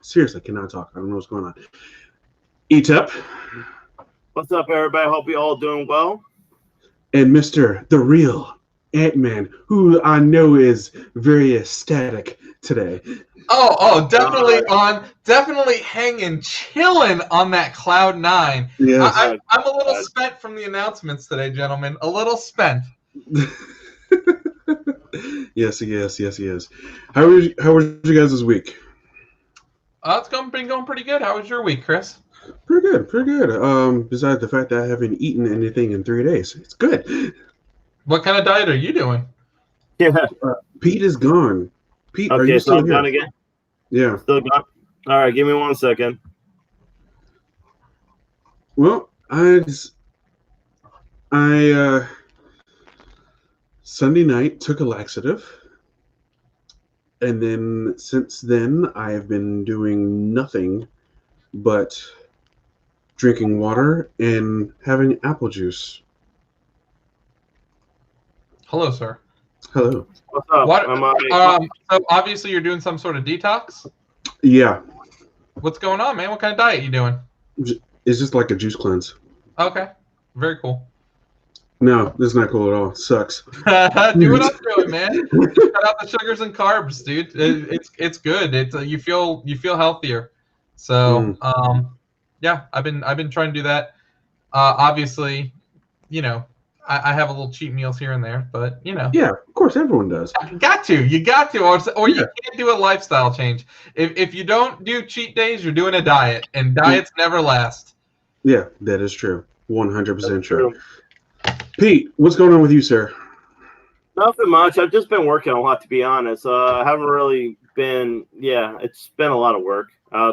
Seriously, I cannot talk. I don't know what's going on. Etep What's up, everybody? Hope you all doing well. and Mr. The Real Ant-Man, who I know is very ecstatic today. Definitely hanging, chilling on that cloud nine. Yes. I'm a little spent from the announcements today, gentlemen. A little spent. Yes. How was you guys this week? It's been going pretty good. How was your week, Chris? Pretty good. Besides the fact that I haven't eaten anything in 3 days, it's good. What kind of diet are you doing? Yeah. Pete is gone. Pete, are Okay, you so still I'm here? done again. Yeah. Still gone. All right, give me 1 second. Well, I Sunday night took a laxative, and then since then I have been doing nothing but drinking water and having apple juice. Hello, sir. Hello. What's up? So obviously you're doing some sort of detox. Yeah, What's going on, man? What kind of diet you doing? it's just like a juice cleanse. Okay, very cool. No, this is not cool at all. It sucks. Do what I'm doing, man. Cut out the sugars and carbs, dude. It's good. You feel healthier. So yeah, I've been trying to do that. Obviously, I have a little cheat meals here and there, but Yeah, of course, everyone does. you got to, or you can't do a lifestyle change. If you don't do cheat days, you're doing a diet, and diets never last. Yeah, that is true. 100% true. Pete, what's going on with you, sir? Nothing much. I've just been working a lot, to be honest. I haven't really been. Yeah, it's been a lot of work.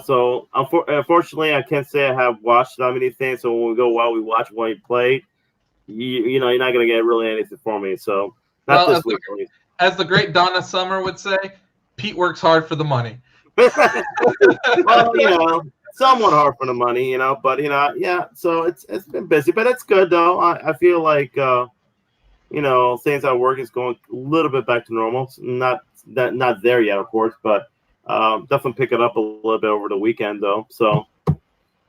So unfortunately, I can't say I have watched that many things. So when we go while we watch while you played, you know, you're not gonna get really anything from me. So not this week. As the great Donna Summer would say, Pete works hard for the money. Well, somewhat hard for the money, but yeah. So it's been busy, but it's good though. I feel like things at work is going a little bit back to normal. It's not there yet, of course, but definitely pick it up a little bit over the weekend though. So,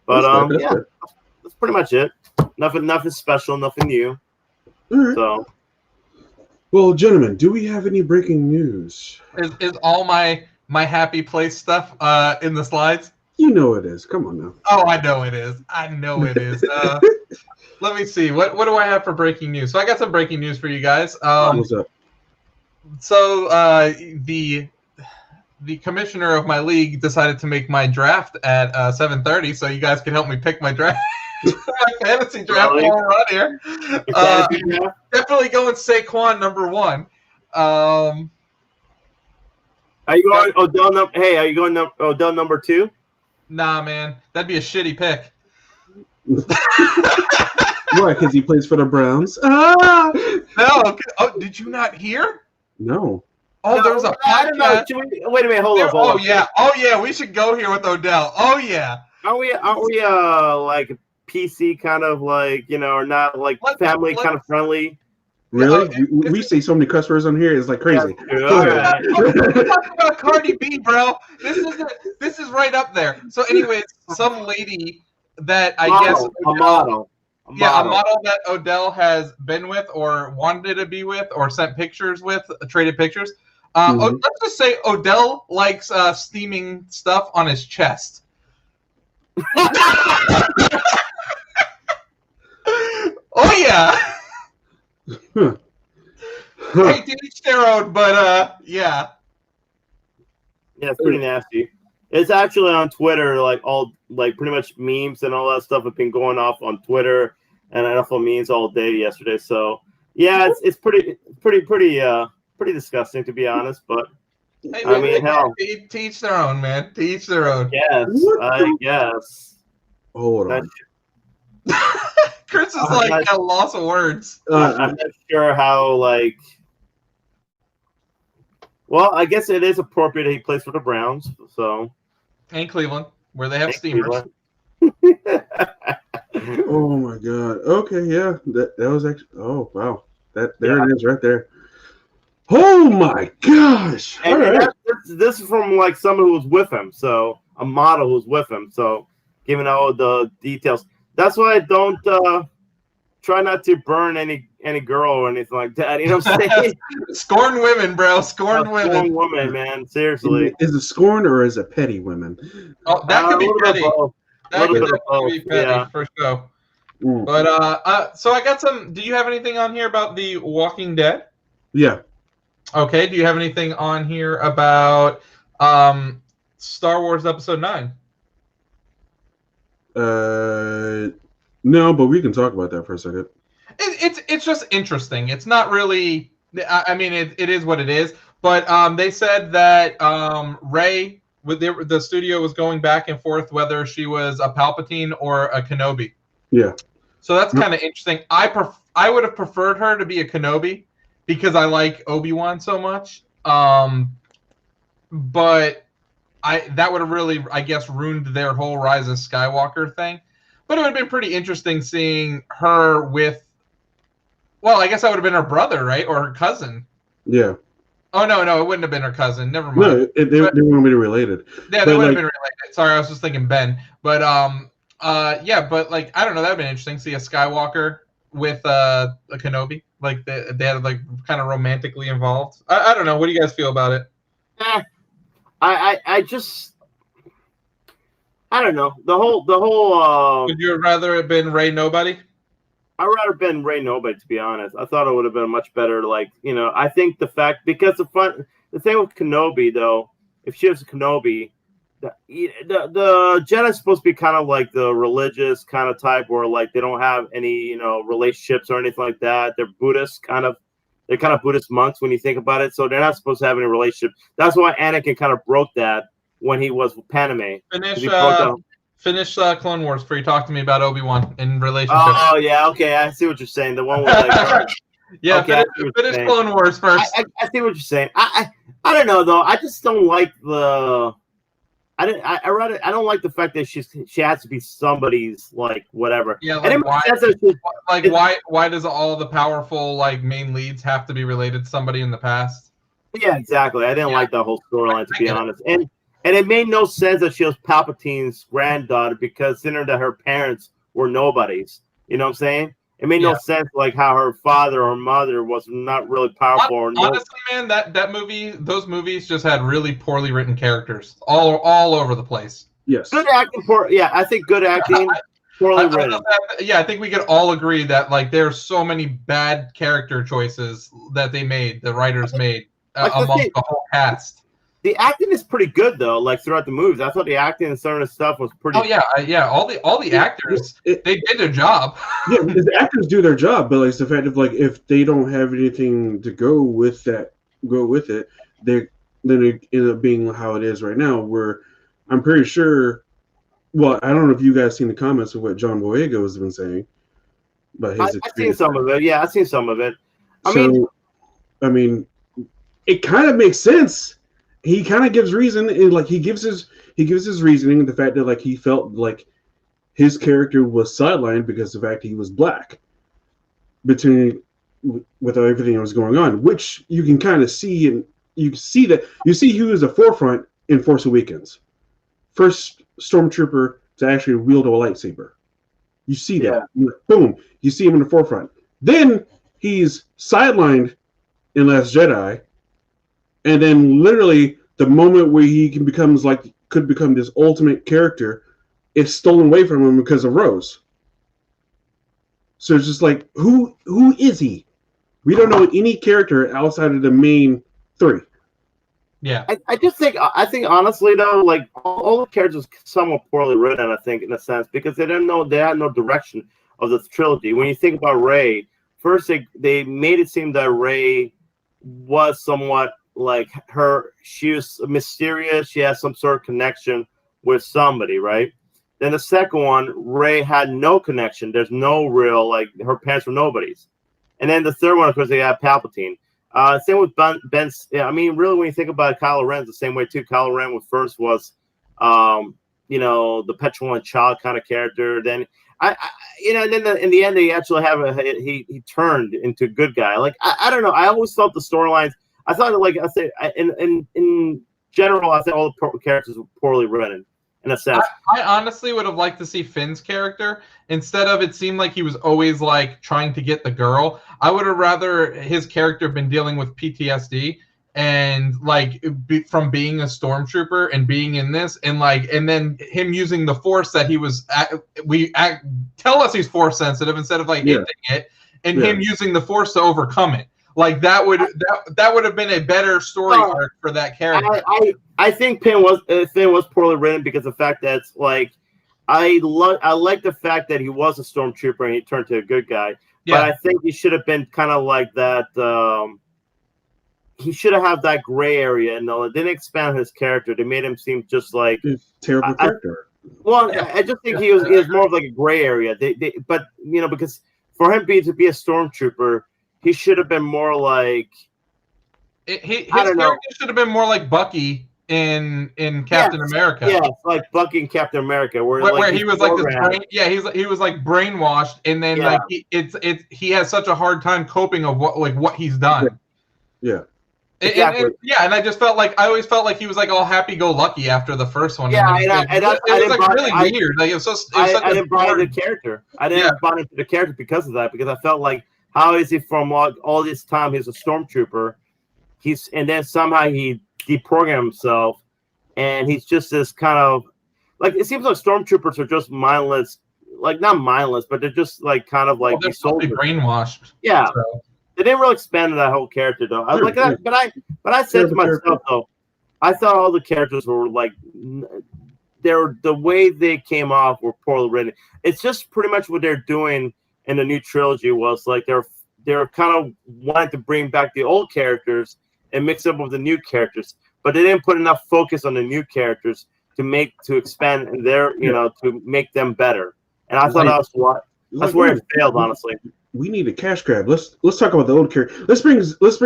but that's pretty much it. Nothing special, nothing new. All right. So, well, gentlemen, do we have any breaking news? Is all my happy place stuff in the slides? You know it is. Come on now. Oh, I know it is. Let me see. What do I have for breaking news? So I got some breaking news for you guys. What's up? So the commissioner of my league decided to make my draft at 7:30, so you guys can help me pick my draft. My fantasy draft while we're on here. Definitely going Saquon number 1. Are you going Odell? Hey, are you going Odell number 2? Nah, man, that'd be a shitty pick. Why? Because he plays for the Browns. No. Oh, did you not hear? No. Oh, no, there was a podcast. Wait a minute. Hold up. Oh yeah. We should go here with Odell. Oh yeah. Aren't we like PC kind of like or not like family kind of friendly? Really? We say so many cuss words on here. It's like crazy. Yeah, we're talking about Cardi B, bro. This is right up there. So, anyways, some lady that I guess a model that Odell has been with or wanted to be with or sent pictures with, traded pictures. Let's just say Odell likes steaming stuff on his chest. Oh yeah. Huh. Hey, to each their own, but yeah. Yeah, it's pretty nasty. It's actually on Twitter, like pretty much memes and all that stuff have been going off on Twitter and NFL memes all day yesterday. So yeah, it's pretty disgusting, to be honest. But hey, I mean, hell, to each their own, man. To each their own. Yes, I guess. Hold on. Chris is like at a loss of words. I'm not sure how well, I guess it is appropriate that he plays for the Browns. So. And Cleveland, where they have steamers. Oh my God. Okay, yeah. That was actually. Oh wow. It is right there. Oh my gosh! And, All right. this is from like someone who was with him, so a model who was with him, so giving all the details. That's why I don't try not to burn any girl or anything like that. You know what I'm saying? Scorn women, bro. Scorn women. Scorn woman, man. Seriously. Is it scorn or is it petty women? Oh, that could A be little bit petty. of both. That could bit of definitely be both, petty yeah. for sure. Mm. But so I got some. Do you have anything on here about The Walking Dead? Yeah. Okay. Do you have anything on here about Star Wars Episode 9? No, but we can talk about that for a second. It's just interesting. It's not really. I mean, it is what it is. But they said that Rey, with the studio, was going back and forth whether she was a Palpatine or a Kenobi. Yeah. So that's kind of interesting. I would have preferred her to be a Kenobi because I like Obi-Wan so much. But that would have really, I guess, ruined their whole Rise of Skywalker thing. But it would have been pretty interesting seeing her with. Well, I guess that would have been her brother, right, or her cousin. Yeah. Oh no, it wouldn't have been her cousin. Never mind. No, they wouldn't be related. Yeah, they would have been related. Sorry, I was just thinking Ben. But yeah, but like I don't know, that'd been interesting. See a Skywalker with a Kenobi, like they had like kind of romantically involved. I don't know. What do you guys feel about it? I just I don't know the whole. Would you rather have been Rey Nobody? I'd rather been Rey Nobody, to be honest. I thought it would have been much better. Like, you know, I think the fact because the thing with Kenobi though, if she was a Kenobi, the Jedi's supposed to be kind of like the religious kind of type, where like they don't have any relationships or anything like that. They're Buddhist kind of. They're kind of Buddhist monks when you think about it, so they're not supposed to have any relationship. That's why Anakin kind of broke that when he was with Padme. Finish Clone Wars before you talk to me about Obi-Wan in relationships. Oh yeah, okay, I see what you're saying. The one with like, yeah, okay, finish Clone Wars first. I see what you're saying. I don't know though. I just don't like the. I don't like the fact that she has to be somebody's like whatever. Yeah, why does all the powerful like main leads have to be related to somebody in the past? Yeah, exactly. I didn't like that whole storyline, to be honest. And it made no sense that she was Palpatine's granddaughter because considering that her parents were nobodies. You know what I'm saying? It made no sense like how her father or mother was not really powerful. Honestly, man, those movies just had really poorly written characters all over the place. Yes. Good acting I think good acting, poorly written. I think we could all agree that like there's so many bad character choices that the writers made amongst the whole cast. The acting is pretty good though. Like throughout the movies, I thought the acting and some of the stuff was pretty. Oh yeah. All the actors, they did their job. Yeah, the actors do their job, but like it's the fact of like if they don't have anything to go with it, then it end up being how it is right now. Where I'm pretty sure. Well, I don't know if you guys seen the comments of what John Boyega has been saying, but his I've seen some of it. Yeah, I've seen some of it. I mean, it kind of makes sense. He kind of gives reason, and like he gives his reasoning. The fact that like he felt like his character was sidelined because of the fact he was black, with everything that was going on, which you can kind of see, and you see he was a forefront in Force Awakens, first stormtrooper to actually wield a lightsaber. You see that, boom, you see him in the forefront. Then he's sidelined in Last Jedi. And then literally the moment where he could become this ultimate character is stolen away from him because of Rose. So it's just like, who is he? We don't know any character outside of the main three. Yeah. I think honestly though, like all the characters somewhat poorly written, I think, in a sense, because they had no direction of the trilogy. When you think about Rey, first they made it seem that Rey was somewhat like she was mysterious. She has some sort of connection with somebody, right? Then the second one, Rey had no connection. There's no real, like, her parents were nobodies. And then the third one, of course, they had Palpatine. Same with Ben. Yeah, I mean, really, when you think about it, Kylo Ren's the same way too. Kylo Ren first was, the petulant child kind of character. Then and then in the end, they actually he turned into a good guy. Like I don't know. I always felt the storylines. I thought like I say in general, I think all the characters were poorly written in a sense. I honestly would have liked to see Finn's character instead of it seemed like he was always like trying to get the girl. I would have rather his character been dealing with PTSD and like from being a stormtrooper and being in this and then him using the force that he was tell us he's force sensitive instead of like hating it and him using the force to overcome it. Like that would have been a better story arc for that character. I think Finn was poorly written because of the fact that it's like I like the fact that he was a stormtrooper and he turned to a good guy. Yeah. But I think he should have been kind of like that. He should have had that gray area, and no, it didn't expand his character. They made him seem just like terrible character. I just think he was more of like a gray area. But because for him to be a stormtrooper, he should have been more like his character should have been more like Bucky in Captain America. Yeah, like Bucky in Captain America, where he was like this he was like brainwashed, and then like he has such a hard time coping of what he's done. Yeah. Exactly. And I just felt like I always felt like he was like all happy-go-lucky after the first one. Yeah, it was like really weird. Like I didn't buy the character. I didn't buy into the character because of that. Because I felt like, how is he from all this time? He's a stormtrooper. And then somehow he deprogrammed himself, and he's just this kind of like it seems like stormtroopers are just mindless, like not mindless, but they're just like kind of like they're totally brainwashed. Yeah. So. They didn't really expand that whole character though. I was like that, but I said to myself though, I thought all the characters were like the way they came off were poorly written. It's just pretty much what they're doing in the new trilogy was like they're kind of wanting to bring back the old characters and mix them with the new characters, but they didn't put enough focus on the new characters to expand their to make them better. And I thought that's where it failed, honestly. We need a cash grab. Let's talk about the old character. Let's bring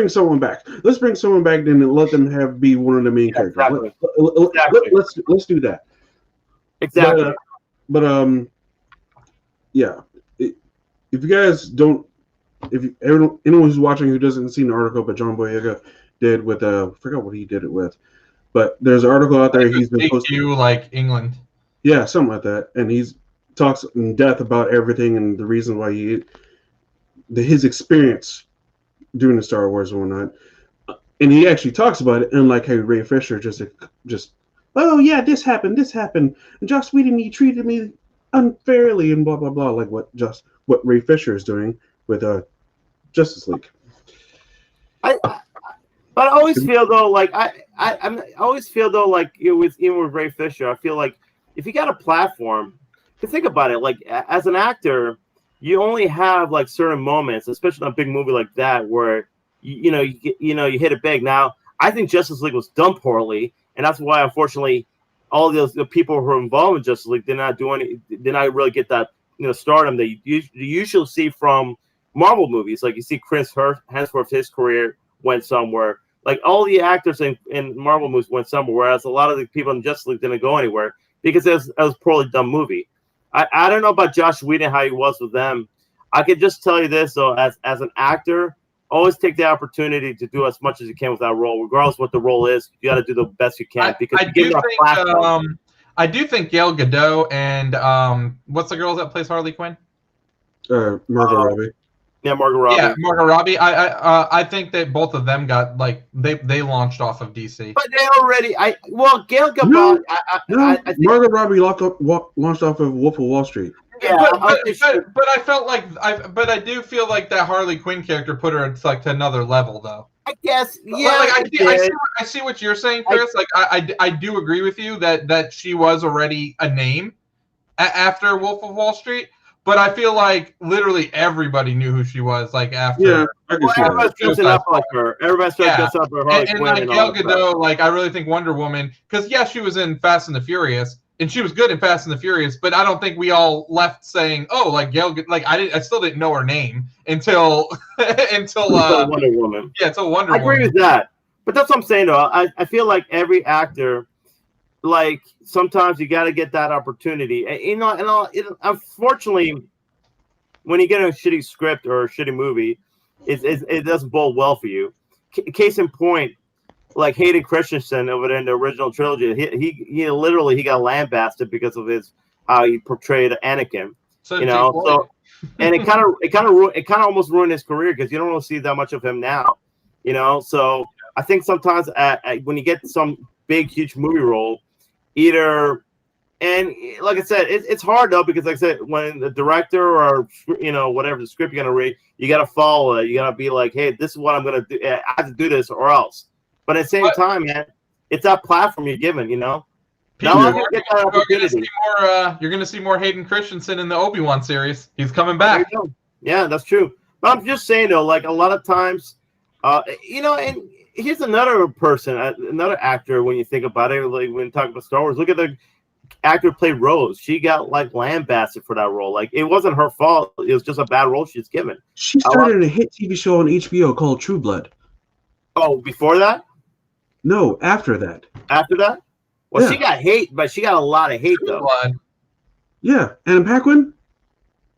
someone back. Let's bring someone back then and let them be one of the main characters. Exactly. Let's do that. Exactly. But if you guys don't, anyone who's watching who doesn't see an article, but John Boyega did with I forgot what he did it with, but there's an article out there he's been posting. Like England. Yeah, something like that, and he's talks in depth about everything and the reason why his experience doing the Star Wars and whatnot, and he actually talks about it, unlike how Ray Fisher just oh yeah, this happened, and Joss Whedon, he treated me unfairly and blah blah blah, like what Ray Fisher is doing with Justice League. But I always feel though, like I always feel though, like even with Ray Fisher, I feel like if you got a platform, to think about it, like as an actor, you only have like certain moments, especially on a big movie like that, where you hit it big. Now, I think Justice League was done poorly, and that's why, unfortunately, all the people who are involved in Justice League did not really get that stardom that you usually see from Marvel movies. Like you see Chris Hemsworth, his career went somewhere. Like all the actors in Marvel movies went somewhere, whereas a lot of the people in Justice League didn't go anywhere because it was a poorly done movie. I don't know about Joss Whedon, how he was with them. I could just tell you this, though, as an actor, always take the opportunity to do as much as you can with that role, regardless of what the role is. You got to do the best you can. Because I do think Gal Gadot and what's the girl that plays Harley Quinn? Margot Robbie. Yeah, Margot Robbie. Yeah, Margot Robbie. I think that both of them got like they launched off of DC. But they already. Gal Gadot. Margot Robbie launched off of Wolf of Wall Street. Yeah, but I felt like I do feel like that Harley Quinn character put her to another level though. I guess. Yeah. Like, I see what you're saying, Chris. I do agree with you that she was already a name after Wolf of Wall Street. But I feel like literally everybody knew who she was. Like after, yeah, everybody's dressing up like her. Everybody's trying to dress up for Harley Quinn. And Gal Gadot, like I really think Wonder Woman, because she was in Fast and the Furious, and she was good in Fast and the Furious. But I don't think we all left saying, "Oh, like Gal." Like I still didn't know her name until Wonder Woman. Yeah, until Wonder Woman. I agree with that. But that's what I'm saying, though. I feel like every actor. Like sometimes you got to get that opportunity, and unfortunately, when you get a shitty script or a shitty movie, it doesn't bode well for you. case in point, like Hayden Christensen over there in the original trilogy, he literally got lambasted because of how he portrayed Anakin. So and it kind of almost ruined his career because you don't really see that much of him now. So I think sometimes when you get some big huge movie role, and like I said, it's hard though because like I said, when the director or whatever the script you're gonna read, you gotta follow it. You gotta be like, hey, this is what I'm gonna do. I have to do this or else. But at the same time, man, it's that platform you're given. Now I'm gonna get that opportunity. You're gonna see more Hayden Christensen in the Obi-Wan series. He's coming back. Yeah, that's true. But I'm just saying though, like a lot of times, and here's another person, another actor. When you think about it, like when you talk about Star Wars, look at the actor who played Rose. She got like lambasted for that role. Like it wasn't her fault. It was just a bad role she's given. She started a hit TV show on HBO called True Blood. Oh, before that? No, after that. After that? Well, yeah. She got hate, but she got a lot of hate though. Yeah, Anna Paquin?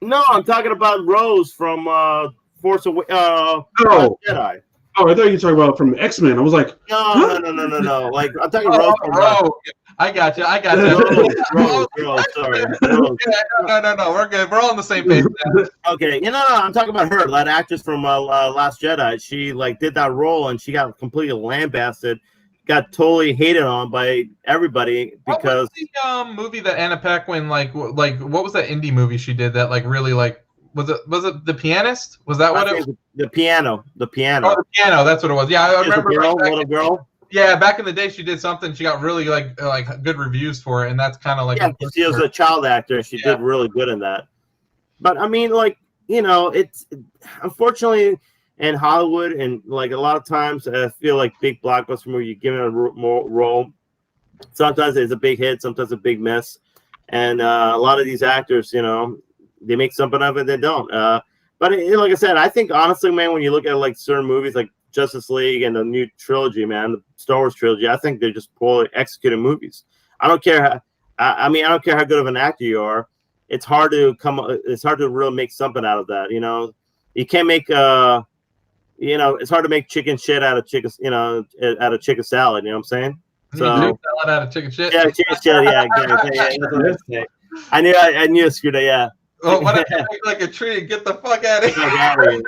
No, I'm talking about Rose from Force Awakens. Jedi. Oh, I thought you were talking about from X-Men. I was like, no. Like I'm talking Rose from I got you. Rose, sorry. Rose. No. We're good. We're all on the same page now. Okay. I'm talking about her, that actress from Last Jedi. She like did that role and she got completely lambasted, got totally hated on by everybody because what was the movie that Anna Paquin like what was that indie movie she did that like really like was it The Pianist? Was that what it was? The Piano. Oh, The Piano. That's what it was. Yeah, I remember. Little girl. Yeah, back in the day, she did something. She got really like good reviews for it, and that's kind of like she was a child actor. She did really good in that. But I mean, like it's unfortunately in Hollywood, and like a lot of times, I feel like big blockbuster movie, you give it a more role. Sometimes it's a big hit, sometimes a big miss, and a lot of these actors, they make something of it, they don't. But like I said, I think honestly, man, when you look at like certain movies, like Justice League and the new trilogy, man, the Star Wars trilogy, I think they're just poorly executed movies. I don't care I don't care how good of an actor you are. It's hard to really make something out of that. You can't make it's hard to make chicken shit out of chicken, out of chicken salad. You know what I'm saying? So chicken salad out of chicken shit. Yeah, chicken shit. Yeah, that's what I knew I screwed it. Yeah. Oh, why don't you make like a tree and get the fuck out of here?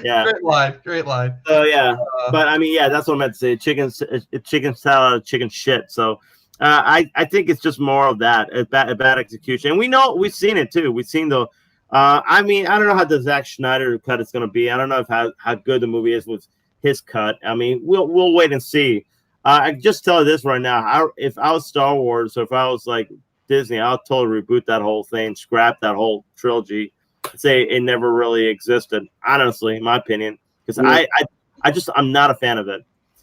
Yeah. Great line. So yeah, but I mean, yeah, that's what I meant to say. Chicken salad, chicken shit. So I think it's just more of that, a bad execution. And we've seen it too. We've seen the. I mean, I don't know how the Zack Snyder cut is going to be. I don't know how good the movie is with his cut. I mean, we'll wait and see. I just tell you this right now. If I was Star Wars, or if I was like Disney, I'll totally reboot that whole thing, scrap that whole trilogy, say it never really existed. Honestly, in my opinion, because I'm not a fan of it.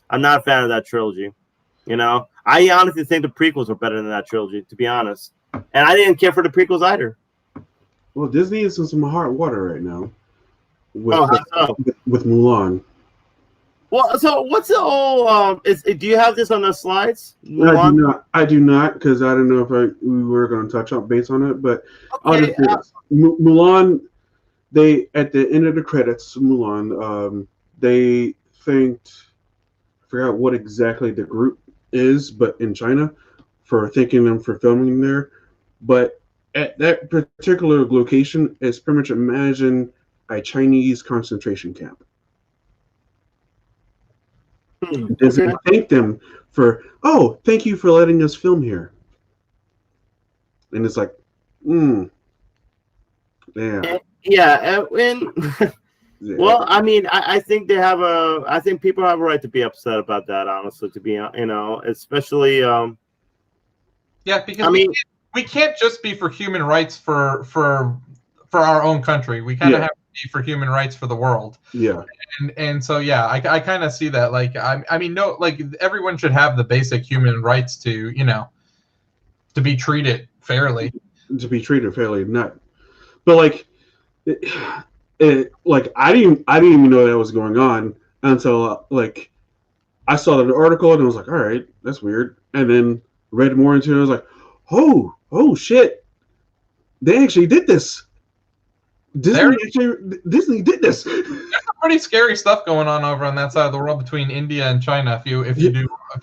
I'm not a fan of that trilogy. I honestly think the prequels are better than that trilogy, to be honest. And I didn't care for the prequels either. Well, Disney is in some hot water right now with Mulan. Well, so what's the whole? Do you have this on the slides? I do not, because I don't know if we were going to touch on base on it, but I'll just say this. Mulan. They at the end of the credits, Mulan. They thanked. I forgot what exactly the group is, but in China, for thanking them for filming there. But at that particular location, it's pretty much imagine a Chinese concentration camp. Disney thanked them for, thank you for letting us film here. And it's like, yeah. Yeah, well, I mean, I think I think people have a right to be upset about that, honestly, to be, especially, because I mean, we can't just be for human rights for our own country. We kind of have to be for human rights for the world. Yeah. And so, I kind of see that. Like, I mean, no, like everyone should have the basic human rights to be treated fairly. Not, but like, like I didn't even know that was going on until like I saw the article and I was like, all right, that's weird. And then read more into it. I was like, oh shit, they actually did this. Disney did this. There's a pretty scary stuff going on over on that side of the world between India and China. If you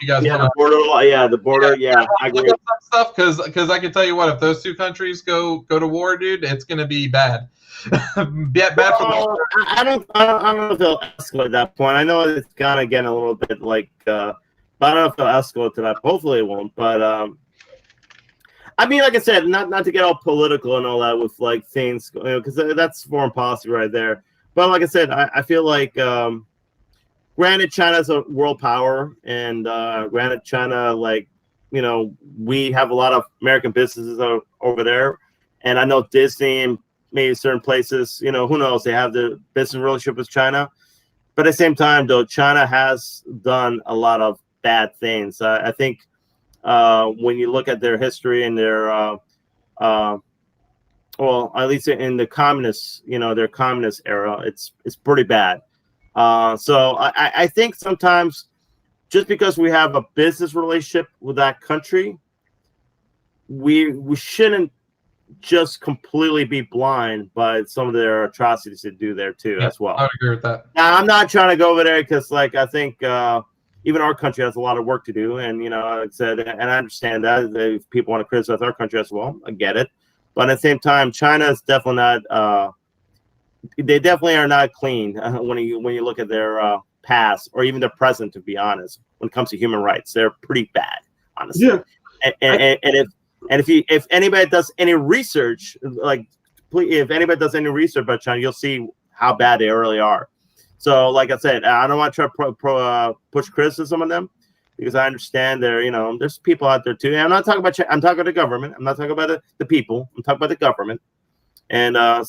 guys Yeah, want the border. Yeah, I agree. look up some stuff because I can tell you what, if those two countries go to war, dude, it's gonna be bad. bad for Well, I don't know if they'll escalate at that point. I know it's kind of getting a little bit like, but I don't know if they'll escalate to that. Hopefully it won't. But I mean, like I said, not to get all political and all that with like things, because that's foreign policy right there. But like I said, I feel like, granted, China's a world power, and granted, China, like, we have a lot of American businesses over there, and I know Disney and maybe certain places, who knows, they have the business relationship with China. But at the same time, though, China has done a lot of bad things. I think when you look at their history and their, well, at least in the communist, their communist era, it's pretty bad. So I think sometimes just because we have a business relationship with that country, we shouldn't just completely be blind by some of their atrocities they do there too, as well. I would agree with that. Now, I'm not trying to go over there because, like, I think even our country has a lot of work to do, and like I said, and I understand that if people want to criticize our country as well, I get it. But at the same time, China is definitely not. They definitely are not clean when you look at their past or even their present. To be honest, when it comes to human rights, they're pretty bad, honestly. Yeah. And if anybody does any research, if anybody does any research about China, you'll see how bad they really are. So, like I said, I don't want to try to push criticism on them because I understand there's people out there too. And I'm not talking about China, I'm talking about the government. I'm not talking about the people. I'm talking about the government. And I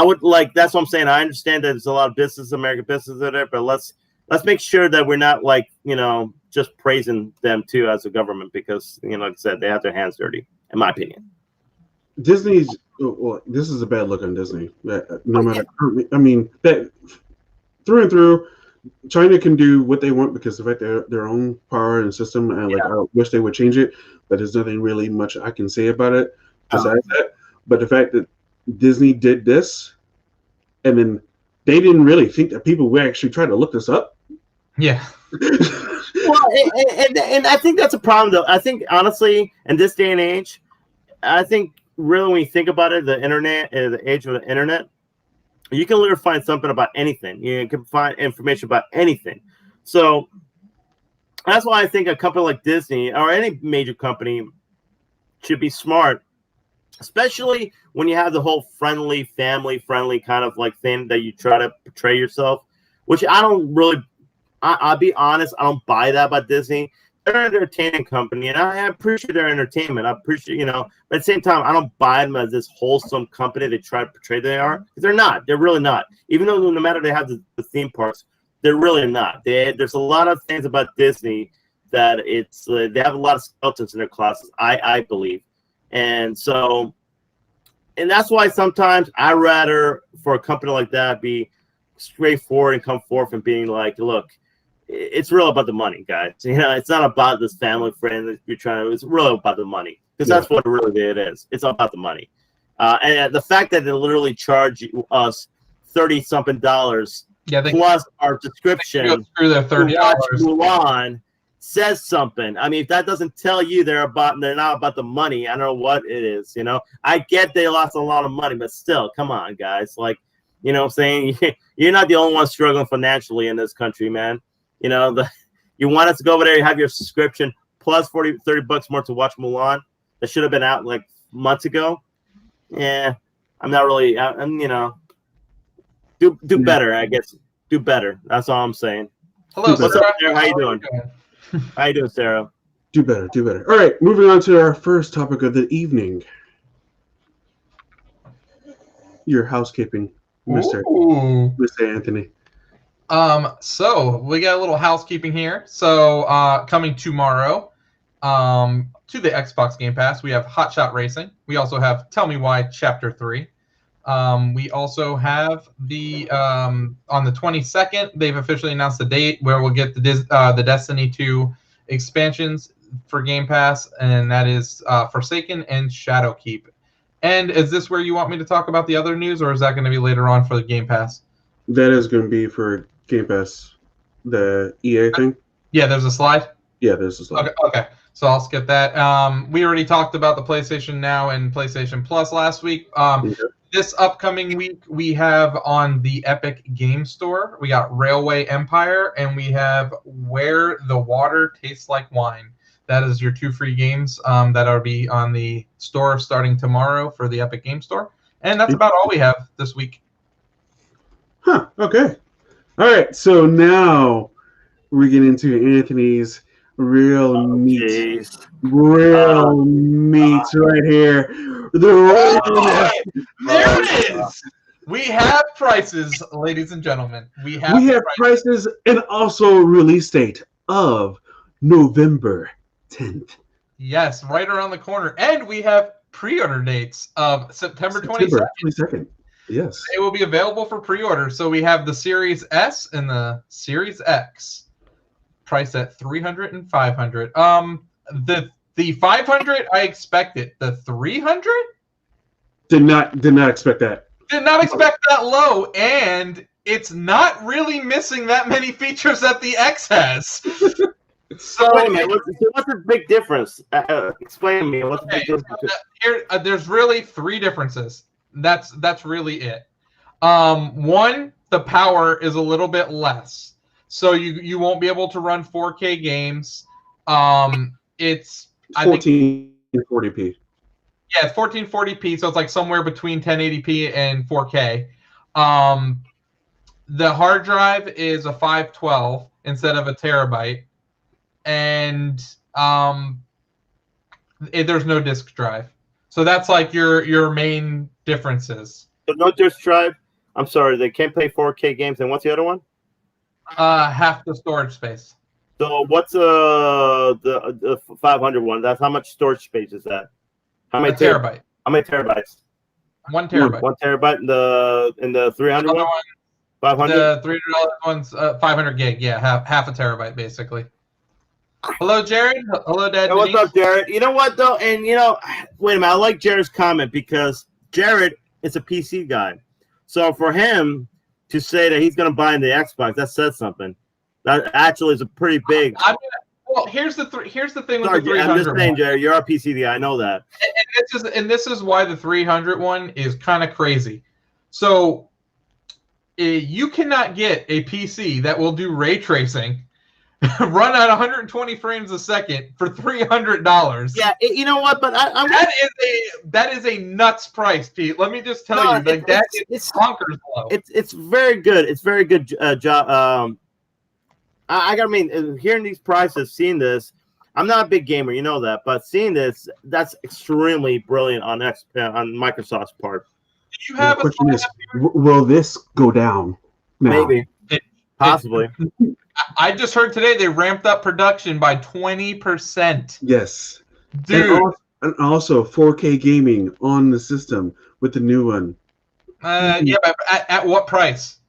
would that's what I'm saying. I understand that there's a lot of business, American business out there, but let's make sure that we're not just praising them too as a government because like I said, they have their hands dirty, in my opinion. Disney's this is a bad look on Disney. No matter, I mean, that through and through, China can do what they want because of their own power and system, and I wish they would change it, but there's nothing really much I can say about it besides that. But the fact that Disney did this, and then they didn't really think that people would actually try to look this up. Yeah. Well, and I think that's a problem, though. I think, honestly, in this day and age, I think really when you think about it, the internet, the age of the internet, you can literally find something about anything. You can find information about anything. So that's why I think a company like Disney or any major company should be smart, especially when you have the whole family-friendly kind of thing that you try to portray yourself, which I don't really. I'll be honest, I don't buy that about Disney. They're an entertainment company, and I appreciate their entertainment. I appreciate, but at the same time, I don't buy them as this wholesome company they try to portray they are. Because they're not. They're really not. Even though no matter they have the theme parks, they're really not. There's a lot of things about Disney that they have a lot of skeletons in their closets, I believe. And so, and that's why sometimes I rather for a company like that be straightforward and come forth and being like, look, it's real about the money, guys. It's not about this family friend that you're trying to. It's really about the money because that's what really it is. It's all about the money, and the fact that they literally charge us $30-something plus our subscription through their $30 Mulan says something. I mean, if that doesn't tell you they're not about the money, I don't know what it is. I get they lost a lot of money, but still, come on, guys. What I'm saying? You're not the only one struggling financially in this country, man. You want us to go over there and have your subscription plus $30 more to watch Mulan that should have been out months ago. Yeah, I'm not really. Do better, I guess. Do better. That's all I'm saying. Hello, what's up, Sarah? How you doing? How you doing, Sarah? Do better. Do better. All right, moving on to our first topic of the evening. Your housekeeping, Mr. Anthony. So we got a little housekeeping here. So coming tomorrow to the Xbox Game Pass, we have Hot Shot Racing. We also have Tell Me Why Chapter 3. We also have the on the 22nd, they've officially announced the date where we'll get the Destiny 2 expansions for Game Pass, and that is Forsaken and Shadowkeep. And is this where you want me to talk about the other news, or is that going to be later on for the Game Pass? That is going to be for Game Pass, the EA thing. Yeah, there's a slide. Yeah, there's a slide. Okay. So I'll skip that. We already talked about the PlayStation Now and PlayStation Plus last week. This upcoming week, we have on the Epic Game Store, we got Railway Empire, and we have Where the Water Tastes Like Wine. That is your 2 free games that will be on the store starting tomorrow for the Epic Game Store. And that's about all we have this week. Huh, okay. All right, so now we get into Anthony's real meat. Real meat right here. There it is! We have prices, ladies and gentlemen. We have prices and also release date of November 10th. Yes, right around the corner. And we have pre-order dates of September 22nd. Yes. It will be available for pre-order. So we have the Series S and the Series X priced at $300 and $500. The 500 I expected. The 300? Did not expect that. Did not expect that low, and it's not really missing that many features that the X has. So wait a minute, what's the big difference? Explain to me what's the big difference. Here, there's really 3 differences. That's really it. One, the power is a little bit less, so you won't be able to run 4K games. It's 1440p. Yeah, it's 1440p, so it's like somewhere between 1080p and 4K. The hard drive is a 512 instead of a terabyte, and there's no disk drive. So that's like your main differences. So no disk drive. I'm sorry, they can't play 4K games. And what's the other one? Half the storage space. So what's the 500 one? That's how much storage space is that? How many terabyte? How many terabytes? 1 terabyte. 1 terabyte in the 300 one? 500. The $300 one's 500 gig. Yeah, half a terabyte basically. Hello, Jared. Hello, Dad. Hey, what's up, Jared? You know what though, and wait a minute. I like Jared's comment because Jared is a PC guy. So for him to say that he's going to buy in the Xbox, that says something. That actually is a pretty big. Well, here's the thing with Sorry, the 300. I'm just saying, Jared, you're a PC guy. I know that. And this is why the 300 one is kind of crazy. So you cannot get a PC that will do ray tracing, run at 120 frames a second for $300. Yeah, you know what? But that is a nuts price, Pete. Let me just tell you, like it's bonkers low. It's very good. It's very good job. Hearing these prices, seeing this, I'm not a big gamer, you know that, but seeing this, that's extremely brilliant on Microsoft's part. Do you have the question is, will this go down now? Maybe. Possibly. I just heard today they ramped up production by 20%. Yes. Dude. And also 4K gaming on the system with the new one. Yeah, but at what price?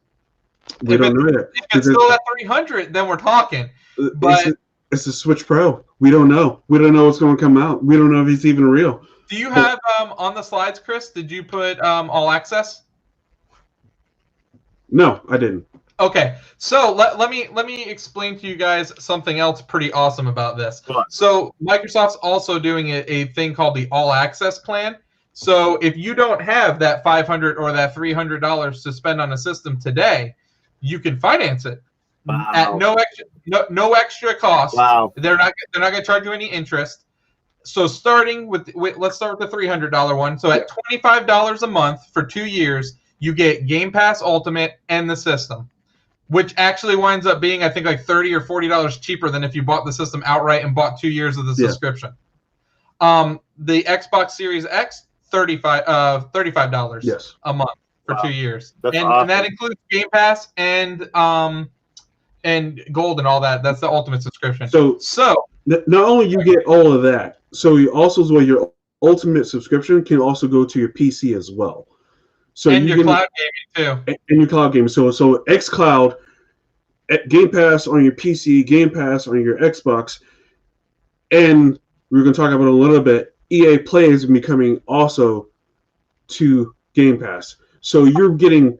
We don't know yet. If it's still at 300, then we're talking. But it's a Switch Pro. We don't know. We don't know what's going to come out. We don't know if it's even real. Do you have on the slides, Chris? Did you put all access? No, I didn't. Okay, so let me explain to you guys something else pretty awesome about this. So Microsoft's also doing a thing called the All Access plan. So if you don't have that $500 or that $300 to spend on a system today, you can finance it at no extra cost. Wow. They're not going to charge you any interest. So starting with let's start with the $300 one. So at $25 a month for 2 years, you get Game Pass Ultimate and the system, which actually winds up being, I think, like $30 or $40 cheaper than if you bought the system outright and bought 2 years of the subscription. The Xbox Series X, $35 a month for 2 years. That's awesome. And that includes Game Pass and Gold and all that. That's the Ultimate subscription. So not only you get all of that, so you also as well your Ultimate subscription can also go to your PC as well. So and your cloud gaming too. And your cloud gaming. So xCloud, Game Pass on your PC, Game Pass on your Xbox, and we're going to talk about it a little bit. EA Play is becoming also to Game Pass. So you're getting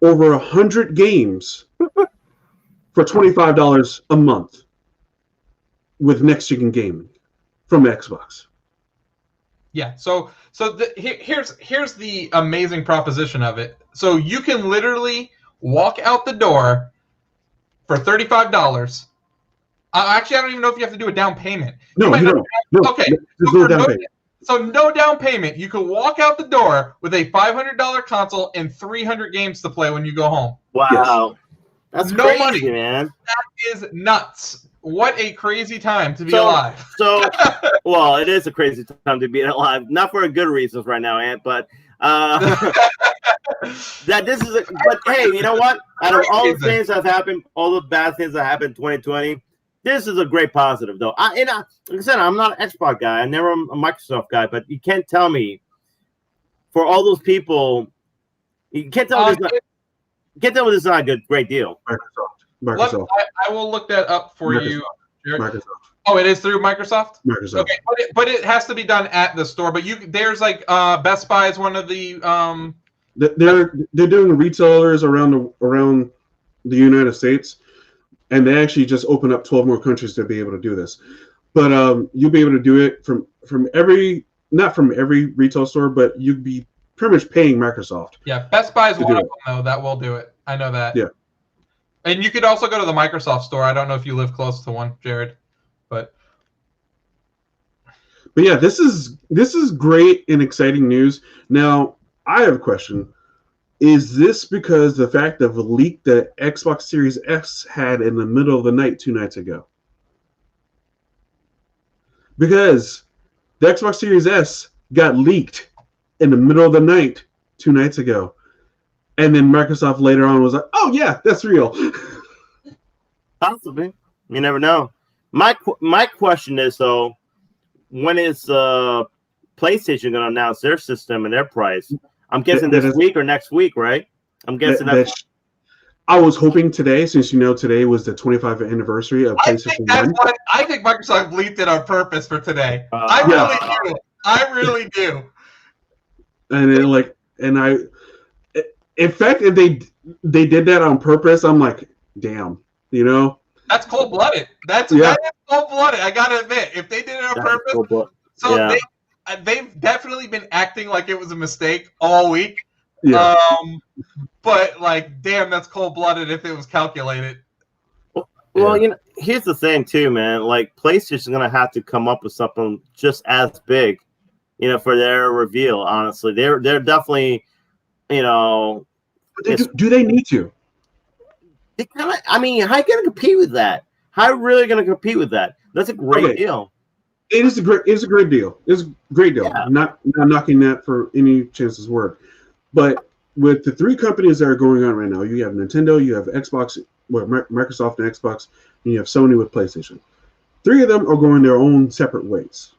over 100 games for $25 a month with next gen gaming from Xbox. Yeah. So here's the amazing proposition of it. So you can literally walk out the door for $35. Actually, I don't even know if you have to do a down payment. No, you don't. No, okay. There's no down payment. So no down payment. You can walk out the door with a $500 console and 300 games to play when you go home. Wow. Yes. That's no crazy, money, man. That is nuts. What a crazy time to be alive. So, well, it is a crazy time to be alive. Not for good reasons right now, Ant, but that this is. But hey, you know what? Out of all the things that have happened, all the bad things that happened in 2020, this is a great positive, though. Like I said, I'm not an Xbox guy. I'm never a Microsoft guy, but you can't tell me for all those people, you can't tell me this is not a great deal. Microsoft. I will look that up for you. Microsoft. Oh, it is through Microsoft? Microsoft. Okay, but it has to be done at the store. But there's like Best Buy is one of the they're doing retailers around the United States, and they actually just open up 12 more countries to be able to do this. But you'll be able to do it from not from every retail store, but you'd be pretty much paying Microsoft. Yeah, Best Buy is one of them though that will do it. I know that. Yeah. And you could also go to the Microsoft store. I don't know if you live close to one, Jared, but yeah, this is great and exciting news. Now, I have a question. Is this because the fact of a leak that Xbox Series X had in the middle of the night 2 nights ago? Because the Xbox Series S got leaked in the middle of the night 2 nights ago. And then Microsoft later on was like, "Oh yeah, that's real." Possibly, you never know. My question is though, when is PlayStation going to announce their system and their price? I'm guessing this week or next week, right? I'm guessing I was hoping today, since today was the 25th anniversary of PlayStation 1. I think Microsoft leaked it on purpose for today. I really do. And then, in fact, if they did that on purpose, I'm like, damn, That's cold-blooded. That is cold-blooded. I gotta admit, if they did it on purpose, they've definitely been acting like it was a mistake all week. Yeah. But damn, that's cold-blooded if it was calculated. Well, here's the thing too, man. PlayStation's gonna have to come up with something just as big, for their reveal. Honestly, they're definitely. Do they need to? They kind of. I mean, how are you going to compete with that? How are you really going to compete with that? That's a great deal. It is a great deal. It's a great deal. Yeah. Not knocking that for any chance's word, but with the 3 companies that are going on right now, you have Nintendo, you have Xbox, Microsoft and Xbox, and you have Sony with PlayStation. 3 of them are going their own separate ways.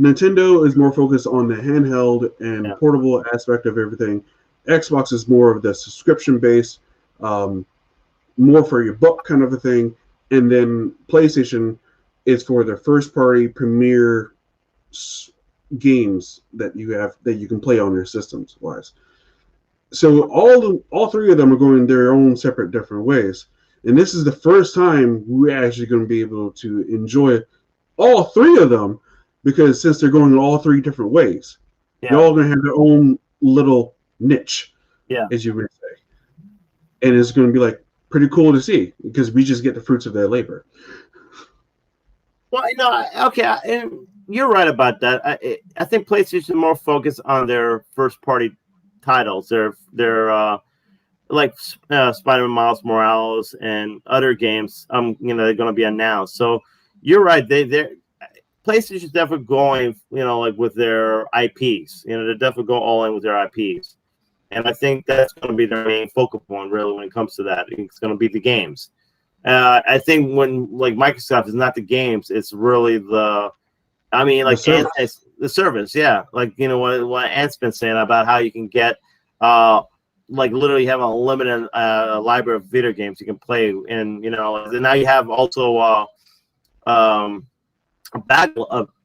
Nintendo is more focused on the handheld and portable aspect of everything. Xbox is more of the subscription-based, more for your buck kind of a thing. And then PlayStation is for their first-party premier games that you can play on their systems-wise. So all 3 of them are going their own separate, different ways. And this is the first time we're actually going to be able to enjoy all 3 of them. Because since they're going all 3 different ways, they're all going to have their own little niche, as you would say. And it's going to be pretty cool to see because we just get the fruits of their labor. Well, okay, and you're right about that. I think PlayStation is more focused on their first-party titles. Their Spider-Man Miles Morales and other games. They're going to be announced. So you're right. PlayStation's definitely going, with their IPs. They're definitely going all in with their IPs. And I think that's going to be their main focal point, really, when it comes to that. It's going to be the games. I think when, Microsoft is not the games, it's really the service, yeah. What Ant's been saying about how you can get, literally have a limited library of video games you can play. And, now you have also a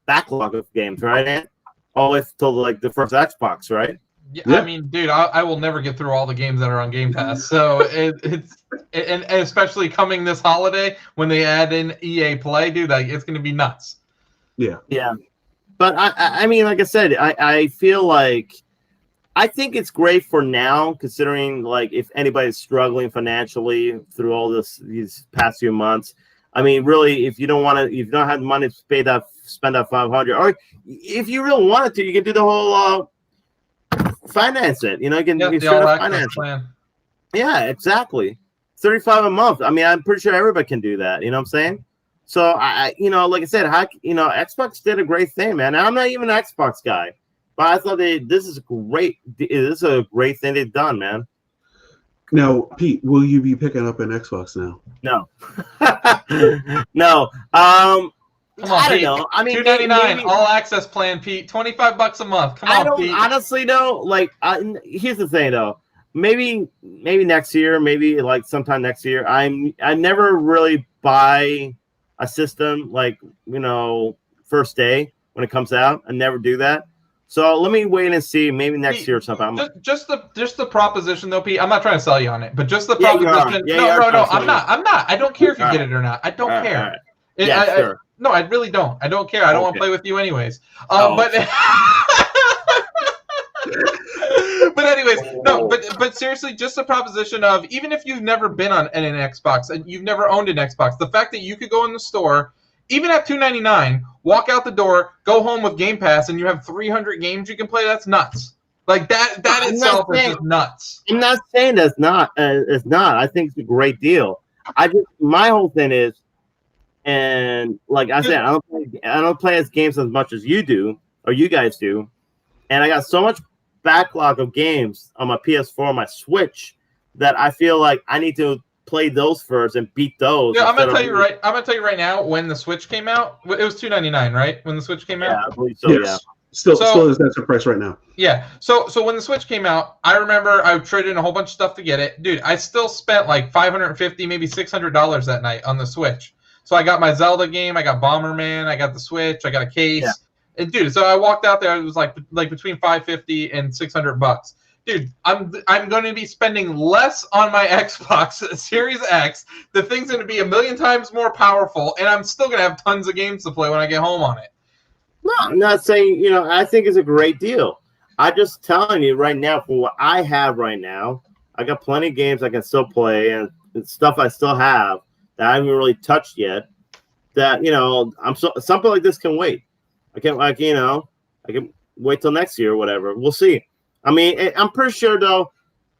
backlog of games, right, Ant? all the way till like the first Xbox, right? Yeah, I mean, dude, I will never get through all the games that are on Game Pass. So and especially coming this holiday when they add in EA Play, dude, like it's gonna be nuts. Yeah. But I mean, like I said, I feel like I think it's great for now, considering like if anybody's struggling financially through all these past few months. I mean, really, if you don't have the money to spend that 500, or if you really wanted to, you can do the whole finance it. You know, you can the straight all up access finance plan. Yeah, exactly. 35 a month. I mean, I'm pretty sure everybody can do that. You know what I'm saying? So I like I said, Xbox did a great thing, man. And I'm not even an Xbox guy, but I thought this is great. This is a great thing they've done, man. Now, Pete, will you be picking up an Xbox now? No, no. Come on, I Pete. don't know. I mean, $2.99 all access plan, Pete. $25 a month. Come on, I don't Pete. honestly know. Like, here's the thing, though. Maybe next year, maybe like sometime next year. I never really buy a system like first day when it comes out. I never do that. So let me wait and see. Maybe next year or something. Just the proposition though, Pete. I'm not trying to sell you on it, but just the proposition. No, I'm not. I don't care if you get it or not. I don't care. Sure. No, I really don't. I don't care. I don't want to play with you anyways. But but anyways, no. But seriously, just the proposition of even if you've never been on an Xbox and you've never owned an Xbox, the fact that you could go in the store, even at $2.99, walk out the door, go home with Game Pass, and you have 300 games you can play. That's nuts. Like that itself is just nuts. I'm not saying that's not. It's not. I think it's a great deal. My whole thing is. And like I said, I don't play as games as much as you do or you guys do, and I got so much backlog of games on my PS4, my Switch, that I feel like I need to play those first and beat those. Yeah, I'm gonna tell you right now. When the Switch came out, it was $2.99, right? When the Switch came out, yeah, I believe so. Yes. Yeah, still is that the price right now? Yeah. So when the Switch came out, I remember I traded in a whole bunch of stuff to get it, dude. I still spent like $550, maybe $600 that night on the Switch. So I got my Zelda game, I got Bomberman, I got the Switch, I got a case. Yeah. And dude, so I walked out there, it was like between $550 and $600. Dude, I'm going to be spending less on my Xbox Series X. The thing's going to be a million times more powerful, and I'm still going to have tons of games to play when I get home on it. No, I'm not saying, I think it's a great deal. I'm just telling you right now, for what I have right now, I got plenty of games I can still play and stuff I still have that I haven't really touched yet. That something like this can wait. I can wait till next year or whatever. We'll see. I mean, I'm pretty sure though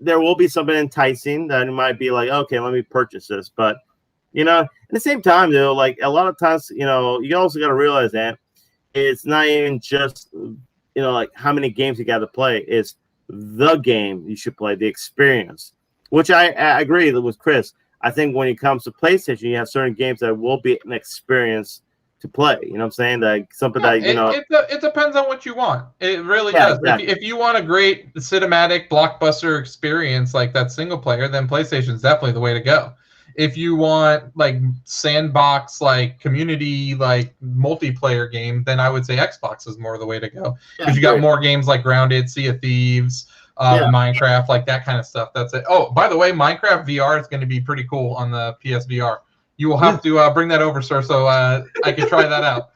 there will be something enticing that it might be like, okay, let me purchase this. But at the same time though, like a lot of times, you also got to realize that it's not even just like how many games you got to play. It's the game you should play, the experience. Which I agree with Chris. I think when it comes to PlayStation, you have certain games that will be an experience to play. You know what I'm saying? Like something that it depends on what you want. It really does. Exactly. If you want a great cinematic blockbuster experience like that single player, then PlayStation is definitely the way to go. If you want like sandbox, like community, like multiplayer game, then I would say Xbox is more the way to go because you got more games like Grounded, Sea of Thieves. Minecraft, like that kind of stuff. That's it. Oh, by the way, Minecraft VR is going to be pretty cool on the PSVR. You will have to bring that over, sir, so I can try that out.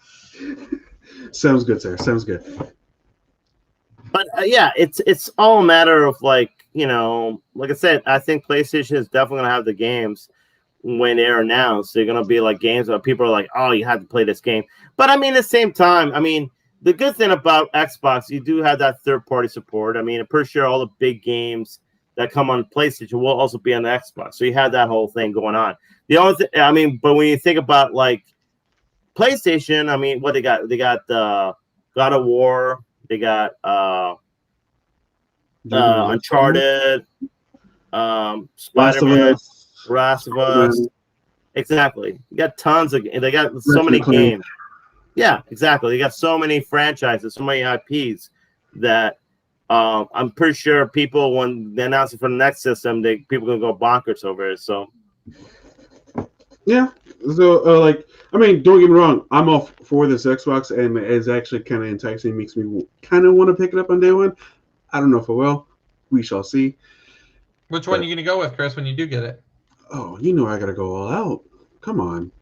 Sounds good, sir. Sounds good. But it's all a matter of like I said, I think PlayStation is definitely going to have the games when they're announced. They're going to be like games where people are like, oh, you have to play this game. But I mean, at the same time, the good thing about Xbox, you do have that third-party support. I'm pretty sure all the big games that come on PlayStation will also be on the Xbox. So you have that whole thing going on. The only thing, but when you think about like PlayStation, what they got? They got God of War. They got Uncharted, Spider-Man, Last of Us. Exactly. You got tons of. They got so many games. Yeah, exactly. They got so many franchises, so many IPs that I'm pretty sure people, when they announce it for the next system, people gonna go bonkers over it. So Yeah. So, I mean, don't get me wrong. I'm all for this Xbox, and it's actually kind of enticing. Makes me kind of want to pick it up on day one. I don't know if I will. We shall see. Which one are you going to go with, Chris, when you do get it? Oh, you know I gotta go all out. Come on.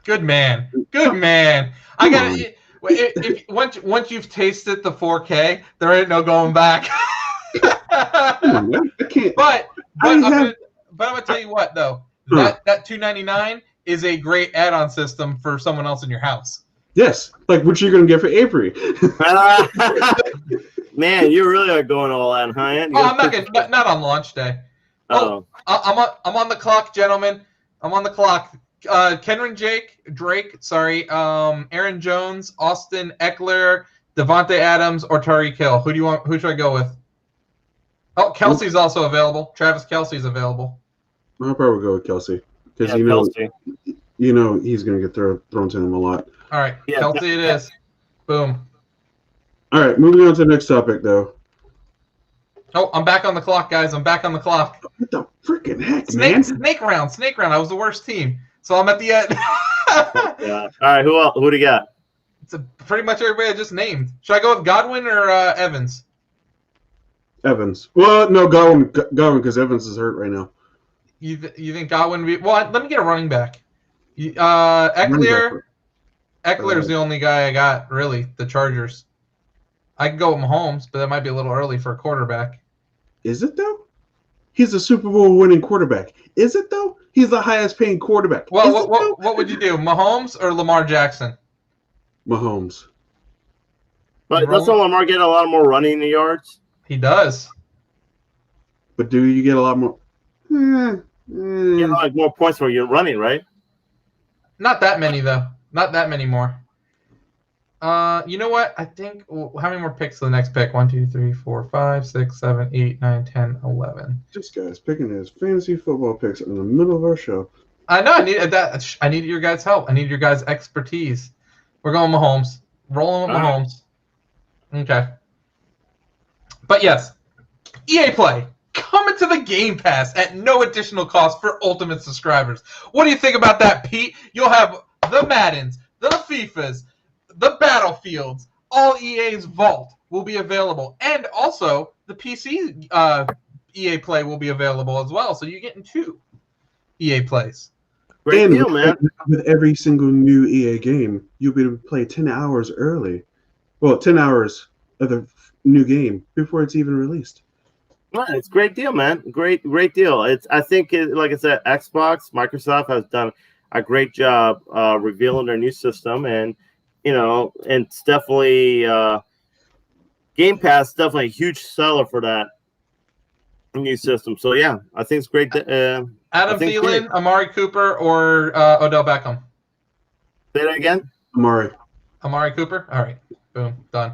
Good man. Good man. I got it. If once you've tasted the 4K, there ain't no going back. Come on, I can't. But I I'm have. gonna tell you what though. That $299 is a great add-on system for someone else in your house. Yes, like what you're gonna get for Avery. Man, you really are going all out, huh? I'm not on launch day. Oh, I'm on the clock, gentlemen. I'm on the clock. Kenron Drake, Aaron Jones, Austin Eckler, Devontae Adams, or Tyreek Hill. Who should I go with? Oh, Kelsey's also available. Travis Kelsey's available. I'll probably go with Kelsey because you know he's gonna get thrown to him a lot. All right, yeah, Kelsey it is. Boom. All right, moving on to the next topic though. Oh, I'm back on the clock, guys. I'm back on the clock. What the freaking heck, man? Snake round. I was the worst team, so I'm at the end. Yeah. All right, who else? Who do you got? It's pretty much everybody I just named. Should I go with Godwin or Evans? Evans. Well, no, Godwin, because Evans is hurt right now. You think Godwin would be? Well, let me get a running back. Eckler is the only guy I got, really, the Chargers. I could go with Mahomes, but that might be a little early for a quarterback. Is it, though? He's a Super Bowl winning quarterback. Is it, though? He's the highest paying quarterback. Well, what would you do, Mahomes or Lamar Jackson? Mahomes. But doesn't Lamar get a lot more running yards? He does. But do you get a lot more? You get like more points when you're running, right? Not that many, though. Not that many more. You know what? I think how many more picks to the next pick? 1, 2, 3, 4, 5, 6, 7, 8, 9, 10, 11. This guy's picking his fantasy football picks in the middle of our show. I know. I need your guys' help. I need your guys' expertise. We're going Mahomes. Rolling with Mahomes. Okay. But yes, EA Play coming to the Game Pass at no additional cost for Ultimate subscribers. What do you think about that, Pete? You'll have the Maddens, the FIFAs, the Battlefields, all EA's Vault will be available, and also the PC EA Play will be available as well. So you're getting 2 EA Plays. Great deal, man. With every single new EA game, you'll be able to play 10 hours early. Well, 10 hours of the new game before it's even released. Well, it's a great deal, man. Great deal. I think, like I said, Microsoft has done a great job revealing their new system, and and it's definitely Game Pass is definitely a huge seller for that new system. So yeah, I think it's great. Adam Thielen, Amari Cooper, or Odell Beckham. Say that again. Amari Cooper. All right, boom, done.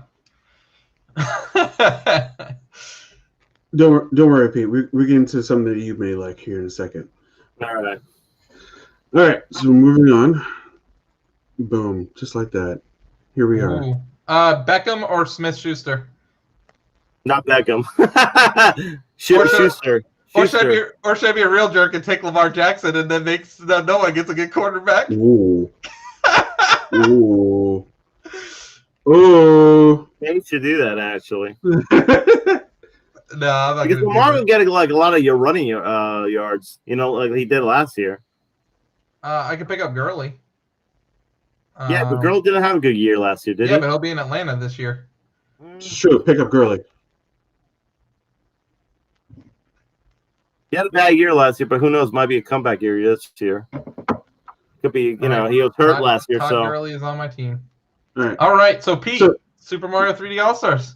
Don't worry, Pete. We're getting to something that you may like here in a second. All right. So moving on. Boom, just like that. Here we are. Beckham or Smith-Schuster? Not Beckham. Schuster. Or should I be a real jerk and take Lamar Jackson and then make no one gets a good quarterback? Ooh. Oh. They should do that, actually. No, I'm not because Lamar will get like a lot of your running yards, like he did last year. I could pick up Gurley. Yeah, but Gurley didn't have a good year last year, did he? Yeah, but he'll be in Atlanta this year. Sure, pick up Gurley. He had a bad year last year, but who knows? Might be a comeback year this year. Could be, he was hurt last year. Todd so Gurley is on my team. All right. So Pete, Super Mario 3D All Stars.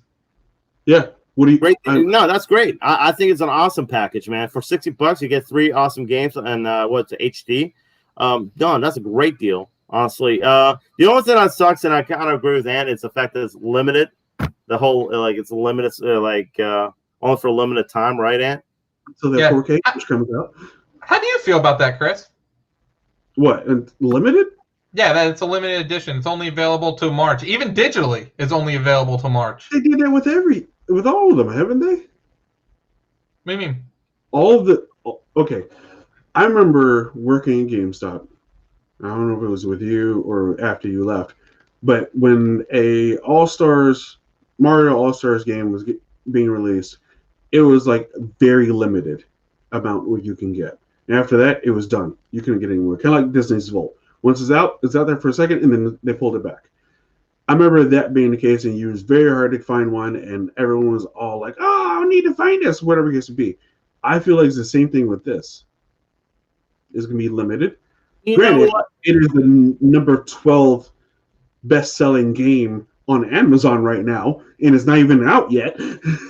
Yeah. What do you? Great. No, that's great. I think it's an awesome package, man. For $60, you get 3 awesome games and what's HD. Done. That's a great deal, honestly. The only thing that sucks, and I kind of agree with Ann, is the fact that it's limited. The whole it's limited, only for a limited time, right, Ann? So that 4K which comes out. How do you feel about that, Chris? What? Limited? Yeah, that it's a limited edition. It's only available to March. Even digitally, it's only available to March. They did that with all of them, haven't they? What do you mean? Okay. I remember working in GameStop, I don't know if it was with you or after you left, but when a All Stars Mario All Stars game was being released, it was like very limited amount what you can get. And after that, it was done. You couldn't get anywhere. Kind of like Disney's Vault. Once it's out there for a second, and then they pulled it back. I remember that being the case, and it was very hard to find one, and everyone was all like, "Oh, I need to find this," whatever it gets to be. I feel like it's the same thing with this. It's going to be limited. Granted, it is the number 12 best-selling game on Amazon right now, and it's not even out yet.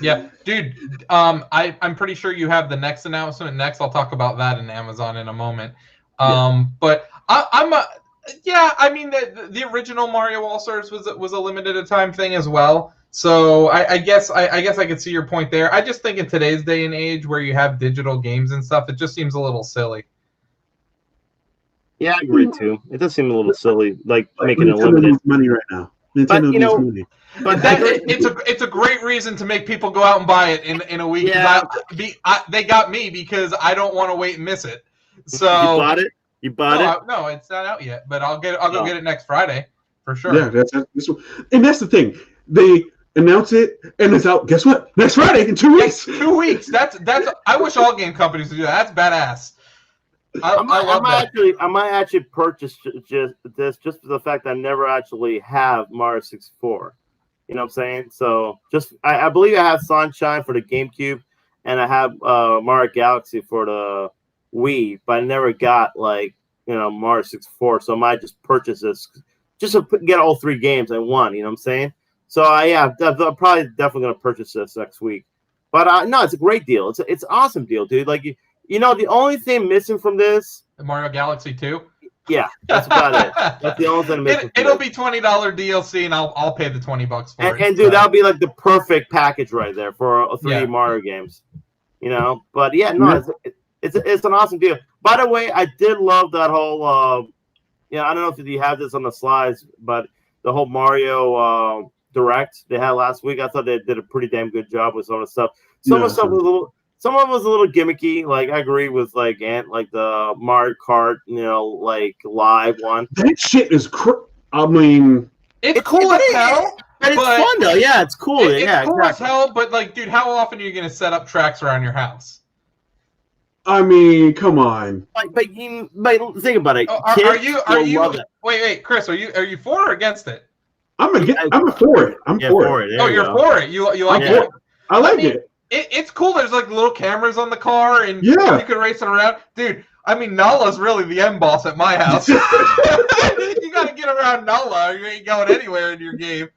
Yeah, dude. I'm pretty sure you have the next announcement next. I'll talk about that in Amazon in a moment. But I mean the original Mario All Stars was a limited time thing as well. So I guess I could see your point there. I just think in today's day and age where you have digital games and stuff, it just seems a little silly. Yeah, I agree too. It does seem a little silly, like making it limited. Needs money right now. Nintendo needs money. But it's a great reason to make people go out and buy it in a week. Yeah. They got me because I don't want to wait and miss it. So you bought it? You bought it? No, it's not out yet, but I'll go get it next Friday for sure. Yeah, that's the thing. They announce it and it's out. Guess what? Next Friday in 2 weeks. 2 weeks. That's. I wish all game companies would do that. That's badass. I might actually purchase just for the fact that I never actually have Mario 64. You know what I'm saying? So I believe I have Sunshine for the GameCube, and I have Mario Galaxy for the Wii, but I never got Mario 64. So I might just purchase this just to get all 3 games in one. You know what I'm saying? So I'm probably definitely gonna purchase this next week. But no, it's a great deal. It's an awesome deal, dude. Like you know, the only thing missing from this, the Mario Galaxy 2. Yeah, that's about it. That's the only thing missing. It'll be $20 DLC, and I'll pay the $20 for it. And dude, that'll be like the perfect package right there for 3 Mario games. You know, but yeah, no, it's an awesome deal. By the way, I did love that whole. I don't know if you have this on the slides, but the whole Mario Direct they had last week, I thought they did a pretty damn good job with some of the stuff. Some of it was a little gimmicky. Like I agree with like the Mario Kart, live one. That shit is I mean, it's cool as hell. But it's fun though. Yeah, it's cool. It's cool as hell. But like, dude, how often are you gonna set up tracks around your house? I mean, come on. But think about it. Are you? Wait, Chris, are you for or against it? I'm for it. I'm for it. Oh, you're for it. You like it? I like it. It's cool. There's like little cameras on the car, and you can race it around, dude. I mean, Nala's really the end boss at my house. You gotta get around Nala, or you ain't going anywhere in your game.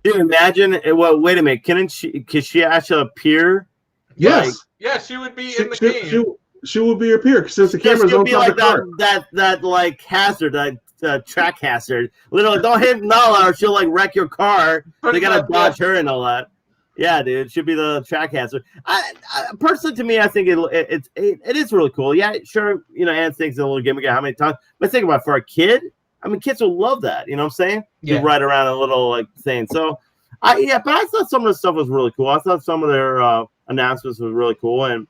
Dude, imagine. Well, wait a minute. Can she actually appear? Yes. Yeah, she would be in the game. She will be appear since the camera's on top of the car. That like hazard, that track hazard. Literally, don't hit Nala or she'll like wreck your car. They gotta dodge her and all that. Yeah, dude, it should be the track hazard. I personally, to me, I think it is really cool. Yeah, sure, Anne thinks it's a little gimmick how many times, but think about it, for a kid. I mean, kids will love that. You know what I'm saying? Yeah. You ride around a little thing. So, but I thought some of the stuff was really cool. I thought some of their announcements was really cool, and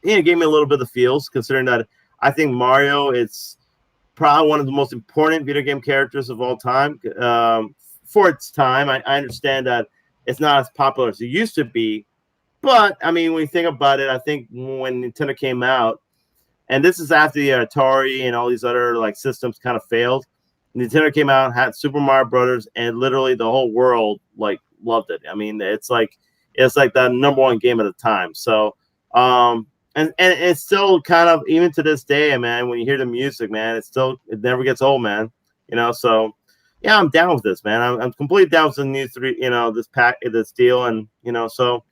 it gave me a little bit of the feels, considering that I think Mario is probably one of the most important video game characters of all time. For its time, I understand that it's not as popular as it used to be, but I mean, when you think about it, I think when Nintendo came out, and this is after the Atari and all these other systems kind of failed, Nintendo came out, had Super Mario Brothers, and literally the whole world loved it. I mean, it's like the #1 game at the time. So, and it's still kind of, even to this day, man, when you hear the music, man, it never gets old, man. So. Yeah, I'm down with this, man. I'm completely down with the new 3, this deal, and so,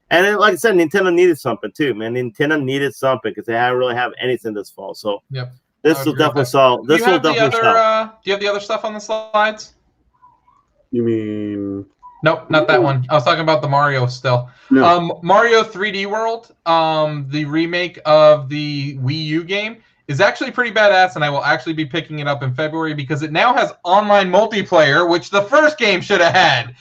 and then, like I said, Nintendo needed something too, man. Nintendo needed something because they didn't really have anything this fall. So, this will definitely solve. This will definitely solve. Do you have the other stuff on the slides? You mean? Nope, not that one. I was talking about the Mario still. No. Mario 3D World, the remake of the Wii U game, is actually pretty badass, and I will actually be picking it up in February because it now has online multiplayer, which the first game should have had.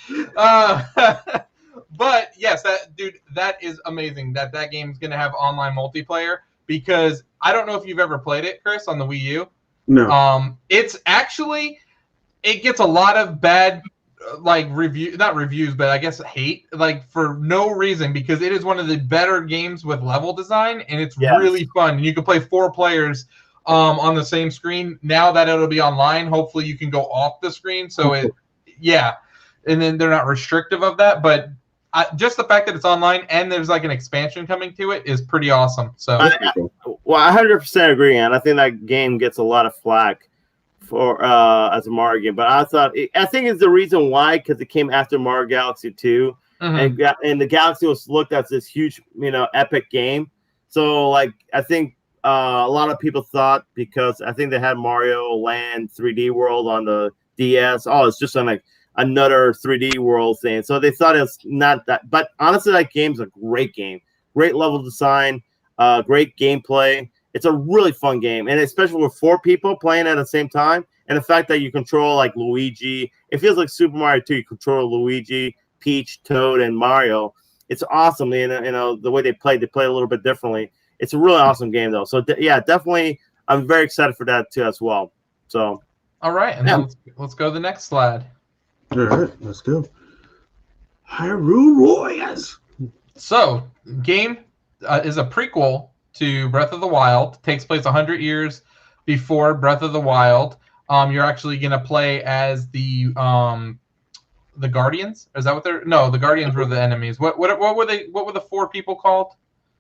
But yes, that is amazing that game is going to have online multiplayer, because I don't know if you've ever played it, Chris, on the Wii U. No. It's actually, it gets a lot of bad not reviews, but I guess hate, like for no reason, because it is one of the better games with level design, and it's really fun. And you can play 4 players on the same screen. Now that it'll be online, hopefully you can go off the screen. So and then they're not restrictive of that, but just the fact that it's online and there's like an expansion coming to it is pretty awesome. So I 100% agree, and I think that game gets a lot of flack for as a Mario game, but I think it's the reason why, because it came after Mario Galaxy 2, and the Galaxy was looked at as this huge, epic game. So like I think a lot of people thought, because I think they had Mario Land 3D World on the DS. Oh, it's just like another 3D world thing. So they thought it was not that. But honestly, that game's a great game. Great level design, great gameplay. It's a really fun game, and especially with 4 people playing at the same time, and the fact that you control like Luigi, it feels like Super Mario 2. You control Luigi, Peach, Toad, and Mario. It's awesome. The way they play a little bit differently. It's a really awesome game, though. So definitely, I'm very excited for that too as well. So, all right, and then let's go to the next slide. All right, let's go. Hyrule Warriors. So, game is a prequel to Breath of the Wild. It takes place 100 years before Breath of the Wild. You're actually going to play as the Guardians. Is that what they're? No, the Guardians were the enemies. What were they? What were the 4 people called?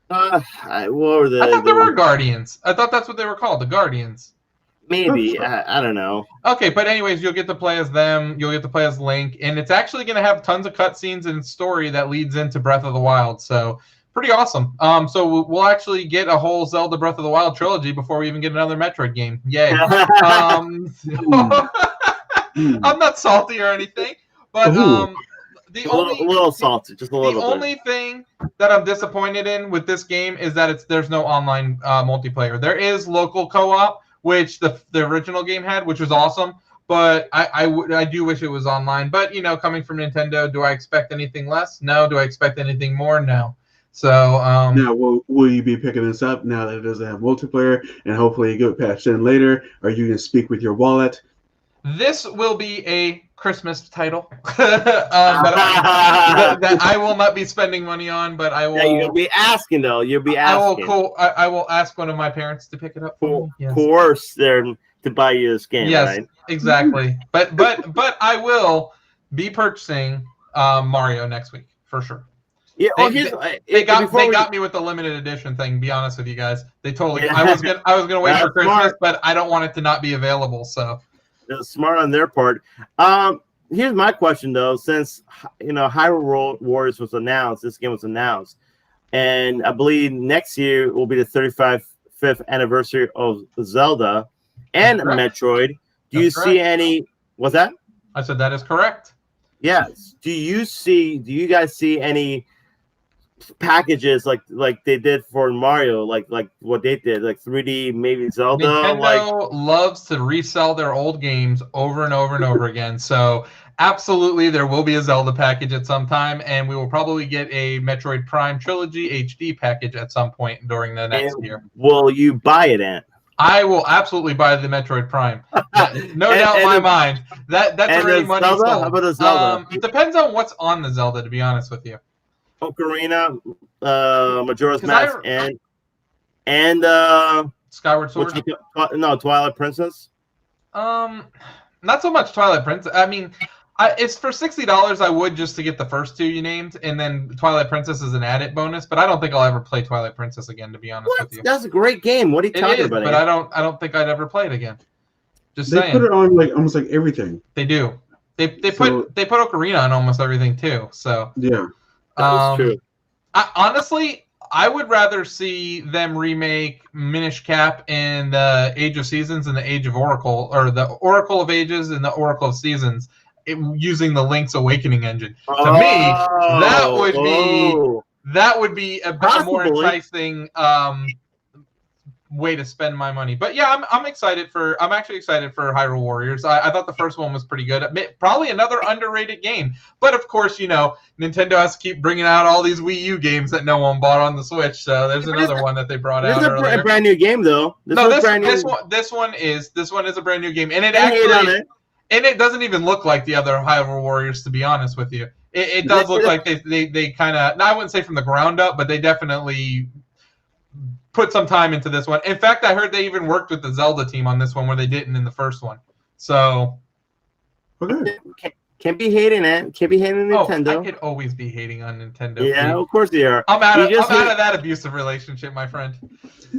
What were they? I thought they were Guardians. I thought that's what they were called, the Guardians. Maybe. I don't know. Okay, but anyways, you'll get to play as them. You'll get to play as Link, and it's actually going to have tons of cutscenes and story that leads into Breath of the Wild. So pretty awesome. So we'll actually get a whole Zelda Breath of the Wild trilogy before we even get another Metroid game. Yay! I'm not salty or anything, but the little salty, just a little. The only thing that I'm disappointed in with this game is that there's no online multiplayer. There is local co-op, which the original game had, which was awesome. But I do wish it was online. But coming from Nintendo, do I expect anything less? No. Do I expect anything more? No. So now, will you be picking this up now that it doesn't have multiplayer, and hopefully you get patched in later? Are you going to speak with your wallet? This will be a Christmas title that I will not be spending money on, but I will. Yeah, you'll be asking though. You'll be asking. I will ask one of my parents to pick it up for me. Yes. Coerce them to buy you this game. Yes, right? Exactly. But I will be purchasing Mario next week for sure. Yeah, they got me with the limited edition thing. Be honest with you guys, they totally. Yeah. I was gonna wait for Christmas, smart. But I don't want it to not be available. So that's smart on their part. Here's my question though: since Hyrule Warriors was announced, this game was announced, and I believe next year will be the 35th anniversary of Zelda and Metroid. Do you see any? What's that? I said that is correct. Yes. Do you guys see any packages like they did for Mario, like what they did, like 3D, maybe Zelda? Nintendo loves to resell their old games over and over and over again. So absolutely, there will be a Zelda package at some time, and we will probably get a Metroid Prime Trilogy HD package at some point during the next year. Will you buy it, Ant? I will absolutely buy the Metroid Prime. No doubt in my mind. That's already money Zelda? sold. How about a Zelda? It depends on what's on the Zelda, to be honest with you. Ocarina, Majora's Mask, and Skyward Sword. Twilight Princess. Not so much Twilight Princess. I mean, it's for $60. I would just to get the first 2 you named, and then Twilight Princess is an added bonus. But I don't think I'll ever play Twilight Princess again, to be honest with you. That's a great game. What are you talking about? But I don't think I'd ever play it again. Just saying. They put it on like almost like everything. They do. They put Ocarina on almost everything too. So yeah. That's true. Honestly, I would rather see them remake Minish Cap and the Age of Seasons and the Age of Oracle, or the Oracle of Ages and the Oracle of Seasons, using the Link's Awakening engine. To me, that would be a more enticing way to spend my money. But yeah, I'm actually excited for Hyrule Warriors. I thought the first one was pretty good. Probably another underrated game. But of course, Nintendo has to keep bringing out all these Wii U games that no one bought on the Switch. So there's another one that they brought out earlier. This is a brand new game, though. This one is a brand new game, and it doesn't even look like the other Hyrule Warriors, to be honest with you. It does look like they kind of, I wouldn't say from the ground up, but they definitely put some time into this one. In fact, I heard they even worked with the Zelda team on this one where they didn't in the first one. So, okay. Can't be hating it. Can't be hating Nintendo. I could always be hating on Nintendo. Yeah, of course you are. I'm out of that abusive relationship, my friend.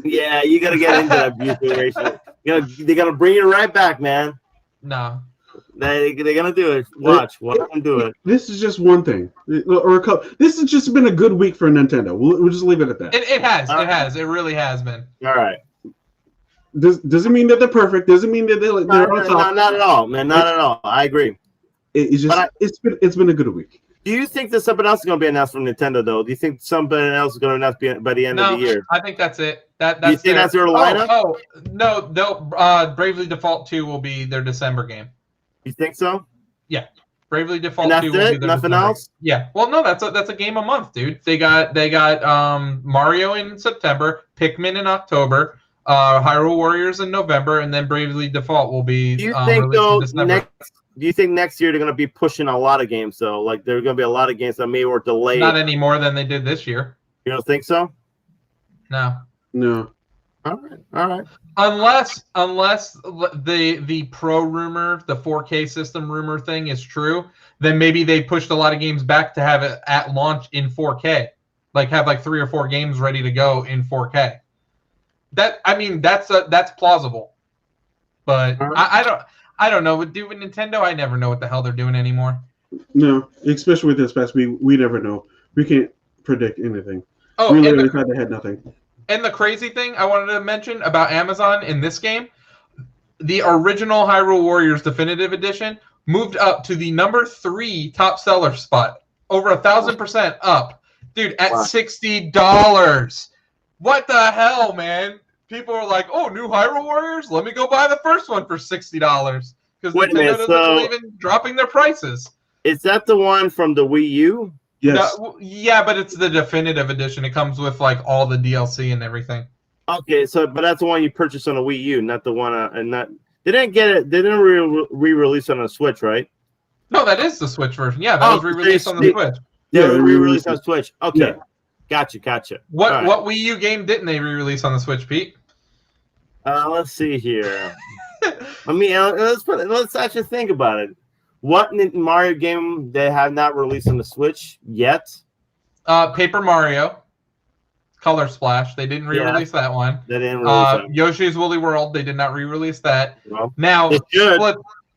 Yeah, you got to get into that abusive relationship. They got to bring you right back, man. No. They're gonna do it. Watch them do it. This is just one thing, or a couple. This has just been a good week for Nintendo. We'll just leave it at that. It has. It really has been. All right. Doesn't mean that they're perfect. Doesn't mean that they're on top. Not at all, man. Not at all. I agree. It's been a good week. Do you think that something else is going to be announced from Nintendo, though? Do you think something else is going to announce by the end of the year? I think that's it. That's you think that's their lineup? Oh no. Bravely Default 2 will be their December game. You think so? Yeah. Bravely Default 2 will be their Nothing December else? Game. Yeah. Well, no, that's a game a month, dude. They got Mario in September, Pikmin in October, Hyrule Warriors in November, and then Bravely Default will be. Do you think do you think next year they're going to be pushing a lot of games, though? Like, there are going to be a lot of games that maybe were delayed. Not any more than they did this year. You don't think so? No. All right. Unless the Pro rumor, the 4K system rumor thing is true, then maybe they pushed a lot of games back to have it at launch in 4K. Like, have 3 or 4 games ready to go in 4K. That's plausible. But I don't know. With Nintendo, I never know what the hell they're doing anymore. No, especially with this past week, we never know. We can't predict anything. Oh, we literally thought they had nothing. And the crazy thing I wanted to mention about Amazon in this game, the original Hyrule Warriors Definitive Edition moved up to the number 3 top seller spot, over 1,000% up, dude, at $60. What the hell, man? People are like, "Oh, new Hyrule Warriors? Let me go buy the first one for $60." Because Nintendo doesn't believe in dropping their prices. Is that the one from the Wii U? Yes. No, yeah, but it's the definitive edition. It comes with all the DLC and everything. Okay, but that's the one you purchased on the Wii U, not the one they didn't get it. They didn't re-release on the Switch, right? No, that is the Switch version. Yeah, that was re-released on the Switch. Yeah, re-released on Switch. Okay, yeah. Gotcha. What Wii U game didn't they re-release on the Switch, Pete? Let's see here. Let's actually think about it. What Mario game they have not released on the Switch yet? Paper Mario, Color Splash. They didn't re-release that one. They didn't release that. Yoshi's Woolly World. They did not re-release that. Well, now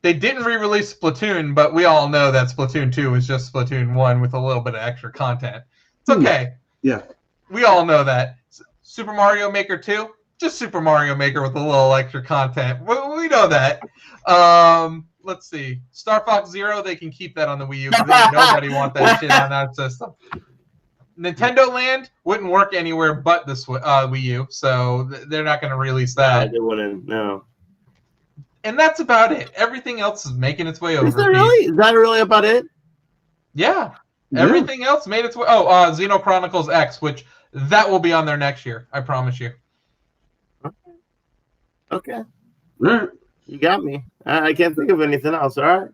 they didn't re-release Splatoon, but we all know that Splatoon 2 is just Splatoon 1 with a little bit of extra content. It's okay. Yeah. We all know that. Super Mario Maker 2, just Super Mario Maker with a little extra content. We know that. Let's see. Star Fox Zero, they can keep that on the Wii U because nobody wants that shit on that system. Nintendo Land wouldn't work anywhere but the Wii U, so they're not going to release that. They wouldn't, no. And that's about it. Everything else is making its way over. Is that really about it? Yeah. Everything else made its way. Oh, Xeno Chronicles X, which that will be on there next year. I promise you. Okay. All right. You got me. I can't think of anything else. All right.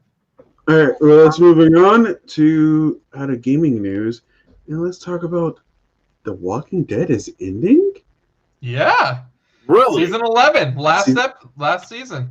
All right. Well, let's moving on to out of gaming news, and let's talk about The Walking Dead is ending. Yeah. Really? Season 11, last season.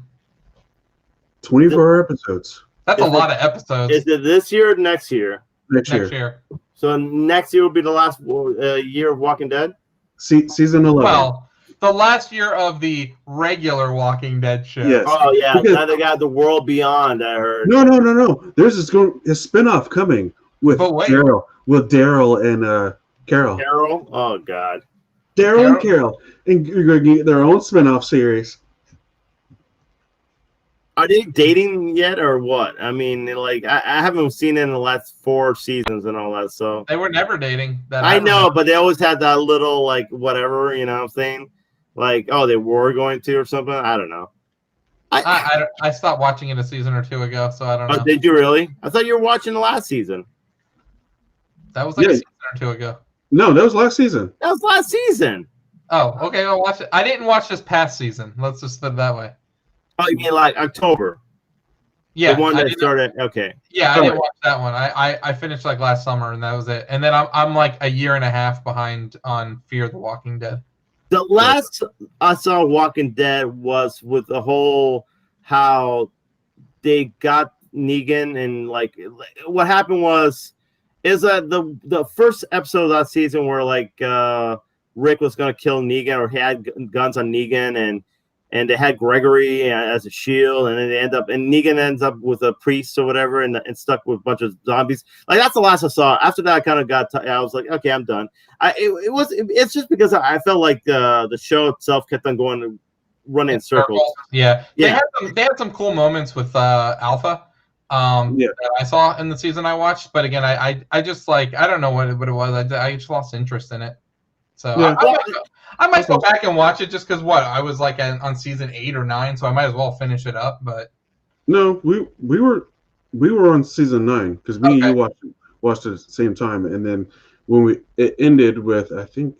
24 episodes. That's a lot of episodes. Is it this year or next year? Next year. So next year will be the last year of Walking Dead? Season 11. Well, the last year of the regular Walking Dead show. Yes. Oh, yeah. Now they got The World Beyond, I heard. No. There's a spinoff coming with Daryl. With Daryl and Carol. Carol? Oh, God. Daryl and Carol. And you're going to get their own spinoff series. Are they dating yet or what? I mean, I haven't seen it in the last 4 seasons and all that, so. They were never dating. I know, but they always had that little, whatever, you know what I'm saying? like, oh, they were going to or something. I don't know. I stopped watching it a season or two ago, so I don't know. Did you really? I thought you were watching the last season. That was like a season or two ago. No, that was last season. That was last season. Oh, okay. I'll watch it. I didn't watch this past season. Let's just put it that way. Oh, you mean like October? Yeah, the one that started. Okay. Yeah, I didn't watch that one. I finished like last summer, and that was it. And then I'm like a year and a half behind on Fear the Walking Dead. The last I saw Walking Dead was with the whole how they got Negan, and like what happened is that the first episode of that season where like Rick was gonna kill Negan, or he had guns on Negan, and they had Gregory as a shield, and then Negan ends up with a priest or whatever, and stuck with a bunch of zombies. Like that's the last I saw. After that, I kind of I was like, okay, I'm done. It's just because I felt like the show itself kept on running in circles. Yeah. They had some cool moments with Alpha. That I saw in the season I watched, but again, I just like I don't know what it was. I just lost interest in it. So yeah. I might go back and watch it just because I was like on season 8 or 9, so I might as well finish it up. But no, we were on season 9 because you watched it at the same time, and then when it ended with I think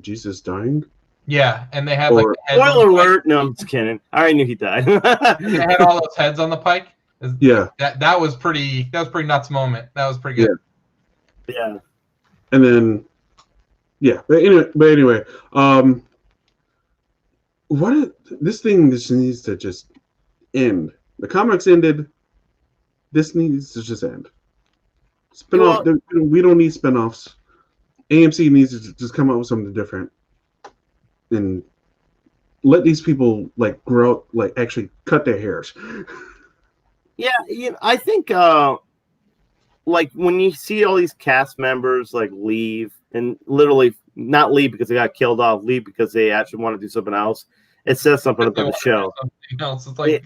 Jesus dying. Yeah, and they had like spoiler alert. No, I'm just kidding. I already knew he died. They had all those heads on the pike. Yeah, that was pretty nuts moment. That was pretty good. Yeah. And then but anyway, this thing just needs to just end. The comics ended. This needs to just end. Spin-off. We don't need spin-offs. AMC needs to just come up with something different and let these people like grow up, like actually cut their hairs. Yeah, I think like when you see all these cast members like leave, and literally not leave because they got killed off, leave because they actually want to do something else, it says something about the show. Else. It's like,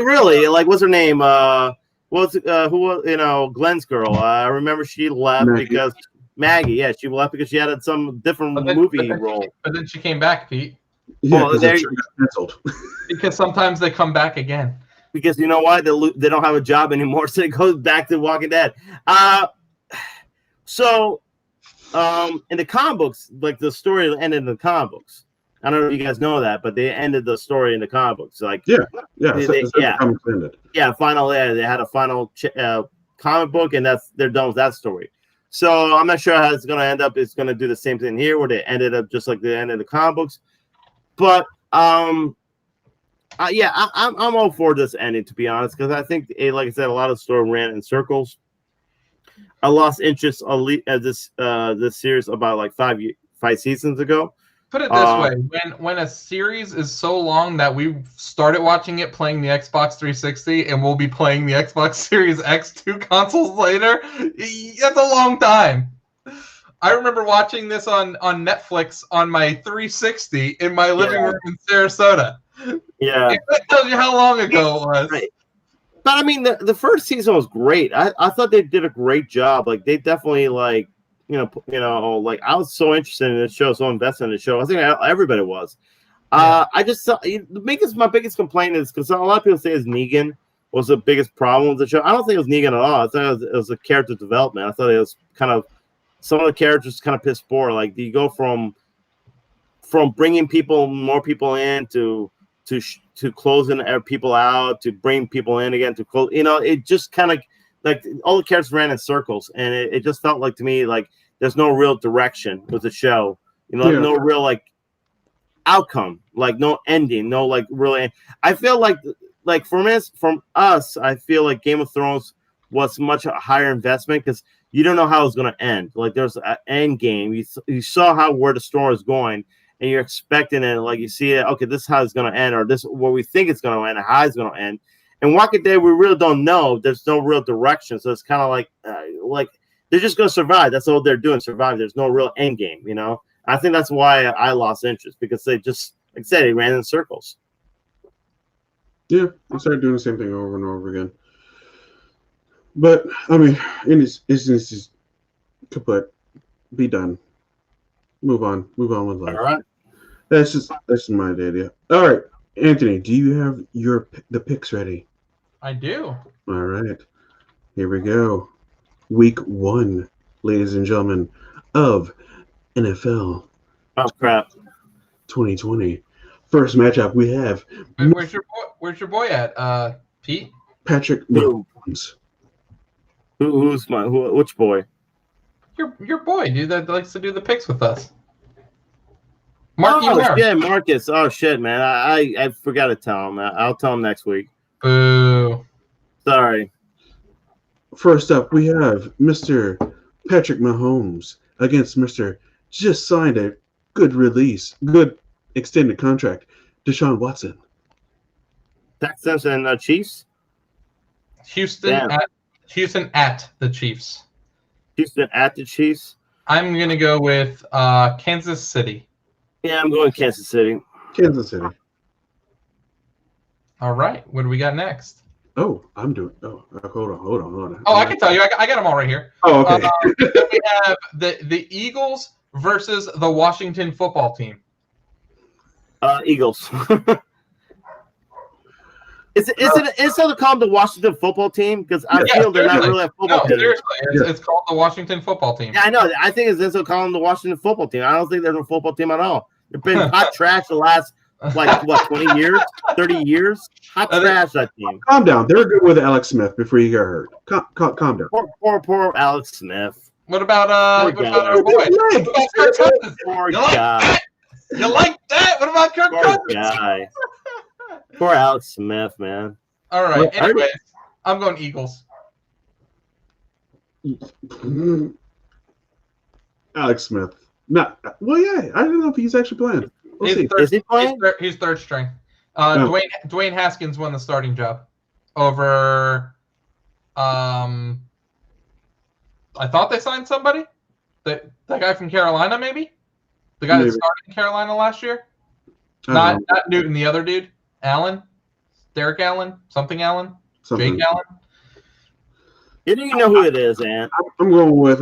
really, like what's her name? Who was Glenn's girl? I remember she left because Maggie. Yeah, she left because she had some different movie role. But then she came back, Pete. Yeah, because got canceled. Because sometimes they come back again. Because you know why? They don't have a job anymore, so it goes back to Walking Dead. So in the comic books, like the story ended in the comic books. I don't know if you guys know that, but they ended the story in the comic books. Like the comics ended. Yeah, they had a final comic book, and they're done with that story. So I'm not sure how it's going to end up. It's going to do the same thing here, where they ended up just like the end of the comic books. But I'm all for this ending, to be honest, because I think, like I said, a lot of the story ran in circles. I lost interest at this series about like five seasons ago. Put it this way: when a series is so long that we started watching it playing the Xbox 360, and we'll be playing the Xbox Series X 2 consoles later, that's a long time. I remember watching this on Netflix on my 360 in my living room in Sarasota. Yeah, it tells you how long ago it was. Right. But I mean, the first season was great. I thought they did a great job. Like they definitely like like I was so interested in the show, so invested in the show. I think everybody was. I just my biggest complaint is because a lot of people say Negan was the biggest problem with the show. I don't think it was Negan at all. I thought it was a character development. I thought it was kind of some of the characters kind of piss poor. Like you go from bringing more people in to closing people out, to bring people in again, to close. It just kind of like all the characters ran in circles, and it just felt like to me like there's no real direction with the show. No real like outcome, like no ending, no like really. I feel like from us, I feel like Game of Thrones was much a higher investment because you don't know how it's going to end. Like there's an end game. You saw where the story is going, and you're expecting it. Like you see it. Okay, this is how it's going to end, or this what we think it's going to end, or how it's going to end. And Walking Dead, we really don't know. There's no real direction, so it's kind of like they're just going to survive. That's all they're doing, survive. There's no real end game, I think that's why I lost interest, because they just, like I said, they ran in circles. Yeah, they started doing the same thing over and over again. But I mean, it's just kaput. Be done. Move on with life. All right. That's my idea. All right, Anthony, do you have the picks ready? I do. All right, here we go. Week 1, ladies and gentlemen, of NFL Oh crap! 2020. First matchup we have Where's your boy at? Pete? Patrick Who? Mahomes. Which boy? Your boy, dude, that likes to do the picks with us. Marky Oh Mark. yeah, Marcus. Oh shit, man. I forgot to tell him. I'll tell him next week. Boo. Sorry. First up, we have Mr. Patrick Mahomes against Mr. Just signed a good extended contract, Deshaun Watson. Zach Simpson and Chiefs. Houston at the Chiefs. Houston at the Chiefs. I'm gonna go with Kansas City. Yeah, I'm going Kansas City. Kansas City. All right. What do we got next? Oh, I'm doing. Oh, hold on. Oh, I can tell you. I got them all right here. Oh, okay. Then we have the Eagles versus the Washington football team. Eagles. Is it called the Washington football team? Because I feel they're not really a football team. Seriously, it's called the Washington football team. Yeah, I know. I think it's also called the Washington football team. I don't think there's a football team at all. They've been hot trash the last 20 years, 30 years. Hot trash that team. Calm down. They were good with Alex Smith before you got hurt. Calm down. Poor Alex Smith. What about our boy? Poor guy. You like that? What about Kirk Poor Cousins? guy. Poor Alex Smith, man. All right. Anyways, I'm going Eagles. Alex Smith. Yeah. I don't know if he's actually playing. We'll see. Is he playing? He's third string. Dwayne Haskins won the starting job over. I thought they signed somebody. That guy from Carolina, maybe. The guy that started in Carolina last year. Not Newton, the other dude. Allen, Derek Allen, something Allen, Jake Allen. You don't even know who it is, Ant. I'm going with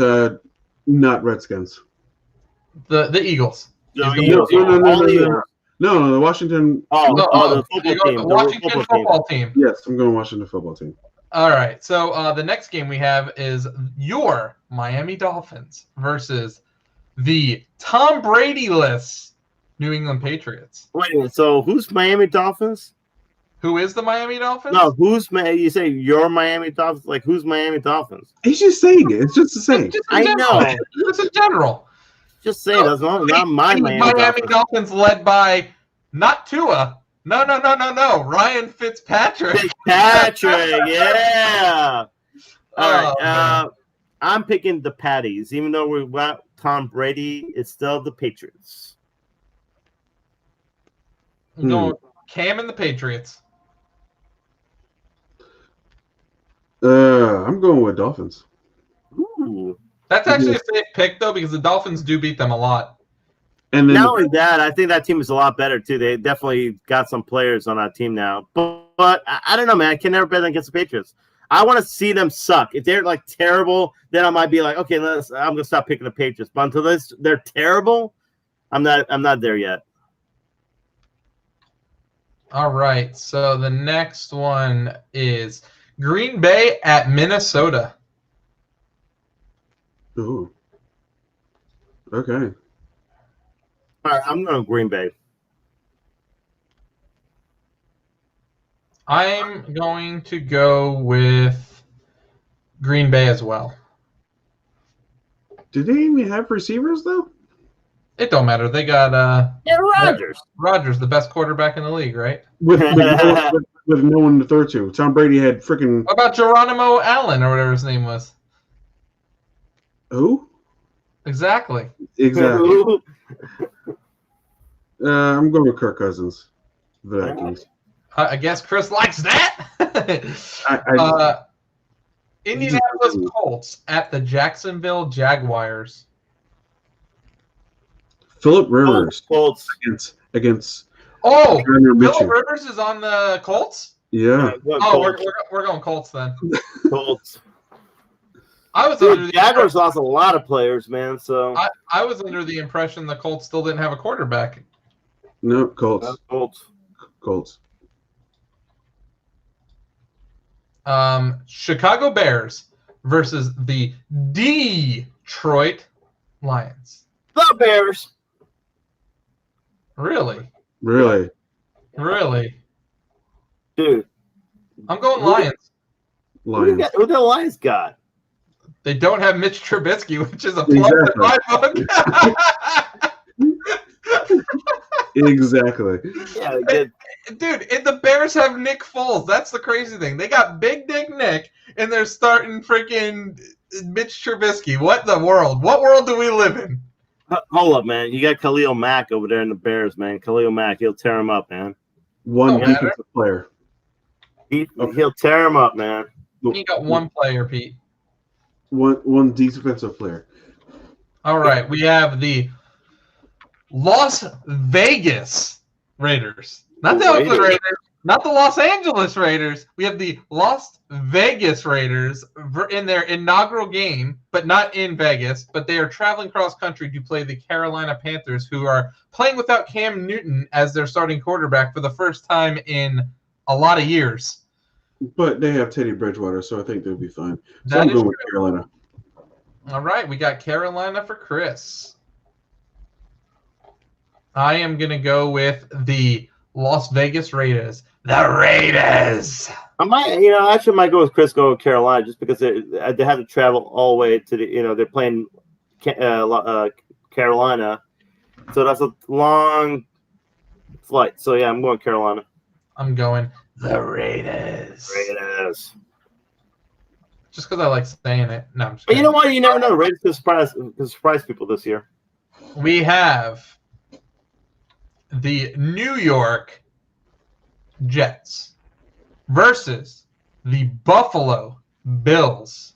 not Redskins. The Eagles. No, the Washington. The football team. The Washington football team. Yes, I'm going Washington football team. All right. So the next game we have is your Miami Dolphins versus the Tom Brady-less New England Patriots. Wait a minute. So who's Miami Dolphins? Who is the Miami Dolphins? No, you say your Miami Dolphins? Like who's Miami Dolphins? He's just saying it. It's just the same. I know. It's a general. Just say that's not my Miami Dolphins led by not Tua. No. Ryan Fitzpatrick. Yeah. All right. I'm picking the Patties. Even though we got Tom Brady, it's still the Patriots. I'm going Cam and the Patriots. I'm going with Dolphins. Ooh. That's actually a safe pick, though, because the Dolphins do beat them a lot. And then not only that, I think that team is a lot better, too. They definitely got some players on that team now. But I don't know, man. I can never bet against the Patriots. I want to see them suck. If they're, terrible, then I might be like, okay, I'm going to stop picking the Patriots. But until they're terrible, I'm not there yet. All right. So the next one is Green Bay at Minnesota. Ooh. Okay. All right, I'm going Green Bay. I'm going to go with Green Bay as well. Do they even have receivers, though? It don't matter. They got Rodgers. Rodgers, the best quarterback in the league, right? With no one to throw to. Tom Brady had freaking. What about Geronimo Allen or whatever his name was? Who? Exactly. I'm going with Kirk Cousins. The Vikings. I guess Chris likes that. Indianapolis Colts at the Jacksonville Jaguars. Phillip Rivers. Colts against. Oh, Phillip Rivers is on the Colts? Yeah. We're going Colts then. Colts. I was under the Jaguars lost a lot of players, man. So I was under the impression the Colts still didn't have a quarterback. No, Colts. Colts. Colts. Chicago Bears versus the Detroit Lions. The Bears. Really? Really? Really? Dude. I'm going Lions. Lions. Who the Lions got? They don't have Mitch Trubisky, which is a plus in my book. Exactly. Yeah, they did. Dude, and the Bears have Nick Foles. That's the crazy thing. They got Big Dick Nick, and they're starting freaking Mitch Trubisky. What the world? What world do we live in? Hold up, man. You got Khalil Mack over there in the Bears, man. Khalil Mack, he'll tear him up, man. One defensive player. He'll tear him up, man. He got one player, Pete. One defensive player. All right, we have the Las Vegas Raiders. Not the Oakland Raiders, not the Los Angeles Raiders. We have the Las Vegas Raiders in their inaugural game, but not in Vegas, but they are traveling cross country to play the Carolina Panthers, who are playing without Cam Newton as their starting quarterback for the first time in a lot of years. But they have Teddy Bridgewater, so I think they'll be fine. So That I'm is going with true. Carolina. All right, we got Carolina for Chris. I am going to go with the Las Vegas Raiders. The Raiders! I might go with Chris, go with Carolina, just because they have to travel all the way to they're playing Carolina. So that's a long flight. So, yeah, I'm going Carolina. I'm going the Raiders. Raiders. Just because I like saying it. No, I'm just But kidding. you know what? You never know. Raiders can surprise people this year. We have the New York Jets versus the Buffalo Bills.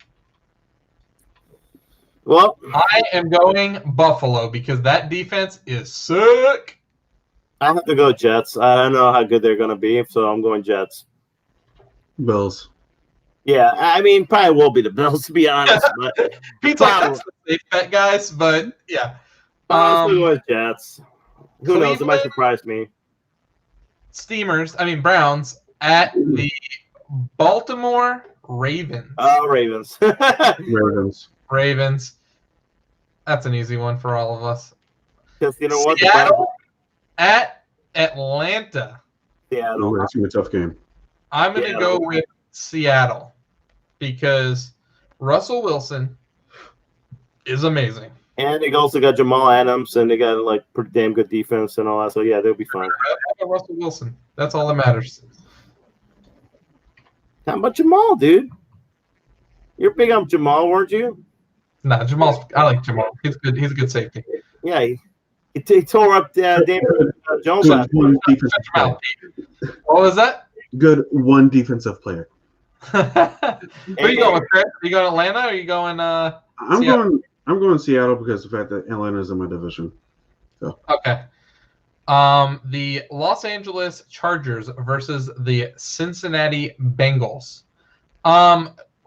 Well, I am going Buffalo because that defense is sick. I have to go Jets. I don't know how good they're going to be, so I'm going Jets. Bills. Yeah, I mean, probably will be the Bills, to be honest. But Pete's like, that's the safe bet, guys, but yeah. I'm going with Jets. Who knows? It might Cleveland surprise me. Browns at the Baltimore Ravens. Oh, Ravens. Ravens. That's an easy one for all of us. Because you know what? Seattle at Atlanta. Seattle. That's going to be a tough game. I'm going to go with Seattle because Russell Wilson is amazing. And they also got Jamal Adams, and they got like pretty damn good defense and all that. So yeah, they'll be fine. I got Russell Wilson. That's all that matters. How about Jamal, dude? You're big on Jamal, weren't you? Nah, I like Jamal. He's good. He's a good safety. Yeah, he tore up David Jones. Good one defensive player. What was that? Good one defensive player. Where are you going with, Chris? Are you going Atlanta or are you going Seattle? I'm going Seattle because of the fact that Atlanta is in my division. So. Okay. The Los Angeles Chargers versus the Cincinnati Bengals.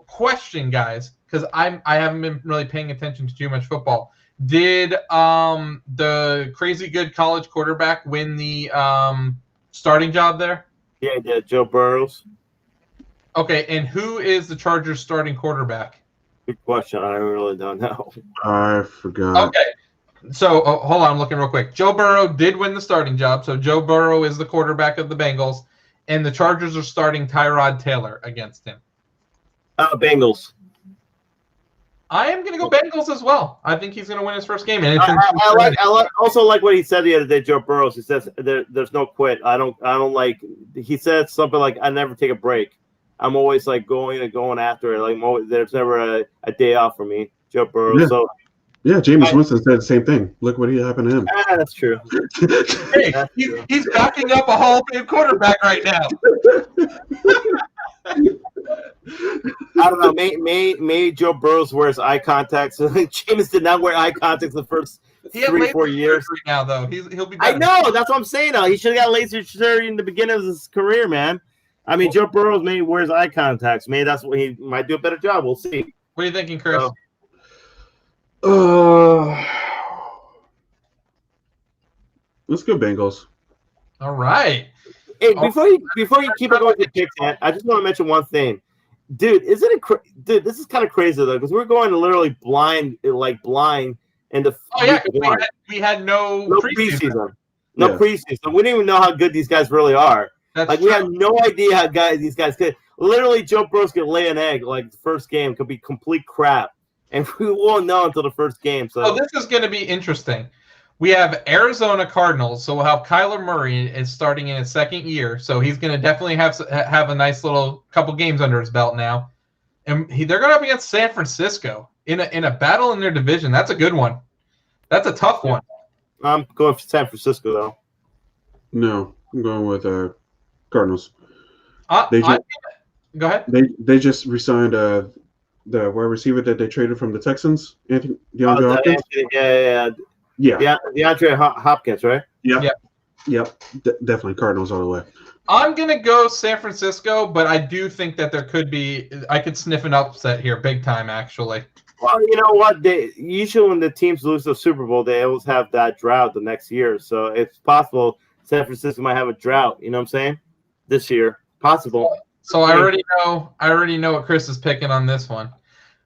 Question, guys, because I haven't been really paying attention to too much football. Did the crazy good college quarterback win the starting job there? Yeah, he did. Joe Burrows. Okay, and who is the Chargers starting quarterback? Good question. I really don't know. I forgot. Okay. So, hold on, I'm looking real quick. Joe Burrow did win the starting job, so Joe Burrow is the quarterback of the Bengals, and the Chargers are starting Tyrod Taylor against him. Bengals. I am going to go Bengals as well. I think he's going to win his first game. And it's I also like what he said the other day, Joe Burrows. He says there's no quit. I don't like. He said something like, "I never take a break. I'm always like going after it. Like there's never a day off for me." Joe Burrows. Yeah. So yeah, Jameis Winston said the same thing. Look what happened to him. That's true. Hey, he's backing up a Hall of Fame quarterback right now. I don't know. May Joe Burrows wears eye contacts. Jameis did not wear eye contacts the first 3-4 years. Right now, though, he'll be. Better. I know. That's what I'm saying. He should have got laser surgery in the beginning of his career, man. I mean, Joe Burrows maybe wears eye contacts. Maybe that's what he might do a better job. We'll see. What are you thinking, Chris? Let's go Bengals. All right. Hey, before you keep on going to picks, man, I just want to mention one thing, dude. Isn't it, dude? This is kind of crazy though, because we're going literally blind, in the we had no preseason. No preseason. We didn't even know how good these guys really are. We had no idea how these guys could. Literally, Joe Burrow could lay an egg. Like the first game could be complete crap, and we won't know until the first game. So this is going to be interesting. We have Arizona Cardinals, so we'll have Kyler Murray is starting in his second year, so he's going to definitely have a nice little couple games under his belt now, and they're going up against San Francisco in a battle in their division. That's a good one. That's a tough one. I'm going for San Francisco though. No, I'm going with Cardinals. Go ahead. They just re-signed the wide receiver that they traded from the Texans, DeAndre Hopkins. Yeah, DeAndre Hopkins, right? Yep. Definitely Cardinals all the way. I'm gonna go San Francisco, but I do think that I could sniff an upset here, big time, actually. Well, you know what? Usually when the teams lose the Super Bowl, they always have that drought the next year. So it's possible San Francisco might have a drought. You know what I'm saying? This year, possible. So I already know what Chris is picking on this one.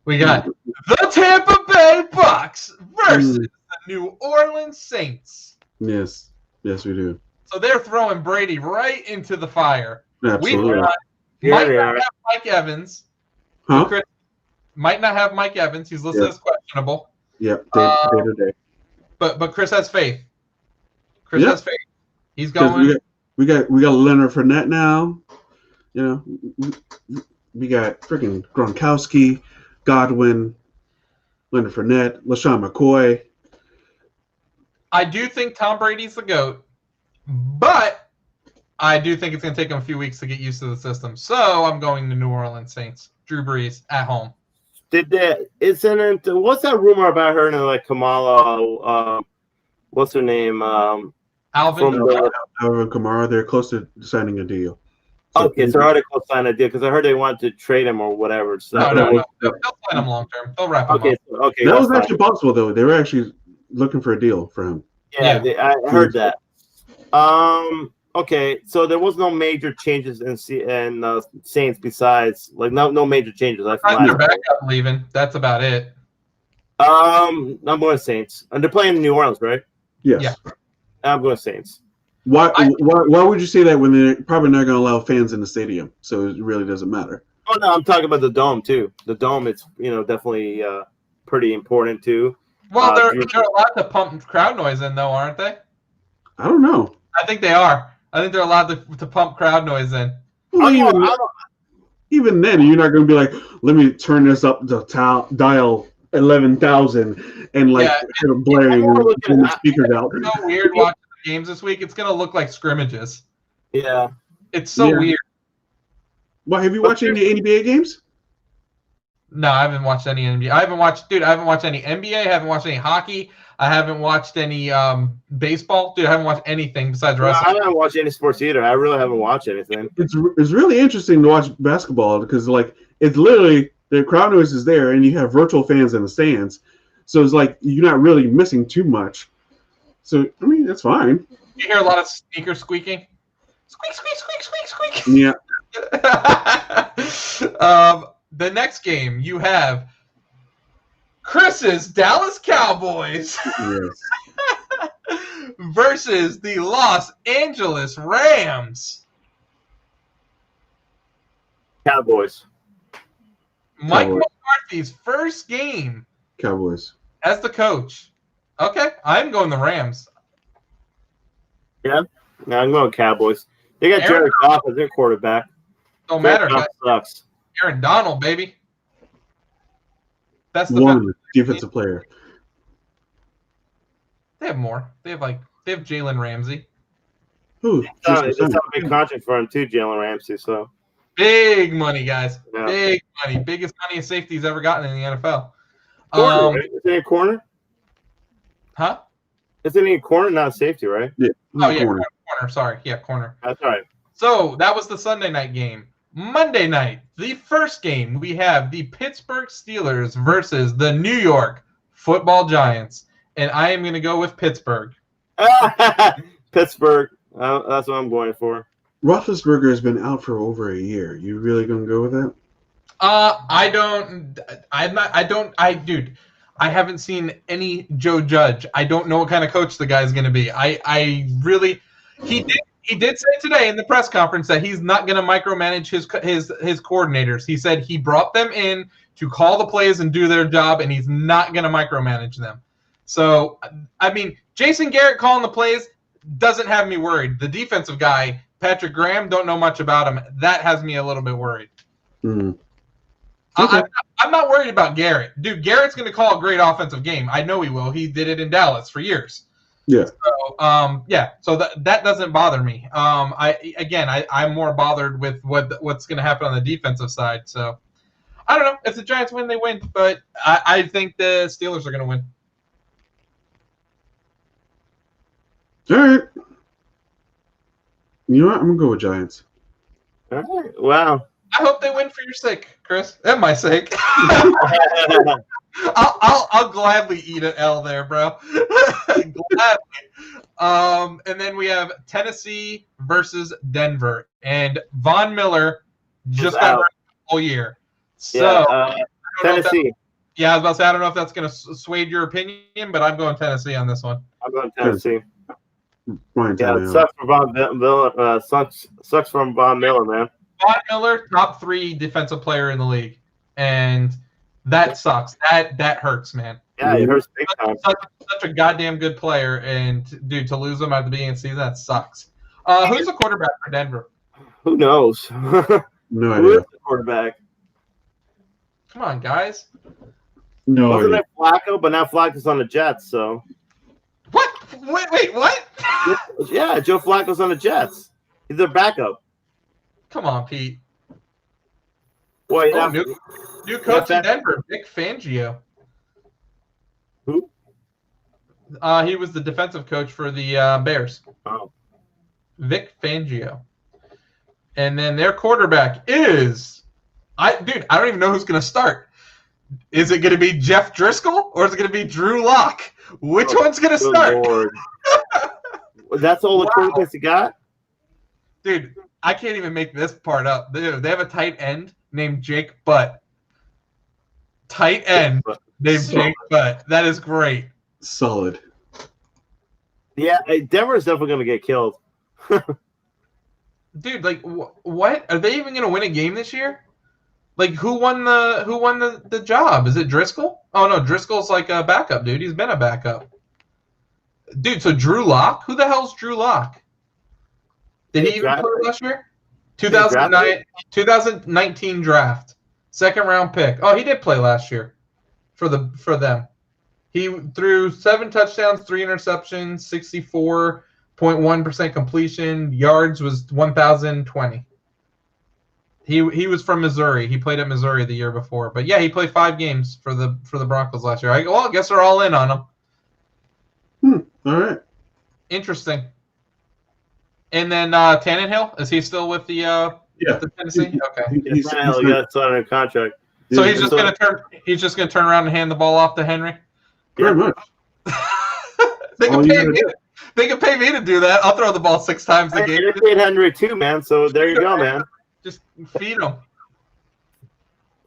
We got the Tampa Bay Bucks versus the New Orleans Saints. Yes, we do. So they're throwing Brady right into the fire. Absolutely. Might not have Mike Evans. Huh? Chris might not have Mike Evans. He's listed as questionable. Yep, day to day. But Chris has faith. Has faith. He's going. We got Leonard Fournette now. You know, we got freaking Gronkowski, Godwin, Leonard Fournette, LaShawn McCoy. I do think Tom Brady's the GOAT, but I do think it's going to take him a few weeks to get used to the system. So I'm going to New Orleans Saints. Drew Brees at home. What's that rumor about her and like Kamala? What's her name? Alvin Kamara. They're close to signing a deal. Okay, so already close to signing a deal because I heard they wanted to trade him or whatever. So no. They'll sign him long term. They'll wrap him up. Okay. That was actually possible though. They were actually looking for a deal for him. Yeah. I heard that. Okay, so there was no major changes in Saints besides no major changes. Their backup leaving. That's about it. I'm going Saints, and they're playing in New Orleans, right? Yes. Yeah. I'm going Saints. Why would you say that when they're probably not going to allow fans in the stadium? So it really doesn't matter. Oh no, I'm talking about the dome too. The dome is definitely pretty important too. Well, they're allowed to pump crowd noise in though, aren't they? I don't know. I think they are. I think they're allowed to pump crowd noise in. Well, even then, you're not going to be like, let me turn this up to dial 11,000 and blaring and the speakers out. It's so weird watching the games this week. It's going to look like scrimmages. Yeah. It's so weird. Well, have you watched any NBA games? No, I haven't watched any NBA. I haven't watched any NBA. I haven't watched any hockey. I haven't watched any baseball. Dude, I haven't watched anything besides wrestling. I haven't watched any sports either. I really haven't watched anything. It's really interesting to watch basketball because it's literally the crowd noise is there and you have virtual fans in the stands. So it's like you're not really missing too much. So I mean that's fine. You hear a lot of sneakers squeaking. Squeak, squeak, squeak, squeak, squeak. Yeah. The next game you have Chris's Dallas Cowboys versus the Los Angeles Rams. Cowboys. Mike McCarthy's first game. Cowboys. As the coach. Okay, I'm going the Rams. Yeah? No, I'm going Cowboys. They got Jared Goff as their quarterback. Don't matter. Sucks. Aaron Donald, baby. That's the one defensive player. They have more. They have Jalen Ramsey. Ooh, it's a big contract for him too, Jalen Ramsey. So big money, guys. Yeah. Big money. Biggest money a safety's ever gotten in the NFL. Corner, right? Is it a corner? Huh? Isn't he a corner, not a safety, right? Yeah. Oh yeah, corner. Sorry, yeah, corner. That's right. So that was the Sunday night game. Monday night, the first game, we have the Pittsburgh Steelers versus the New York Football Giants. And I am going to go with Pittsburgh. Pittsburgh. That's what I'm going for. Roethlisberger has been out for over a year. You really gonna go with that? Dude, I haven't seen any Joe Judge. I don't know what kind of coach the guy's going to be. He did say today in the press conference that he's not going to micromanage his coordinators. He said he brought them in to call the plays and do their job, and he's not going to micromanage them. So, I mean, Jason Garrett calling the plays doesn't have me worried. The defensive guy, Patrick Graham, don't know much about him. That has me a little bit worried. Mm. Okay. I'm not worried about Garrett. Dude, Garrett's going to call a great offensive game. I know he will. He did it in Dallas for years. Yeah. So that doesn't bother me. I'm more bothered with what's going to happen on the defensive side. So I don't know. If the Giants win, they win. But I think the Steelers are going to win. All right. You know what? I'm going to go with Giants. All right. Wow. I hope they win for your sake, Chris, and my sake. I'll gladly eat an L there, bro. Gladly. And then we have Tennessee versus Denver, and Von Miller just got hurt all year. So Tennessee. I was about to say I don't know if that's going to sway your opinion, but I'm going Tennessee on this one. I'm going Tennessee. It sucks for Von Miller. Sucks from Von Miller, man. Von Miller, top 3 defensive player in the league, and that sucks. That hurts, man. Yeah, it hurts big time. Such a goddamn good player, and dude, to lose him at the beginning of the season, that sucks. Who's the quarterback for Denver? Who knows? No idea. Who is the quarterback? Come on, guys. No Wasn't idea. it Flacco? But now Flacco's on the Jets, so. What? Wait, what? Yeah, Joe Flacco's on the Jets. He's their backup. Come on, Pete. Boy, new coach in Denver, Vic Fangio. Who? He was the defensive coach for the Bears. Oh. Vic Fangio. And then their quarterback is I don't even know who's going to start. Is it going to be Jeff Driscoll or is it going to be Drew Lock? Which one's going to start? Lord. That's all the quarterbacks you got? Dude, I can't even make this part up. Dude, they have a tight end named Jake Butt. Tight end named Jake Butt. That is great. Solid. Yeah, Denver is definitely going to get killed. Dude, like, what? Are they even going to win a game this year? Like, who won the job? Is it Driscoll? Oh, no, Driscoll's like a backup, dude. He's been a backup. Dude, so Drew Lock? Who the hell's Drew Lock? Did he even play last year? 2019 draft. Second round pick. Oh, he did play last year for them. He threw 7 touchdowns, 3 interceptions, 64.1% completion. Yards was 1,020. He was from Missouri. He played at Missouri the year before. But yeah, he played 5 games for the Broncos last year. I guess they're all in on him. All right. Interesting. And then Tannehill, is he still with the Tennessee? Okay. He's got signed a contract. So he's just gonna turn around and hand the ball off to Henry. Pretty much. They can pay me to do that. I'll throw the ball 6 times a game. They paid Henry too, man. So there you go, man. Just feed him.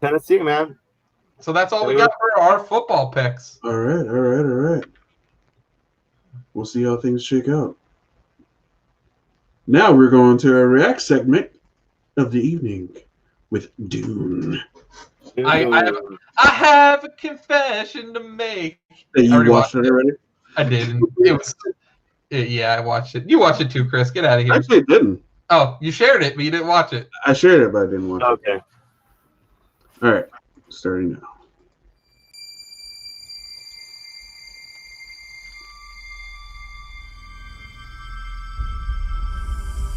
Tennessee, man. So that's all we got for our football picks. All right. We'll see how things shake out. Now we're going to our react segment of the evening with Dune. I have a confession to make. Hey, you watched it already? I didn't. Yeah, I watched it. You watched it too, Chris. Get out of here. Actually, I didn't. Oh, you shared it, but you didn't watch it. I shared it, but I didn't watch it. Okay. All right. Starting now.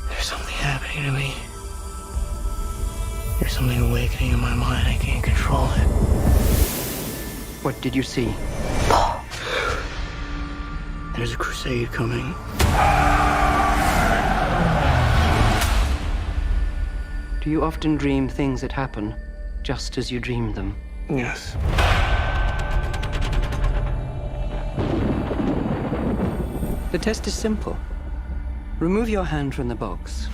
There's something happening to me. There's something awakening in my mind. I can't control it. What did you see? There's a crusade coming. Do you often dream things that happen just as you dreamed them? Yes. The test is simple. Remove your hand from the box,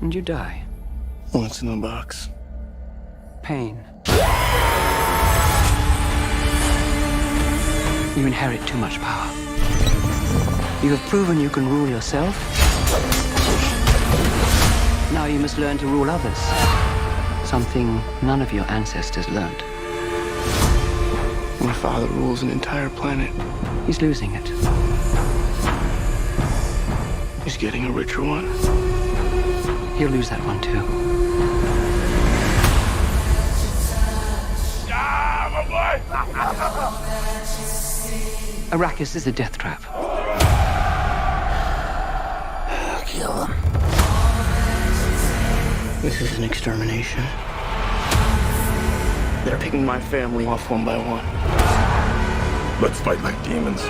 and you die. What's in the box? Pain. You inherit too much power. You have proven you can rule yourself. Now you must learn to rule others. Something none of your ancestors learned. My father rules an entire planet. He's losing it. He's getting a richer one. He'll lose that one too. Arrakis is a death trap. I'll kill him. This is an extermination. They're picking my family off one by one. Let's fight like demons.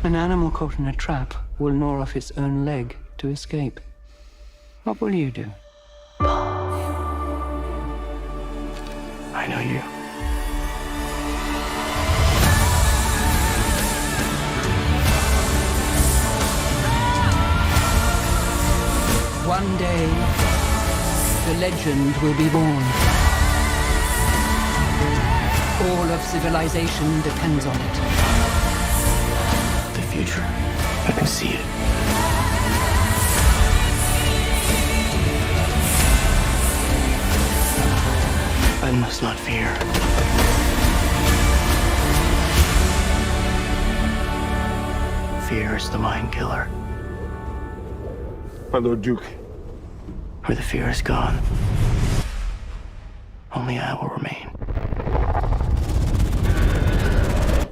An animal caught in a trap will gnaw off its own leg to escape. What will you do? I know you. One day, the legend will be born. All of civilization depends on it. The future. I can see it. I must not fear. Fear is the mind killer. My Lord Duke. Where the fear is gone, only I will remain.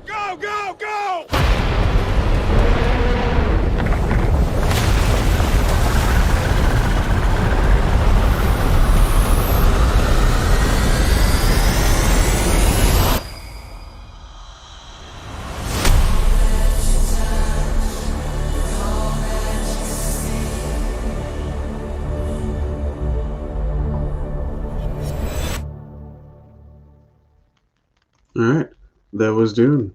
Go, go, go! All right, that was Dune.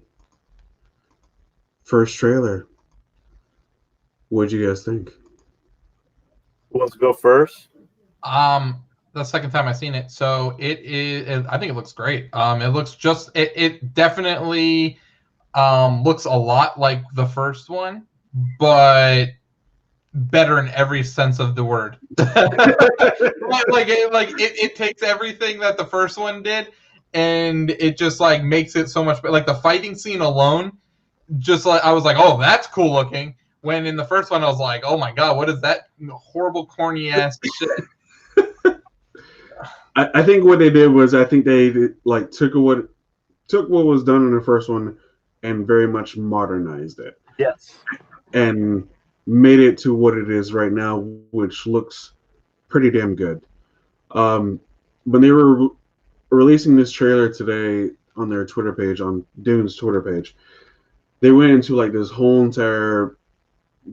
First trailer. What'd you guys think? Who wants to go first? The second time I've seen it, so it is. I think it looks great. It looks just. It definitely looks a lot like the first one, but better in every sense of the word. It takes everything that the first one did, and it just like makes it so much better. Like the fighting scene alone, just like I was like, oh, that's cool looking. When in the first one, I was like, oh my god, what is that horrible corny ass shit? I think what they did was I think they like took what was done in the first one and very much modernized it. Yes. And made it to what it is right now, which looks pretty damn good. When they were releasing this trailer today on their Twitter page, on Dune's Twitter page, they went into like this whole entire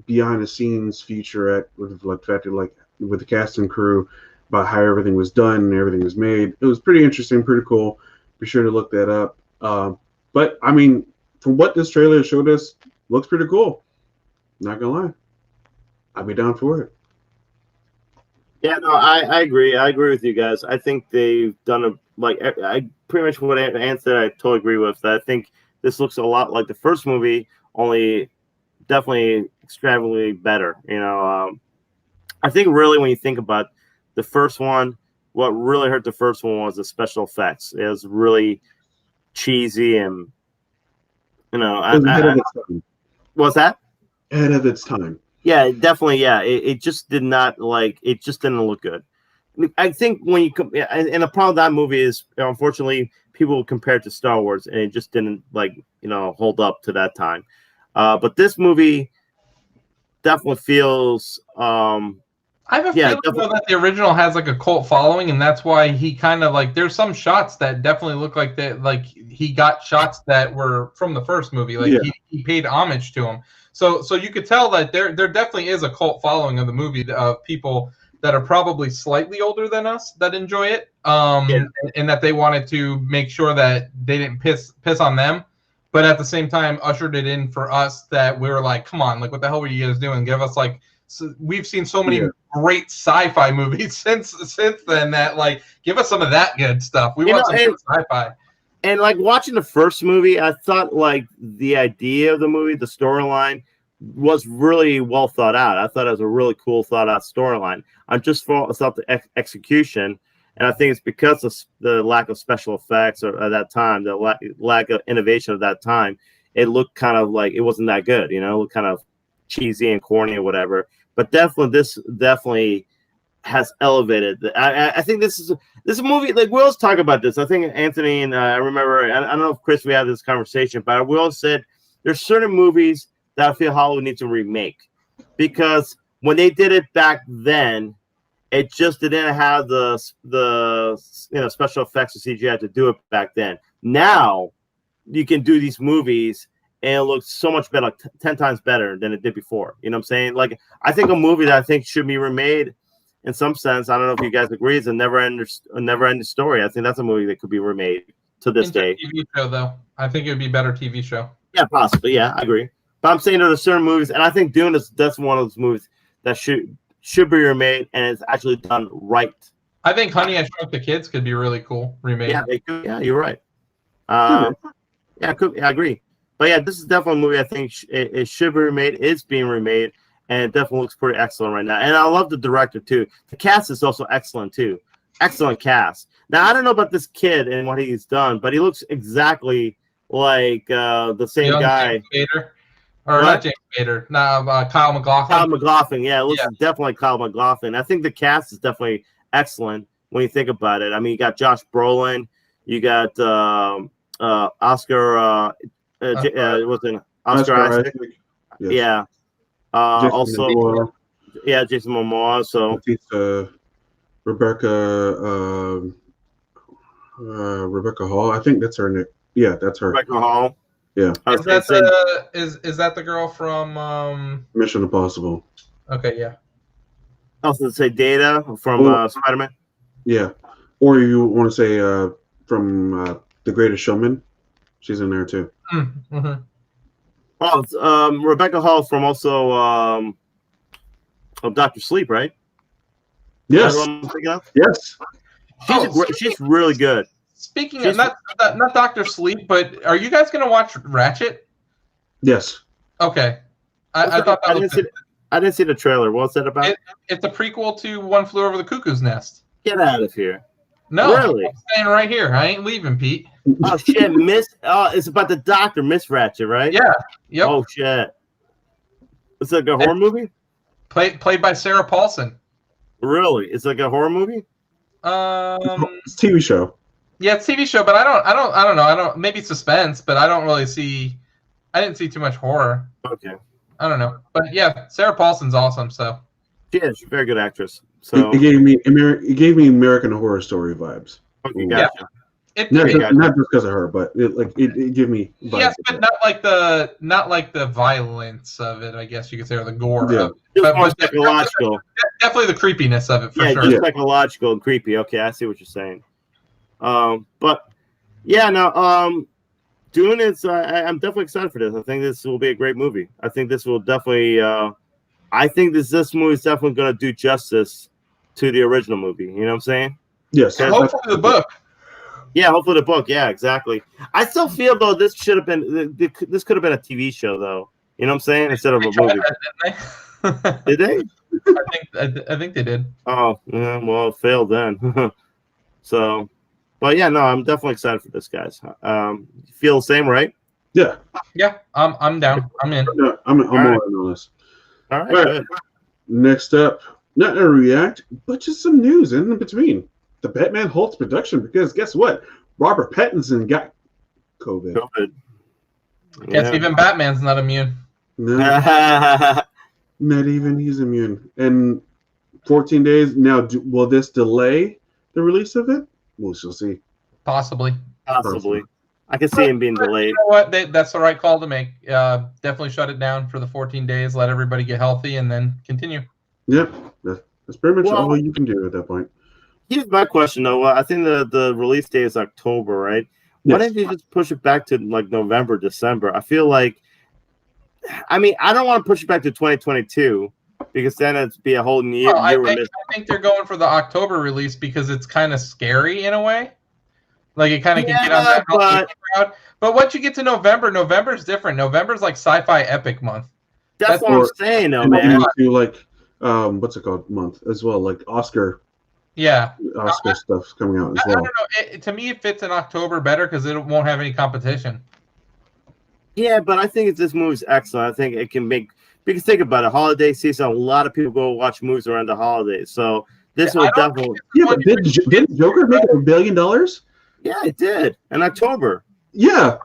behind the scenes featurette with like the fact that like with the cast and crew about how everything was done and everything was made. It was pretty interesting, pretty cool. Be sure to look that up. But I mean, from what this trailer showed us, looks pretty cool. Not gonna lie, I'd be down for it. Yeah, no, I agree. I agree with you guys. I think they've done I pretty much what Ann said. I totally agree with. I think this looks a lot like the first movie, only definitely extravagantly better. You know, I think really when you think about the first one, what really hurt the first one was the special effects. It was really cheesy and what's that? Ahead of its time. Yeah, definitely. Yeah, it just did not it just didn't look good. I think when you and the problem with that movie is unfortunately people compare it to Star Wars and it just didn't hold up to that time. But this movie definitely feels. I have a feeling though that the original has like a cult following, and that's why he kind of like. There's some shots that definitely look like that. Like he got shots that were from the first movie. Like he paid homage to him. So you could tell that there definitely is a cult following of the movie of people that are probably slightly older than us that enjoy it. And that they wanted to make sure that they didn't piss on them. but at the same time ushered it in for us that we were like, come on, like what the hell were you guys doing? Give us like, we've seen so many great sci-fi movies since then that like give us some of that good stuff. We want some good sci-fi. And like watching the first movie, I thought like the idea of the movie, the storyline, was really well thought out. I thought it was a really cool thought out storyline. I just thought the execution, and I think it's because of the lack of special effects at that time, the lack of innovation of that time. It looked kind of like it wasn't that good, you know, kind of cheesy and corny or whatever. But this definitely has elevated. I think this is a movie. Like we always talk about this. I think Anthony and I remember. I don't know if Chris we had this conversation, but we all said there's certain movies that I feel Hollywood needs to remake because when they did it back then, it just didn't have the special effects or CGI to do it back then. Now you can do these movies and it looks so much better, like 10 times better than it did before. You know what I'm saying? Like I think a movie that I think should be remade in some sense, I don't know if you guys agree, is a never-ending story. I think that's a movie that could be remade to this day. TV show though, I think it would be a better TV show. Yeah, possibly. Yeah, I agree. But I'm saying there's certain movies, and I think Dune that's one of those movies that should be remade, and it's actually done right. I think Honey, I Shrunk the Kids could be really cool remade. Yeah, they could. Yeah, you're right. Yeah, I agree. But yeah, this is definitely a movie I think it should be remade. It's being remade, and it definitely looks pretty excellent right now. And I love the director too. The cast is also excellent too. Excellent cast. Now I don't know about this kid and what he's done, but he looks exactly like the same guy. Or not James Spader. No, Kyle MacLachlan. Kyle MacLachlan, yeah, it looks definitely like Kyle MacLachlan. I think the cast is definitely excellent when you think about it. I mean, you got Josh Brolin, you got Oscar. Oscar Isaac. Yes. Yeah. Also, Momoa. Yeah, Jason Momoa. So Rebecca Hall. I think that's her name. Yeah, that's her. Rebecca Hall. Yeah. Is that the girl from Mission Impossible? Okay, yeah. Also, say Data from Spider-Man. Yeah, or you want to say from The Greatest Showman? She's in there too. Mm-hmm. Oh, it's, Rebecca Hall from also of Dr. Sleep, right? Yes. Yes. She's really good. Speaking of not Dr. Sleep, but are you guys gonna watch Ratchet? Yes. Okay. I thought that I didn't see the trailer. What's that about? It's a prequel to One Flew Over the Cuckoo's Nest. Get out of here. No, really? I'm staying right here. I ain't leaving, Pete. Oh shit, it's about the doctor, Miss Ratchet, right? Yeah. Yep. Oh shit. It's like a horror movie? Played by Sarah Paulson. Really? It's like a horror movie? It's a TV show. Yeah, it's a TV show, but I don't know. Maybe suspense, but I didn't see too much horror. Okay. I don't know. But yeah, Sarah Paulson's awesome, so. She is. She's a very good actress. So it gave me American Horror Story vibes. Okay, gotcha. Not just because of her, but it gave me vibes. Yes, but not like the violence of it, I guess you could say, or the gore. Yeah. Of it. But more psychological. Definitely the creepiness of it for sure. Just psychological and creepy. Okay, I see what you're saying. But yeah, no, Dune is. I'm definitely excited for this. I think this will be a great movie. I think this will definitely. I think this movie is definitely going to do justice to the original movie. You know what I'm saying? Yes. Hopefully the book. Yeah, hopefully the book. Yeah, exactly. I still feel though this should have been. This could have been a TV show though. You know what I'm saying? Instead of a movie. Did they? I think they did. Oh, yeah, well, it failed then. So, but yeah, no, I'm definitely excited for this, guys. You feel the same, right? Yeah. Yeah, I'm down. I'm in. No, I'm all in on this. All right. Good. Next up, not a react, but just some news in between. The Batman halts production because guess what? Robert Pattinson got COVID. Guess even Batman's not immune. No, not even he's immune. And 14 days now. Will this delay the release of it? We shall see. Possibly. I can see him being delayed. You know what? That's the right call to make. Definitely shut it down for the 14 days. Let everybody get healthy, and then continue. Yep, that's pretty much all you can do at that point. Here's my question, though. I think the release date is October, right? Why didn't you just push it back to like November, December? I feel like, I mean, I don't want to push it back to 2022 because then it'd be a whole year. Well, I think they're going for the October release because it's kind of scary in a way. Like it kind of can get on that crowd. But once you get to November, November's different. November's like sci-fi epic month. That's what I'm saying, though, man. Do like what's it called month as well, like Oscar. Yeah, Oscar stuff coming out as well. I don't know. To me, it fits in October better because it won't have any competition. Yeah, but I think this movie's excellent. I think it can make, because think about it, holiday season, a lot of people go watch movies around the holidays. So this will definitely. Yeah, but did Joker make $1 billion? Yeah, it did in October. Yeah.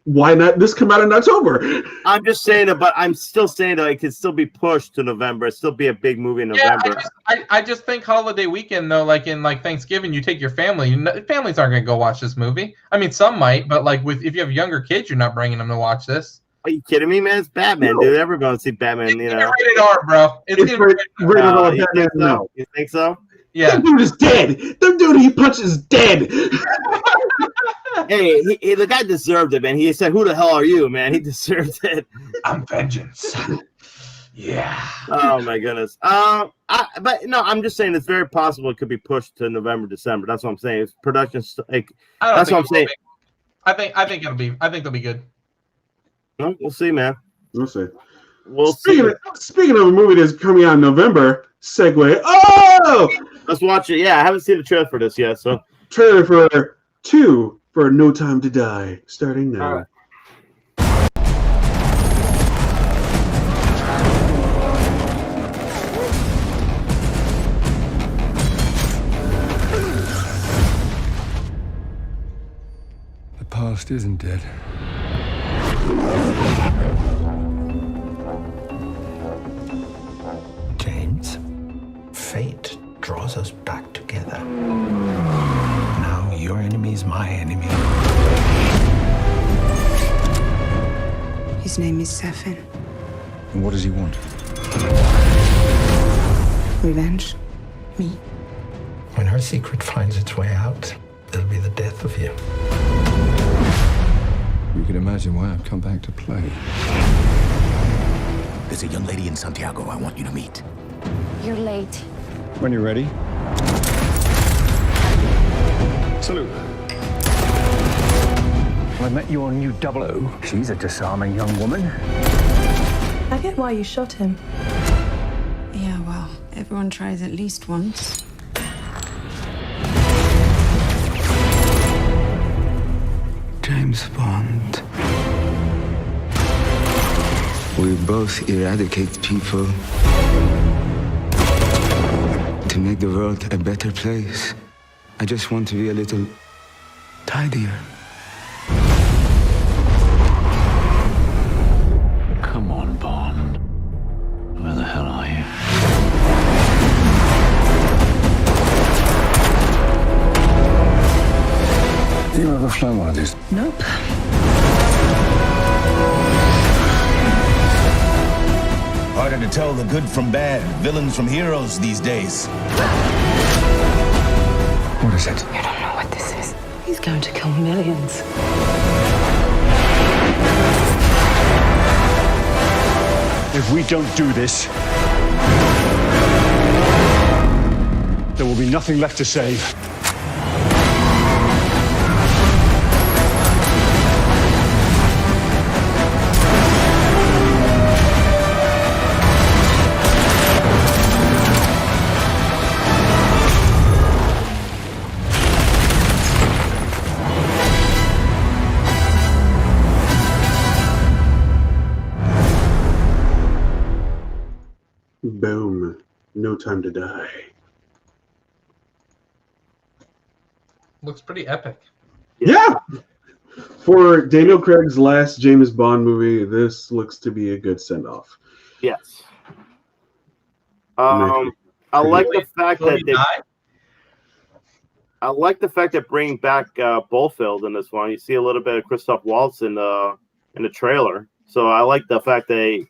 Why not this come out in October? I'm just saying it, but I'm still saying that it could still be pushed to November. It'd still be a big movie in November. I just think holiday weekend though, like in like Thanksgiving, you take your family. Families aren't gonna go watch this movie. I mean, some might, but like if you have younger kids, you're not bringing them to watch this. Are you kidding me, man? It's Batman, dude. Everyone see Batman. It's rated R, bro. It's rated R. Batman. No, you think so? Yeah. That dude is dead. The dude he punches dead. Hey, the guy deserved it, man. He said, "Who the hell are you, man?" He deserved it. I'm vengeance. Yeah. Oh my goodness. But no, I'm just saying it's very possible it could be pushed to November, December. That's what I'm saying. It's production. Like, that's what I'm saying. I think it'll be. I think they'll be good. Well, we'll see, man. We'll see. Speaking of a movie that's coming out in November, segue. Oh, let's watch it. Yeah, I haven't seen the trailer for this yet. So trailer for 2 for No Time to Die, starting now. All right. The past isn't dead. James, fate draws us back together. Now your enemy is my enemy. His name is Safin. And what does he want? Revenge. Me. When her secret finds its way out, it'll be the death of you. You can imagine why I've come back to play. There's a young lady in Santiago I want you to meet. You're late. When you're ready. Salute. I met your new 00. She's a disarming young woman. I get why you shot him. Yeah, well, everyone tries at least once. James Bond. We both eradicate people to make the world a better place. I just want to be a little tidier. Come on, Bond. Where the hell are you? Have you ever flown one of these? Nope. Harder to tell the good from bad, villains from heroes these days. What is it? You don't know what this is. He's going to kill millions. If we don't do this, there will be nothing left to save. Boom. No Time to Die. Looks pretty epic. Yeah. For Daniel Craig's last James Bond movie, this looks to be a good send-off. Yes. I like the fact that I like the fact that bringing back Blofeld in this one. You see a little bit of Christoph Waltz in the trailer, so I like the fact that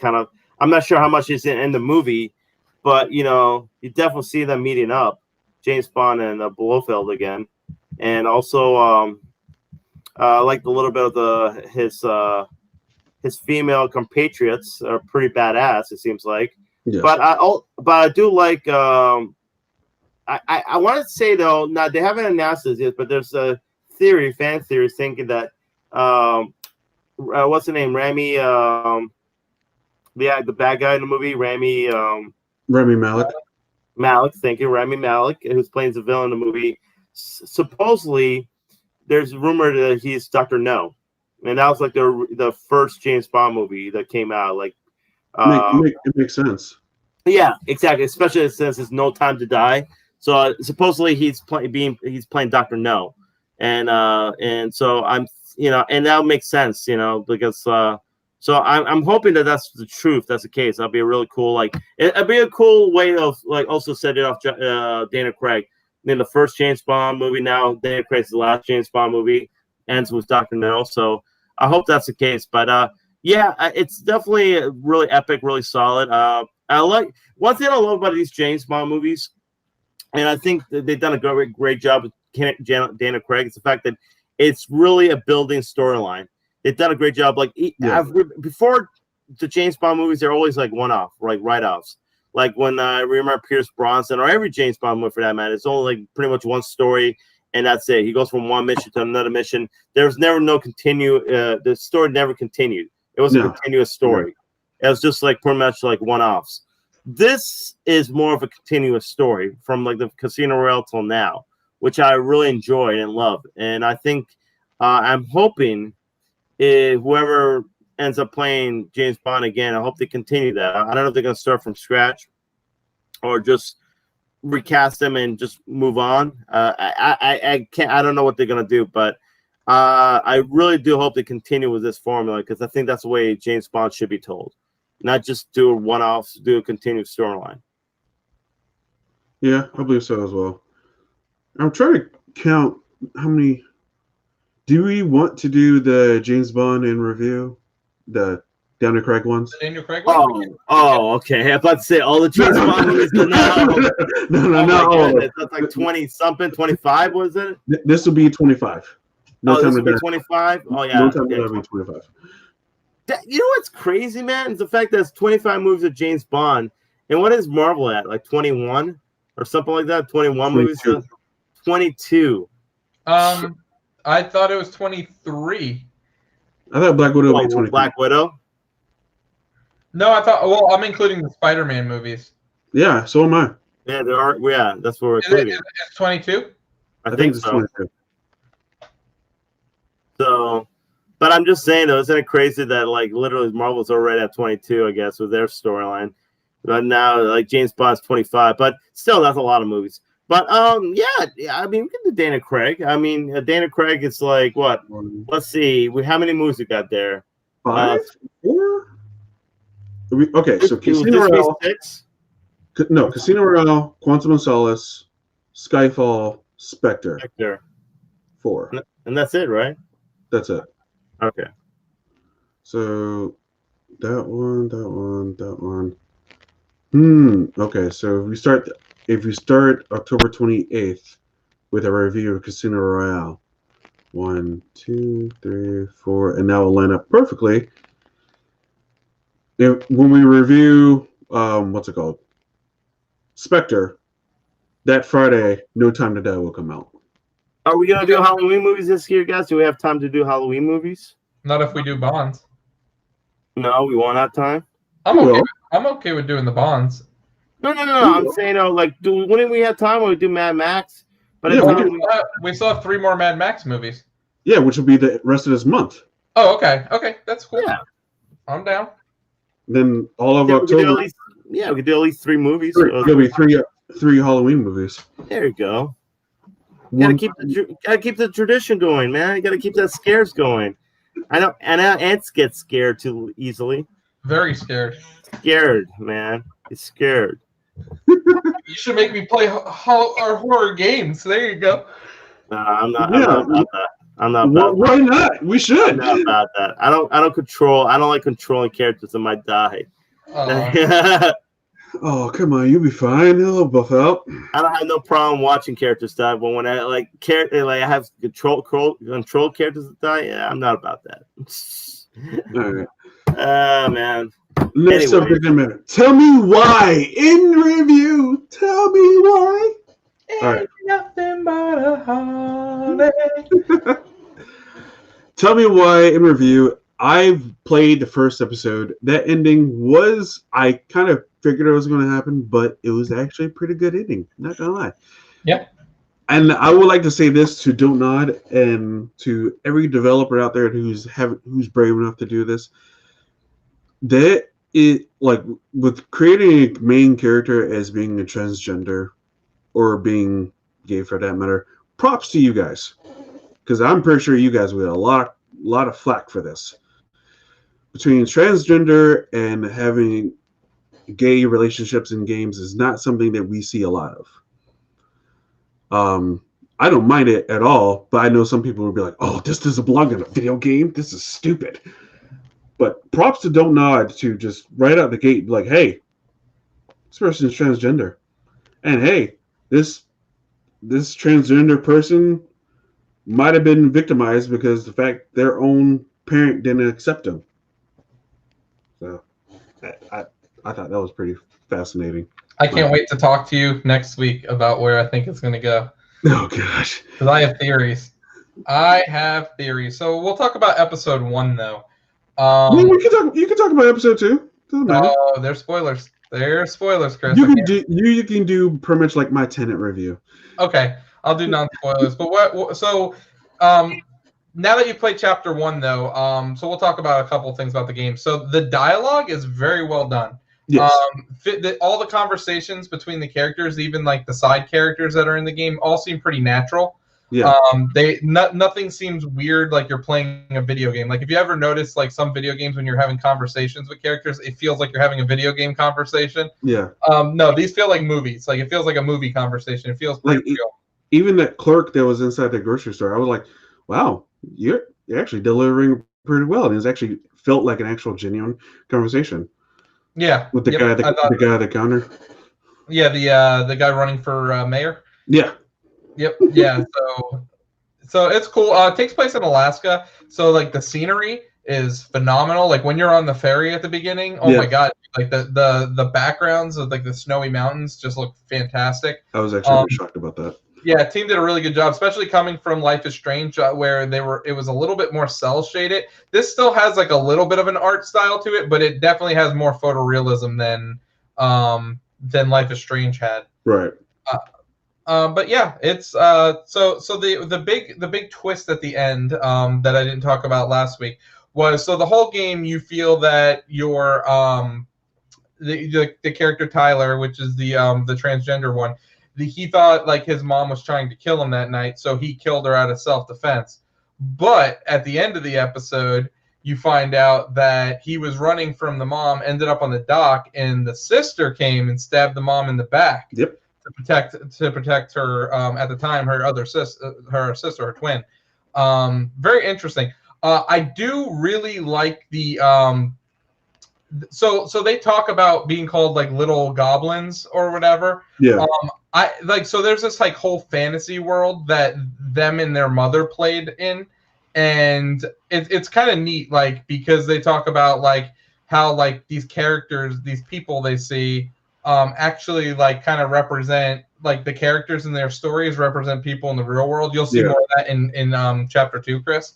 kind of. I'm not sure how much is in the movie, but you definitely see them meeting up, James Bond and Blofeld again, and also I liked a little bit of his female compatriots are pretty badass. It seems like, Yes. but I do like. I want to say though, now they haven't announced this yet, but there's a fan theory thinking that what's the name, Rami, the bad guy in the movie, Rami Malek. Malek, thank you, Rami Malek, who's playing the villain in the movie. Supposedly, there's rumor that he's Dr. No. And that was like the first James Bond movie that came out. Like, it makes sense. Yeah, exactly. Especially since it's No Time to Die. So supposedly he's playing Dr. No, and so I'm and that makes sense, because so I'm hoping that that's the truth. That's the case. That'd be a really cool it'd be a cool way of also setting off Daniel Craig. In the first James Bond movie, now Daniel Craig's the last James Bond movie ends with Dr. No. So I hope that's the case. But yeah, it's definitely really epic, really solid. I like one thing I love about these James Bond movies, and I think that they've done a great job with Daniel Craig. It's the fact that it's really a building storyline. They've done a great job. Before the James Bond movies, they're always like one-off, like write-offs. Like when I remember Pierce Brosnan or every James Bond movie for that matter, it's only like pretty much one story and that's it. He goes from one mission to another mission. There's never no continue. The story never continued. It was a continuous story. It was just like pretty much like one-offs. This is more of a continuous story from like the Casino Royale till now, which I really enjoyed and love. And I think I'm hoping whoever ends up playing James Bond again, I hope they continue that. I don't know if they're going to start from scratch or just recast them and just move on. I don't know what they're going to do, but I really do hope they continue with this formula because I think that's the way James Bond should be told. Not just do a one-off, do a continuous storyline. Yeah, I believe so as well. I'm trying to count how many. Do we want to do the James Bond in review, the Daniel Craig ones? The Daniel Craig ones? Oh, okay. I was about to say all the James Bond movies. No. That's like 20-something, 25, was it? This will be 25. This will be 25? Oh, yeah. No time to be 25. You know what's crazy, man? Is the fact that it's 25 movies of James Bond. And what is Marvel at? Like 21 or something like that? 21 movies? 22. I thought it was 23. I thought Black Widow would be 23. Black Widow? No, I thought. Well, I'm including the Spider-Man movies. Yeah, so am I. Yeah, there are. Yeah, that's what we're including. It's 22. I think it's so. 22. So, but I'm just saying though, isn't it crazy that like literally Marvel's already at 22, I guess, with their storyline. But now like James Bond's 25, but still that's a lot of movies. But yeah, I mean, we can do Daniel Craig. I mean, Daniel Craig is like what? Let's see, how many movies we got there? 5, 4. Okay, so Casino Royale. 6? No, Casino Royale, Quantum of Solace, Skyfall, Spectre. 4. And that's it, right? That's it. Okay. So that one. Okay, so if we start October 28th with a review of Casino Royale, 1, 2, 3, 4, and that will line up perfectly. When we review, what's it called? Spectre, that Friday, No Time to Die will come out. Are we going to do Halloween movies this year, guys? Do we have time to do Halloween movies? Not if we do Bonds. No, we won't have time. I'm okay with doing the Bonds. No. I'm saying, wouldn't we have time when we do Mad Max? But yeah, we still have 3 more Mad Max movies. Yeah, which will be the rest of this month. Oh, okay. Okay, that's cool. Yeah. I'm down. Then all of October. We could do at least 3 movies. There'll be three Halloween movies. There you go. Gotta keep the tradition going, man. You gotta keep that scares going. I know, and ants get scared too easily. Very scared. Scared, man. He's scared. You should make me play horror games. There you go. No, I'm not about that. I'm not about Why not? We should. I'm not about that. I don't like controlling characters in my die. Oh, come on, you'll be fine. He'll buff out. I don't have no problem watching characters die, but when I like I have control characters that die, yeah, I'm not about that. All right. Man. Next Anyway. subject matter. Tell me why in review. Tell me why. All right. Nothing but a heartache. Tell me why in review. I've played the first episode. That ending was, I kind of figured it was going to happen, but it was actually a pretty good ending. Not going to lie. Yeah. And I would like to say this to Don't Nod and to every developer out there who's brave enough to do this. That it, like, with creating a main character as being a transgender or being gay for that matter, props to you guys. Because I'm pretty sure you guys will get a lot of flack for this. Between transgender and having gay relationships in games is not something that we see a lot of. I don't mind it at all, but I know some people will be like, "Oh, this doesn't belong in a video game. This is stupid." But props to Don't Nod to just right out the gate be like, "Hey, this person is transgender," and hey, this transgender person might have been victimized because the fact their own parent didn't accept them. So I thought that was pretty fascinating. I can't wait to talk to you next week about where I think it's going to go. Oh, gosh. Because I have theories. So we'll talk about episode 1, though. You can talk about episode 2. Oh, there's spoilers. There's spoilers, Chris. You can do pretty much like my Tenet review. Okay, I'll do non-spoilers. But now that you've played chapter 1, though, so we'll talk about a couple of things about the game. So the dialogue is very well done. Yes. All the conversations between the characters, even like the side characters that are in the game, all seem pretty natural. Yeah. Nothing seems weird like you're playing a video game. Like if you ever notice like some video games when you're having conversations with characters, it feels like you're having a video game conversation. Yeah. No, these feel like movies. Like it feels like a movie conversation. It feels pretty real. Even that clerk that was inside the grocery store, I was like, wow, you're actually delivering pretty well. And it actually felt like an actual genuine conversation. Yeah. With the guy at the counter. Yeah, the guy running for mayor. Yeah. Yep. Yeah. So it's cool. It takes place in Alaska. So like the scenery is phenomenal. Like when you're on the ferry at the beginning, oh my god, like the backgrounds of like the snowy mountains just look fantastic. I was actually really shocked about that. Yeah, team did a really good job, especially coming from Life is Strange, where it was a little bit more cell shaded. This still has like a little bit of an art style to it, but it definitely has more photorealism than Life is Strange had. Right. But yeah, it's so the big twist at the end that I didn't talk about last week was, so the whole game you feel that your the character Tyler, which is the transgender one, he thought like his mom was trying to kill him that night, so he killed her out of self-defense. But at the end of the episode, you find out that he was running from the mom, ended up on the dock, and the sister came and stabbed the mom in the back. Yep. To protect her at the time, her sister, her twin. Very interesting. I do really like the so they talk about being called like little goblins or whatever. Yeah. I like, so there's this like whole fantasy world that them and their mother played in, and it's kind of neat, like, because they talk about like how like these characters, these people they see actually like kind of represent, like the characters in their stories represent people in the real world. You'll see more of that in chapter 2, Chris.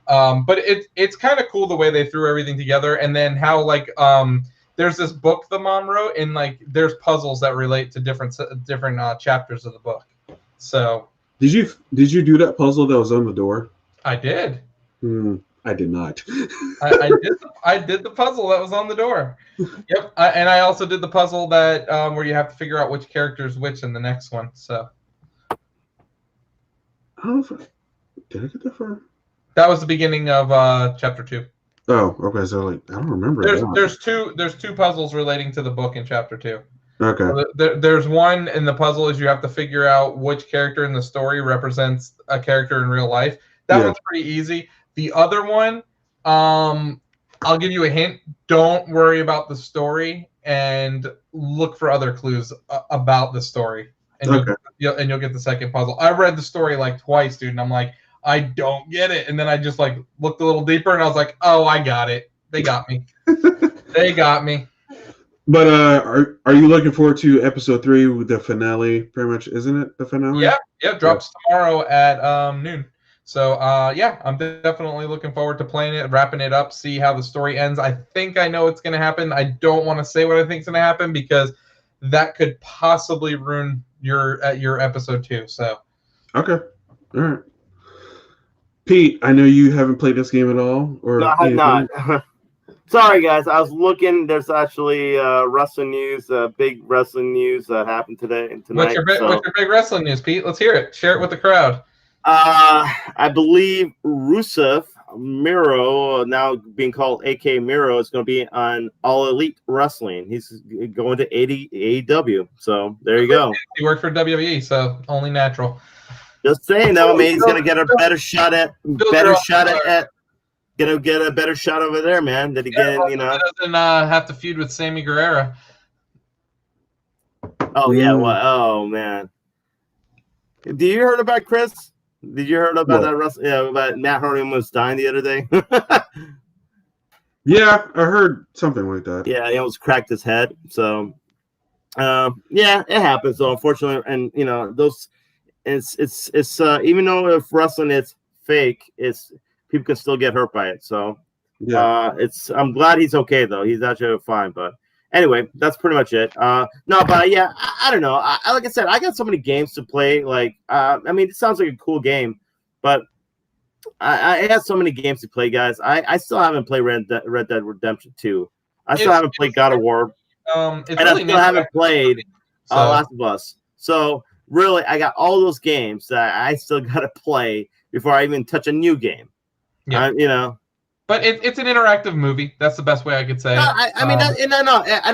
But it's kind of cool the way they threw everything together, and then how like there's this book the mom wrote, and like there's puzzles that relate to different chapters of the book. So did you do that puzzle that was on the door? I did. I did not. I did the puzzle that was on the door. Yep. And I also did the puzzle that where you have to figure out which character is which in the next one. So did I get that far? That was the beginning of chapter 2. Oh, okay. So like I don't remember. There's two puzzles relating to the book in chapter 2. Okay. So there's one, and the puzzle is you have to figure out which character in the story represents a character in real life. That one's pretty easy. The other one, I'll give you a hint. Don't worry about the story and look for other clues about the story, and you'll get the second puzzle. I read the story like twice, dude, and I'm like, I don't get it. And then I just like looked a little deeper, and I was like, oh, I got it. They got me. They got me. But are you looking forward to episode 3 with the finale? Pretty much, isn't it the finale? Yeah. Drops tomorrow at noon. So yeah, I'm definitely looking forward to playing it, wrapping it up, see how the story ends. I think I know what's going to happen. I don't want to say what I think is going to happen because that could possibly ruin your episode 2. So okay, all right. Pete, I know you haven't played this game at all, or no, I have not. Sorry, guys. I was looking. There's actually wrestling news, big wrestling news that happened today and tonight. What's your big wrestling news, Pete? Let's hear it. Share it with the crowd. I believe Rusev Miro, now being called AK Miro, is going to be on All Elite Wrestling. He's going to AEW. So there you go. He worked for WWE, so only natural. Just saying, though, man, he's going to get a better shot at Gonna get a better shot over there, man. That again, He doesn't have to feud with Sammy Guerrero. Oh yeah, oh man. Did you heard about Chris? Did you heard about that? Yeah, about Matt Hardy almost dying the other day. Yeah, I heard something like that. Yeah, he almost cracked his head. So, yeah, it happens. So unfortunately, and those, it's even though if wrestling is fake, people can still get hurt by it. So, yeah, I'm glad he's okay though. He's actually fine. But anyway, that's pretty much it. No, but yeah, I don't know. Like I said, I got so many games to play. Like, I mean, it sounds like a cool game, but I have so many games to play, guys. I still haven't played Red Dead Redemption 2. I still haven't played God of War. And I still haven't played Last of Us. So really, I got all those games that I still got to play before I even touch a new game. Yeah, But it's an interactive movie. That's the best way I could say. I mean, and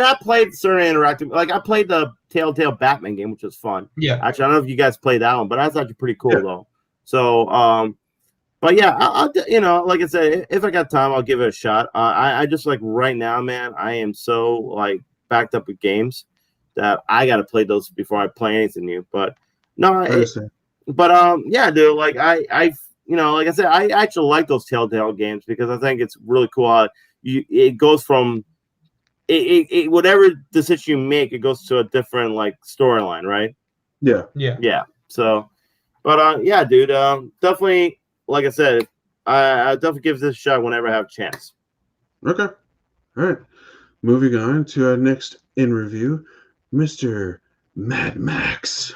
I played certain interactive. Like I played the Telltale Batman game, which was fun. Yeah. Actually, I don't know if you guys played that one, but that's actually pretty cool though. So, but yeah, I'll like I said, if I got time, I'll give it a shot. I just like right now, man, I am so like backed up with games that I got to play those before I play anything new. But no, yeah, dude, like I like I said, I actually like those Telltale games because I think it's really cool how it goes from whatever decision you make, it goes to a different like storyline, right? Yeah. So, but yeah, dude, definitely. Like I said, I definitely give this a shot whenever I have a chance. Okay. All right. Moving on to our next in review, Mr. Mad Max.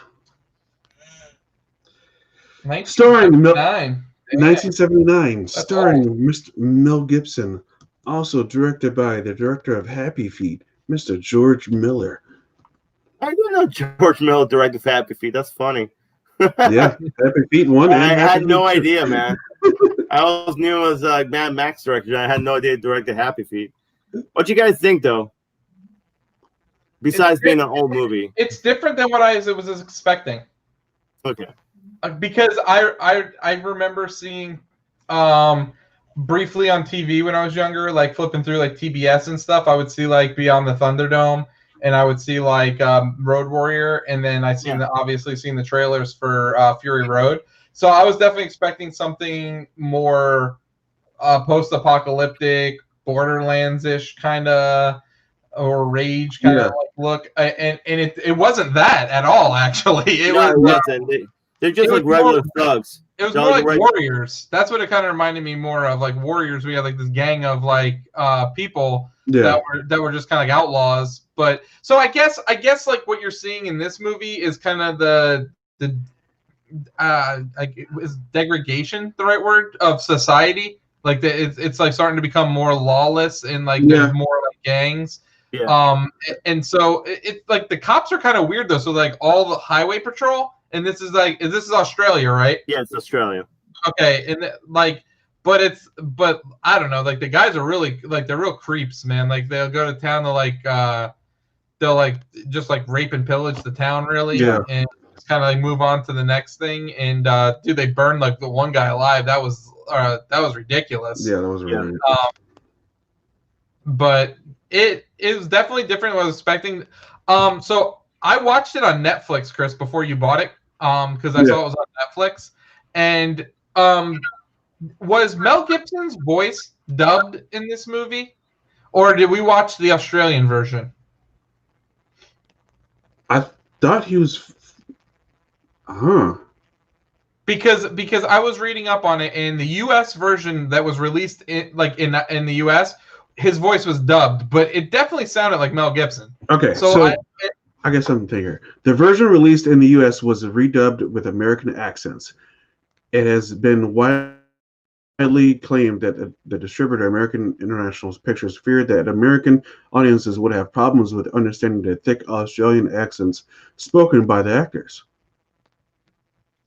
1979, starring Mr. Mel Gibson, also directed by the director of Happy Feet, Mr. George Miller. I didn't know George Miller directed Happy Feet. That's funny. Yeah, Happy Feet 1. I had no idea, man. I always knew it was Mad Max director. I had no idea he directed Happy Feet. What you guys think, though? Besides being an old movie, it's different than what I was expecting. Okay. Because I remember seeing briefly on TV when I was younger, like flipping through like TBS and stuff. I would see like Beyond the Thunderdome, and I would see like Road Warrior, and then obviously seen the trailers for Fury Road. So I was definitely expecting something more post-apocalyptic, Borderlands-ish kind of, or Rage kind of like look, and it wasn't that at all. Actually, it wasn't. They're just like regular thugs. It was more like Warriors. That's what it kind of reminded me more of. Like Warriors, we had like this gang of like people that were just kind of like outlaws. But so I guess like what you're seeing in this movie is kind of the is degradation the right word of society? Like it's like starting to become more lawless and like there's more like gangs. Yeah. And so it's like the cops are kind of weird though. So like all the highway patrol, and this is Australia, right? Yeah, it's Australia. Okay, and but I don't know. Like the guys are really like they're real creeps, man. Like they'll go to town, they'll like just like rape and pillage the town, really, and just kind of like move on to the next thing. And dude, they burned like the one guy alive. That was ridiculous. Yeah, that was really. but it was definitely different than I was expecting. So I watched it on Netflix, Chris, before you bought it, because I saw it was on Netflix, and was Mel Gibson's voice dubbed in this movie, or did we watch the Australian version? I thought he was. Because I was reading up on it, in the U.S. version that was released in the U.S., his voice was dubbed, but it definitely sounded like Mel Gibson. Okay, so I guess I'm thinking. The version released in the U.S. was redubbed with American accents. It has been widely claimed that the distributor, American International Pictures, feared that American audiences would have problems with understanding the thick Australian accents spoken by the actors.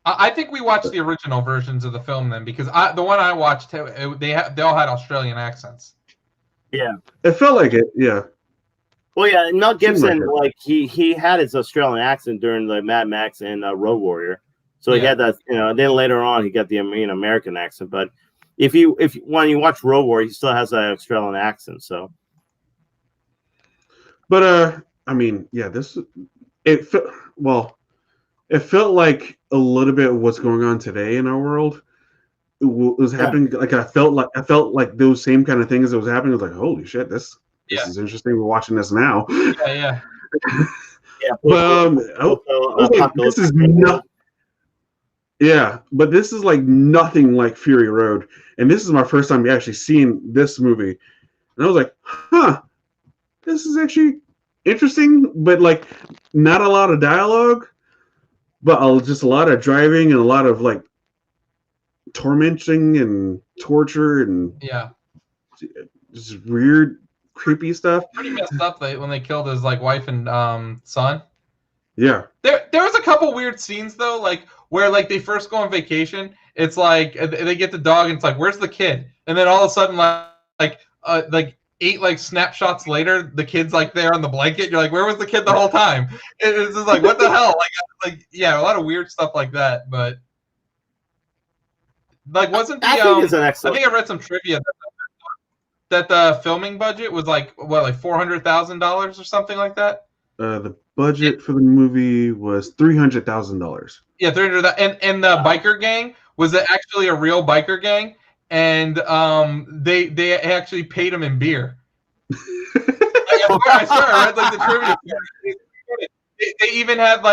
I think we watched the original versions of the film then, because the one I watched, they all had Australian accents. Yeah, it felt like it. Yeah. Well, yeah, Mel Gibson, he had his Australian accent during the Mad Max and Road Warrior, so he had that. Then later on he got the American accent. But when you watch Road Warrior, he still has that Australian accent. So. But I mean, yeah, it felt like a little bit of what's going on today in our world. It was happening. Like I felt like those same kind of things that was happening. I was like, holy shit, this is interesting. We're watching this now. Yeah. But this is not. Yeah, but this is like nothing like Fury Road, and this is my first time actually seeing this movie, and I was like, huh, this is actually interesting, but like not a lot of dialogue. But just a lot of driving and a lot of like tormenting and torture and just weird, creepy stuff. Pretty messed up when they killed his wife and son. Yeah. There was a couple weird scenes though, like where they first go on vacation. It's like they get the dog and it's like, where's the kid? And then all of a sudden like 8 snapshots later, the kid's there on the blanket. You're like, where was the kid the whole time? It's just like, what the hell? A lot of weird stuff like that. But wasn't the I think I read some trivia that the filming budget was $400,000 or something like that. The budget for the movie was $300,000. Yeah, 300. And the biker gang was actually a real biker gang. And they actually paid him in beer. I swear, I read the trivia. They even had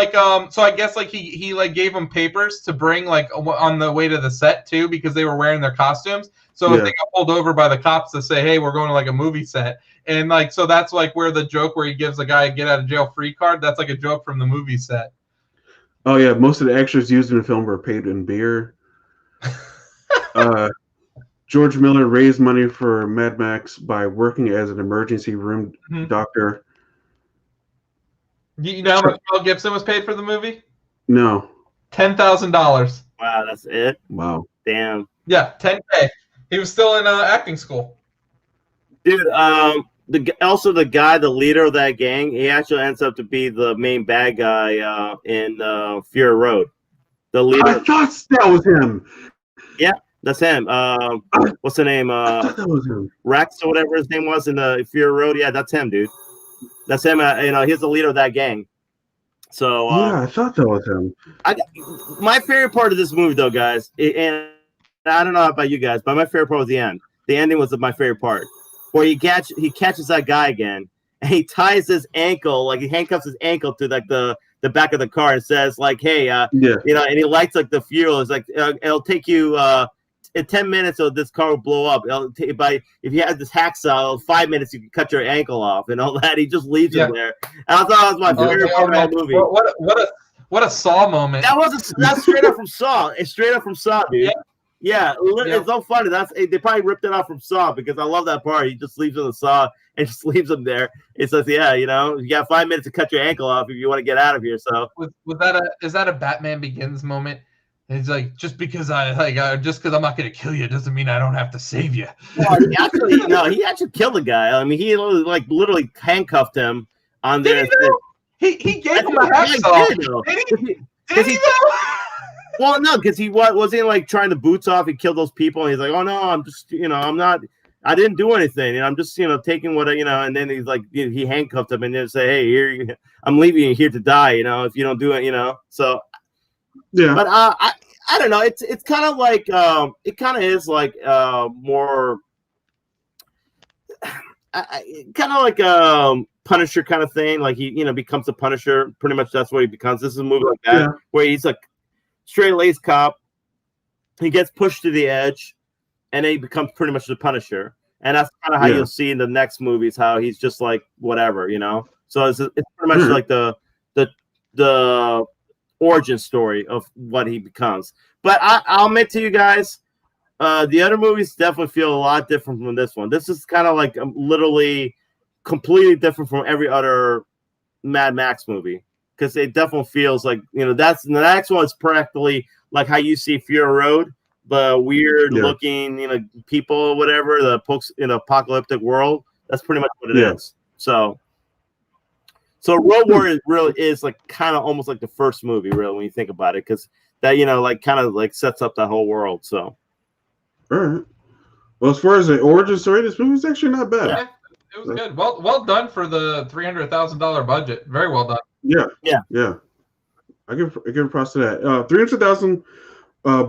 so I guess he gave them papers to bring on the way to the set too, because they were wearing their costumes. So if they got pulled over by the cops to say, hey, we're going to a movie set, and so that's where the joke where he gives a guy a get out of jail free card, that's a joke from the movie set. Oh yeah, most of the extras used in the film were paid in beer. George Miller raised money for Mad Max by working as an emergency room doctor. You know how much Mel Gibson was paid for the movie? No. $10,000. Wow, that's it? Wow. Damn. Yeah, $10K. He was still in acting school. Dude, the guy, the leader of that gang, he actually ends up to be the main bad guy in Fury Road. The leader. I thought that was him. Yeah. That's him. What's the name? That was him. Rex or whatever his name was in the Fury Road. Yeah, that's him, dude. That's him. He's the leader of that gang. So yeah, I thought that was him. My favorite part of this movie, though, guys, and I don't know about you guys, but my favorite part was the end. The ending was my favorite part, where he catches that guy again, and he ties his ankle, he handcuffs his ankle to the back of the car and says hey, and he lights the fuel. It's it'll take you. In 10 minutes, this car will blow up. If you had this hacksaw, 5 minutes, you can cut your ankle off and all that. He just leaves him there. And I thought that was my favorite part of the movie. What a Saw moment. That's straight up from Saw. It's straight up from Saw, dude. Yeah, it's so funny. They probably ripped it off from Saw, because I love that part. He just leaves him the Saw and just leaves him there. It says, you got 5 minutes to cut your ankle off if you want to get out of here. So is that a Batman Begins moment? And he's like, just because I'm not going to kill you doesn't mean I don't have to save you. Well, he actually killed the guy. I mean, he literally handcuffed him on there. He gave him a hacksaw. Did he though? Well, no, because he wasn't trying to boots off and kill those people. And he's like, oh no, I'm just, I'm not. I didn't do anything. I'm just, taking what and then he's like, he handcuffed him and then say, hey, here, I'm leaving you here to die, if you don't do it, So, yeah. But I don't know. It's kind of like it kind of is like more kind of like Punisher kind of thing. Like he becomes a Punisher. Pretty much that's what he becomes. This is a movie like that where he's like straight laced cop. He gets pushed to the edge, and then he becomes pretty much the Punisher. And that's kind of how you'll see in the next movies how he's just like whatever, So it's pretty much like the origin story of what he becomes. But I'll admit to you guys, the other movies definitely feel a lot different from this one. This is kind of like literally completely different from every other Mad Max movie because it definitely feels like that's the next one is practically like how you see Fury Road, the weird looking people or whatever, the apocalyptic world. That's pretty much what it is. So Road Warrior really is like kind of almost like the first movie, really, when you think about it, because that like kind of like sets up the whole world. So, all right. Well, as far as the origin story, this movie's actually not bad. Yeah, it was good. Well done for the $300,000 budget. Very well done. Yeah. I give props to that. $300,000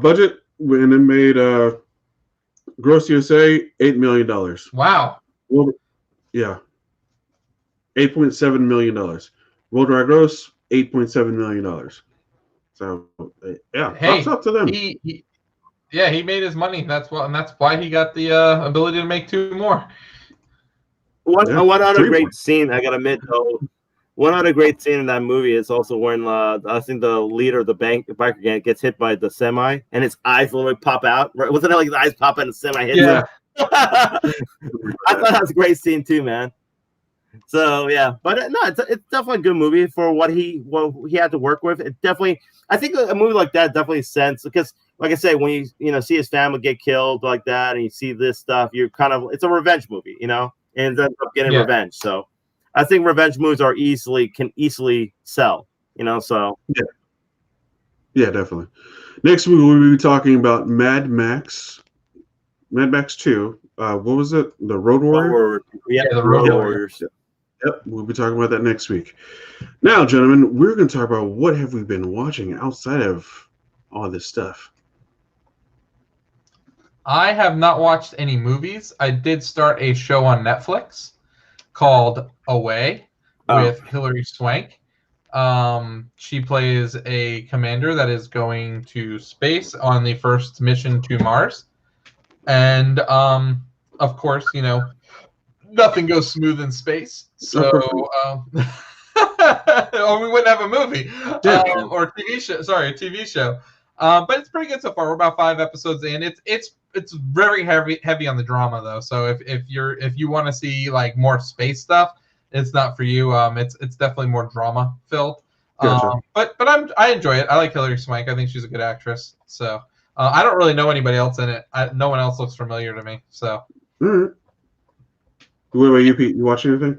budget, and it made gross USA $8 million. Wow. Well, yeah. $8.7 million. Worldwide gross, $8.7 million. So, props up to them. He made his money. That's why he got the ability to make 2 more. One other great scene, I gotta admit though, one other great scene in that movie is also when I think the leader of the biker gang gets hit by the semi and his eyes literally pop out. Right? Wasn't it like his eyes pop out and the semi hits him? I thought that was a great scene too, man. So but no, it's definitely a good movie for what he had to work with. It definitely, I think a movie like that definitely sense because, like I said, when you see his family get killed like that, and you see this stuff, you're it's a revenge movie, and ends up getting revenge. So I think revenge movies can easily sell, So yeah, definitely. Next week we'll be talking about Mad Max 2. What was it? The Road Warrior? The Road Warriors. Yep, we'll be talking about that next week. Now, gentlemen, we're going to talk about what have we been watching outside of all this stuff. I have not watched any movies. I did start a show on Netflix called Away with Hilary Swank. She plays a commander that is going to space on the first mission to Mars. And, of course, nothing goes smooth in space. So, or we wouldn't have a movie or TV show. Sorry, a TV show. But it's pretty good so far. We're about 5 episodes in. It's very heavy on the drama though. So if you want to see like more space stuff, it's not for you. It's definitely more drama filled. Gotcha. But I enjoy it. I like Hilary Swank. I think she's a good actress. So I don't really know anybody else in it. No one else looks familiar to me. So. Mm-hmm. What about you, Pete? You watch anything?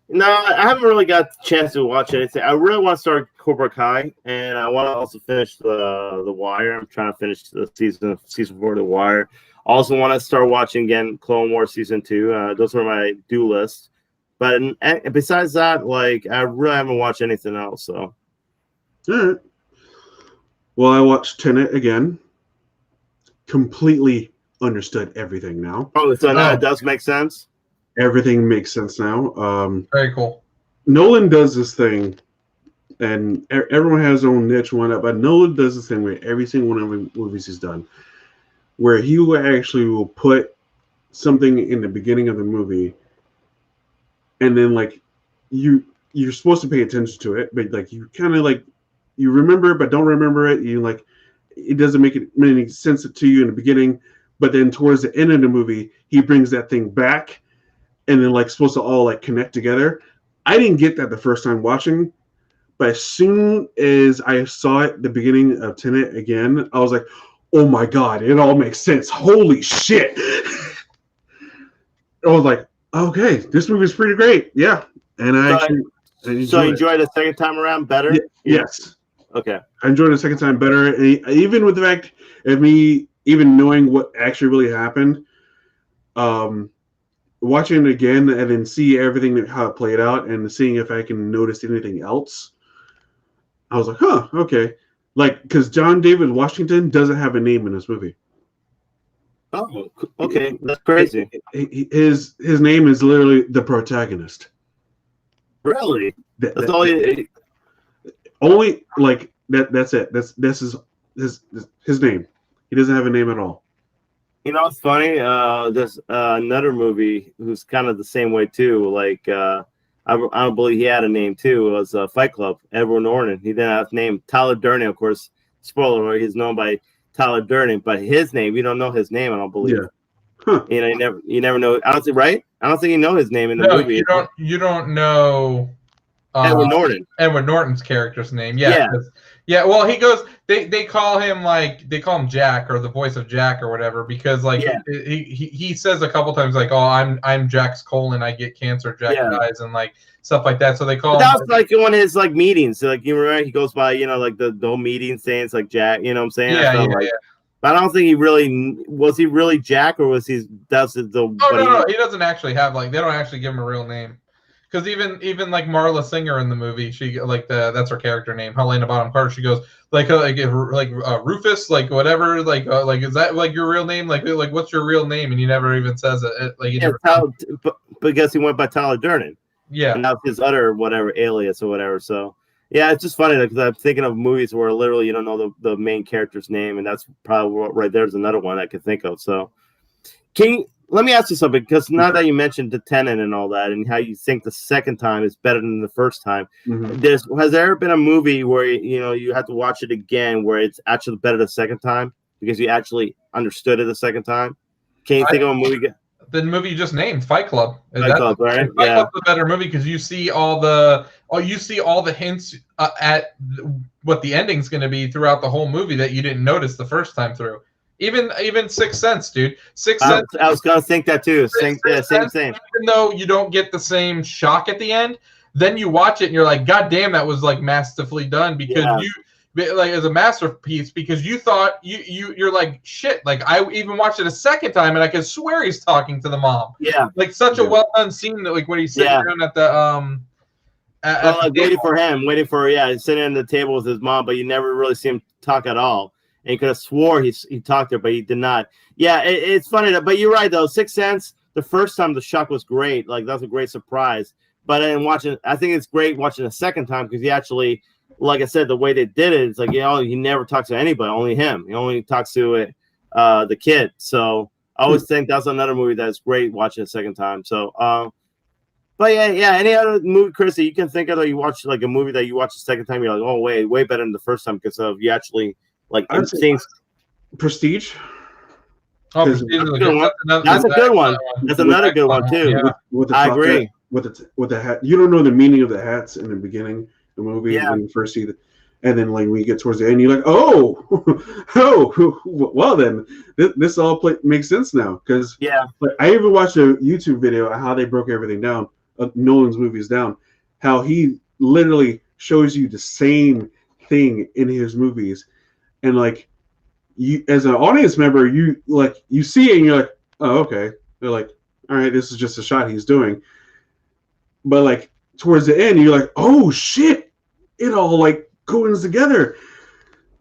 No, I haven't really got the chance to watch anything. I really want to start Cobra Kai, and I want to also finish the Wire. I'm trying to finish the season 4 of The Wire. Also want to start watching again Clone Wars season 2. Those are my due list. But besides that, like I really haven't watched anything else. So, all right. Well, I watched Tenet again. Completely understood everything now. Oh, so now it does make sense. Everything makes sense now. Very cool. Nolan does this thing, and everyone has their own niche one up, but Nolan does this thing with every single one of the movies he's done, where he will put something in the beginning of the movie, and then like you're supposed to pay attention to it, but like you kind of like you remember it but don't remember it. You like it doesn't make any sense to you in the beginning, but then towards the end of the movie, he brings that thing back. And then like supposed to all like connect together. I didn't get that the first time watching, but as soon as I saw it the beginning of Tenet again, I was like, oh my God, it all makes sense. Holy shit. I was like, okay, this movie is pretty great. Yeah. And I enjoyed the second time around better? Yes. Okay. I enjoyed it the second time better. And even with the fact of me even knowing what actually really happened, watching it again and then see everything how it played out and seeing if I can notice anything else, I was like, huh, okay. Like, because John David Washington doesn't have a name in this movie. Oh, okay, that's crazy. His name is literally the protagonist. Really? That's all you... Only like that. That's it. This is his name. He doesn't have a name at all. You know, it's funny. There's another movie who's kind of the same way too. Like, I don't believe he had a name too. It was Fight Club. Edward Norton. He didn't have a name. Tyler Durden, of course. Spoiler alert: he's known by Tyler Durden, but his name, we don't know his name. I don't believe. Yeah. Huh. You know, you never know. I don't think, right? I don't think you know his name in the movie. You don't know Edward Norton. Edward Norton's character's name. Yeah. Yeah. Well, he goes. They call him Jack, or the voice of Jack or whatever, because he says a couple times like, oh, I'm Jack's colon, I get cancer, Jack dies, and like stuff like that. So they call. That was like one of his like meetings. So, like, you remember he goes by, like the whole meeting saying it's like Jack. You know what I'm saying? Yeah. But I don't think he really Jack, or was he? That's the. No, he doesn't actually have they don't actually give him a real name. Because even like Marla Singer in the movie, she that's her character name, Helena Bonham Carter. She goes Rufus, like whatever, is that like your real name? Like what's your real name? And he never even says it. But guess he went by Tyler Durden. Yeah, and that's his other whatever alias or whatever. So yeah, it's just funny because I'm thinking of movies where literally you don't know the main character's name, and that's probably right there's another one I could think of. So let me ask you something, because now that you mentioned the Tenet and all that, and how you think the second time is better than the first time, has there ever been a movie where you have to watch it again where it's actually better the second time because you actually understood it the second time? Can you think of a movie? The movie you just named, Fight Club. Fight Club, right? Fight Club's a better movie because you see all the hints at what the ending's going to be throughout the whole movie that you didn't notice the first time through. Even Sixth Sense, dude. Sixth Sense. I was gonna think that too. Same. Even though you don't get the same shock at the end, then you watch it and you're like, God damn, that was like masterfully done, because as a masterpiece, because you thought you're like shit. Like I even watched it a second time and I could swear he's talking to the mom. Yeah. Like such a well done scene that like when he's sitting down at the waiting for sitting at the table with his mom, but you never really see him talk at all. And you could have swore he talked to her, but he did not. Yeah, it's funny, but you're right though. Sixth Sense, the first time the shock was great. Like that was a great surprise. But then I think it's great watching the second time because he actually, like I said, the way they did it, it's like he never talks to anybody, only him. He only talks to the kid. So I always think that's another movie that's great watching the second time. So, but yeah. Any other movie, Chris, that you can think of that you watch like a movie that you watch the second time, you're like, oh, way better than the first time because of you actually. Like Prestige. Oh, that's a good one. That's another good one too. Yeah. With the I agree. With the hat, you don't know the meaning of the hats in the beginning of the movie when you first see it, and then like when you get towards the end, you're like, oh, well then this all makes sense now because Like, I even watched a YouTube video on how they broke everything down, Nolan's movies down, how he literally shows you the same thing in his movies. And like you, as an audience member, you see it and you're like, oh, okay. They're like, all right, this is just a shot he's doing. But like towards the end, you're like, oh shit, it all like goes together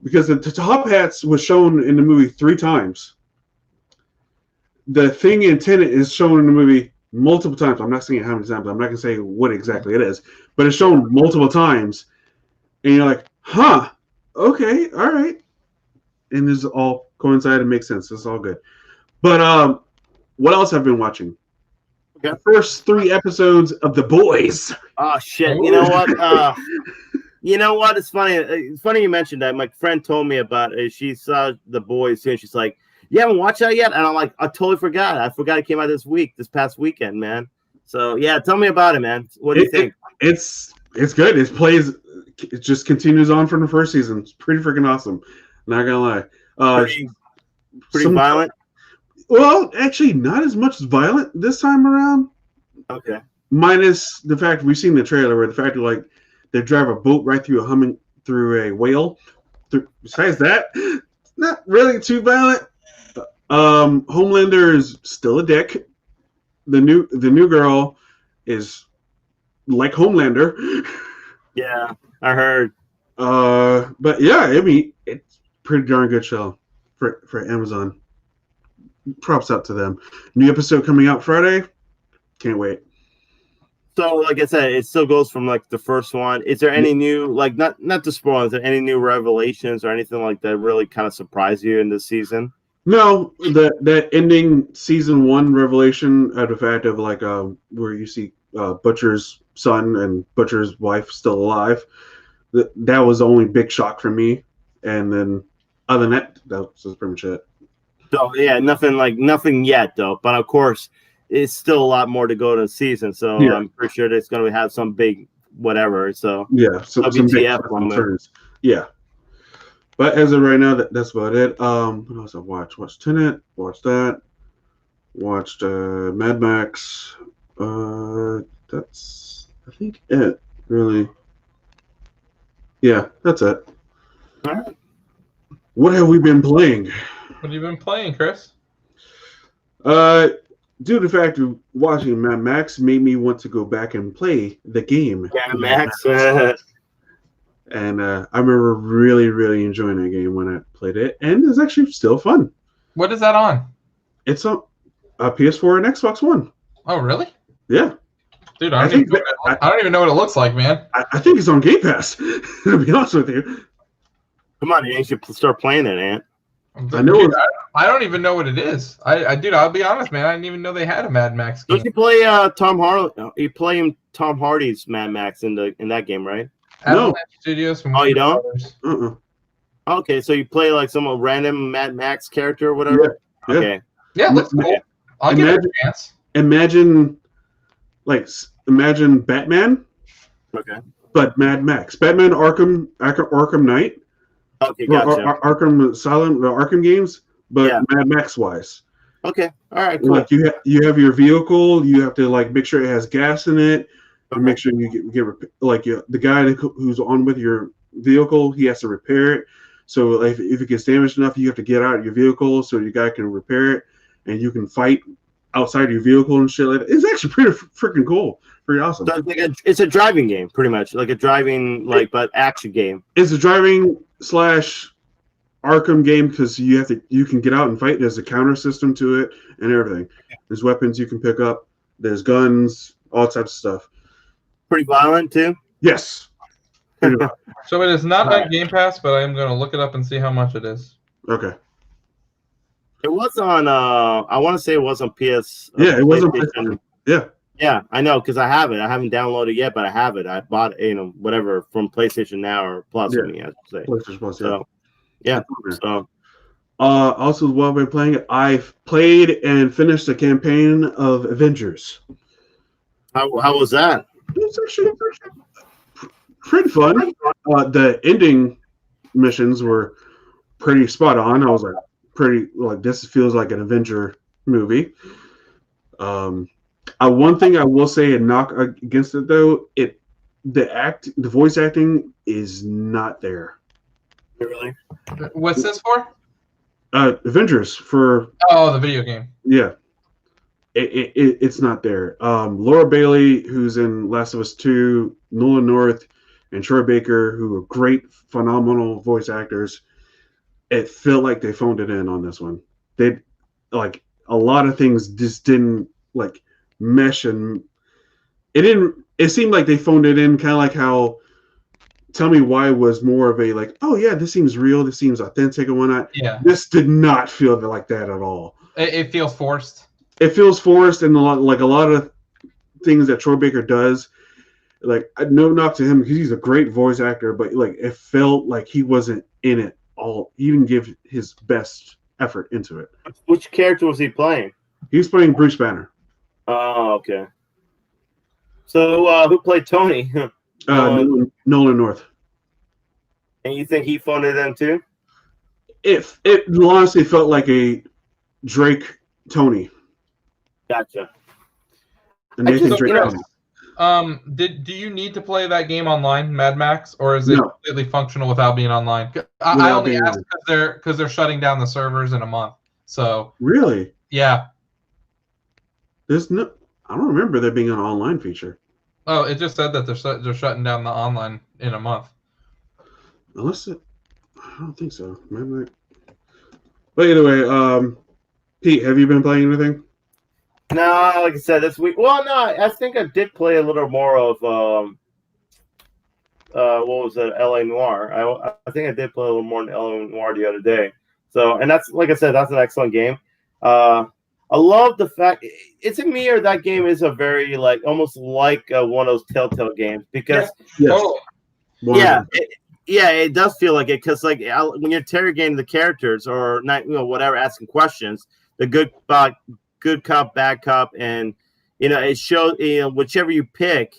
because the top hats was shown in the movie 3 times. The thing in Tenet is shown in the movie multiple times. I'm not saying how many times. I'm not gonna say what exactly it is, but it's shown multiple times, and you're like, huh, okay, all right. And this all coincide and makes sense. It's all good. But what else have I been watching? Okay. The first 3 episodes of The Boys. Oh shit! You know what? You know what? It's funny. It's funny you mentioned that. My friend told me about it. She saw The Boys too, and she's like, "You haven't watched that yet?" And I'm like, "I totally forgot. I forgot it came out this past weekend, man." So yeah, tell me about it, man. What do you think? It's good. It just continues on from the first season. It's pretty freaking awesome. Not gonna lie. Pretty violent? Well, actually, not as much violent this time around. Okay. Minus the fact we've seen the trailer where the fact that like they drive a boat right through a whale. Besides that, not really too violent. Homelander is still a dick. the new girl is like Homelander. Yeah, I heard. But yeah, I mean, it's pretty darn good show for Amazon. Props out to them. New episode coming out Friday. Can't wait. So, like I said, it still goes from like the first one. Is there any new, like, not to spoil, is there any new revelations or anything like that really kind of surprised you in this season? No, that ending season 1 revelation of the fact of like where you see Butcher's son and Butcher's wife still alive. That was the only big shock for me. And then other than that was pretty much it. So yeah, nothing yet though. But of course, it's still a lot more to go to the season. So Yeah. I'm pretty sure it's going to have some big whatever. So Yeah, some big WTF moment. turns. Yeah. But as of right now, that's about it. What else I watched? Watched Tenet. Watched that. Watched Mad Max. That's I think it really. Yeah, that's it. All right. What have we been playing? What have you been playing, Chris? Due to the fact of watching Mad Max made me want to go back and play the game. Mad Max. And I remember really, really enjoying that game when I played it, and it's actually still fun. What is that on? It's on a PS4 and Xbox One. Oh, really? Yeah. Dude, I don't even know what it looks like, man. I think it's on Game Pass, to be honest with you. Come on, you should start playing it, Ant. I know. Dude, I don't even know what it is. Dude, I'll be honest, man. I didn't even know they had a Mad Max game. Don't you play Tom Hardy? You play Tom Hardy's Mad Max in that game, right? Avalanche Studios from you don't? Uh-uh. Okay, so you play like some random Mad Max character or whatever? Yeah. Okay. Yeah, looks cool. I'll give it a chance. Imagine Batman. Okay. But Mad Max. Batman Arkham Knight. Okay, gotcha. Arkham Asylum, the Arkham games, but Mad Max wise. Okay. All right, cool. Like you have your vehicle, you have to like make sure it has gas in it, and make sure you get like the guy who's on with your vehicle, he has to repair it. So if it gets damaged enough, you have to get out of your vehicle so your guy can repair it, and you can fight outside your vehicle and shit like that. It's actually pretty freaking cool, pretty awesome. So it's a driving game, pretty much, like a driving but action game. It's a driving / Arkham game because you can get out and fight. There's a counter system to it and everything. There's weapons you can pick up. There's guns, all types of stuff. Pretty violent too. Yes. So it is not on Game Pass, but I am going to look it up and see how much it is. Okay. It was on. I want to say it was on PS. Yeah, it was on PlayStation. Yeah. Yeah, I know because I have it. I haven't downloaded it yet, but I have it. I bought it, whatever from PlayStation Now or Plus. I should say. PlayStation Plus. Yeah. So, yeah. So. Also, while we're playing it, I've played and finished the campaign of Avengers. How was that? It was actually pretty fun. The ending missions were pretty spot on. I was like, this feels like an Avenger movie. One thing I will say and knock against it though, the voice acting is not there. Really? What's this for? Avengers for. Oh, the video game. Yeah. It's not there. Laura Bailey, who's in Last of Us 2, Nolan North, and Troy Baker, who are great, phenomenal voice actors. It felt like they phoned it in on this one. They like a lot of things just didn't like mesh, and it seemed like they phoned it in, kind of like how Tell Me Why was more of a like, oh yeah, this seems real, this seems authentic and whatnot. Yeah. This did not feel like that at all. It feels forced. It feels forced, and a lot of things that Troy Baker does, like no knock to him because he's a great voice actor, but like it felt like he wasn't in it all. He didn't give his best effort into it. Which character was he playing? He was playing Bruce Banner. Oh, okay. So who played Tony? Nolan North. And you think he phoned it in too? It honestly felt like a Drake Tony. Gotcha. And Nathan Drake Tony. Do you need to play that game online, Mad Max, or is it completely functional without being online? I only ask because they're shutting down the servers in a month. So really, yeah. There's no. I don't remember there being an online feature. Oh, it just said that they're shutting down the online in a month. Unless it, I don't think so. Maybe. But anyway, Pete, have you been playing anything? No, like I said, this week. Well, no, I think I did play a little more of what was it, LA Noire. I think I did play a little more in LA Noire the other day. So, and that's like I said, that's an excellent game. I love the fact it's a mirror. That game is a very like almost like one of those Telltale games because it does feel like it because like when you're interrogating the characters or not, whatever, asking questions, the good cop, bad cop, and it shows whichever you pick,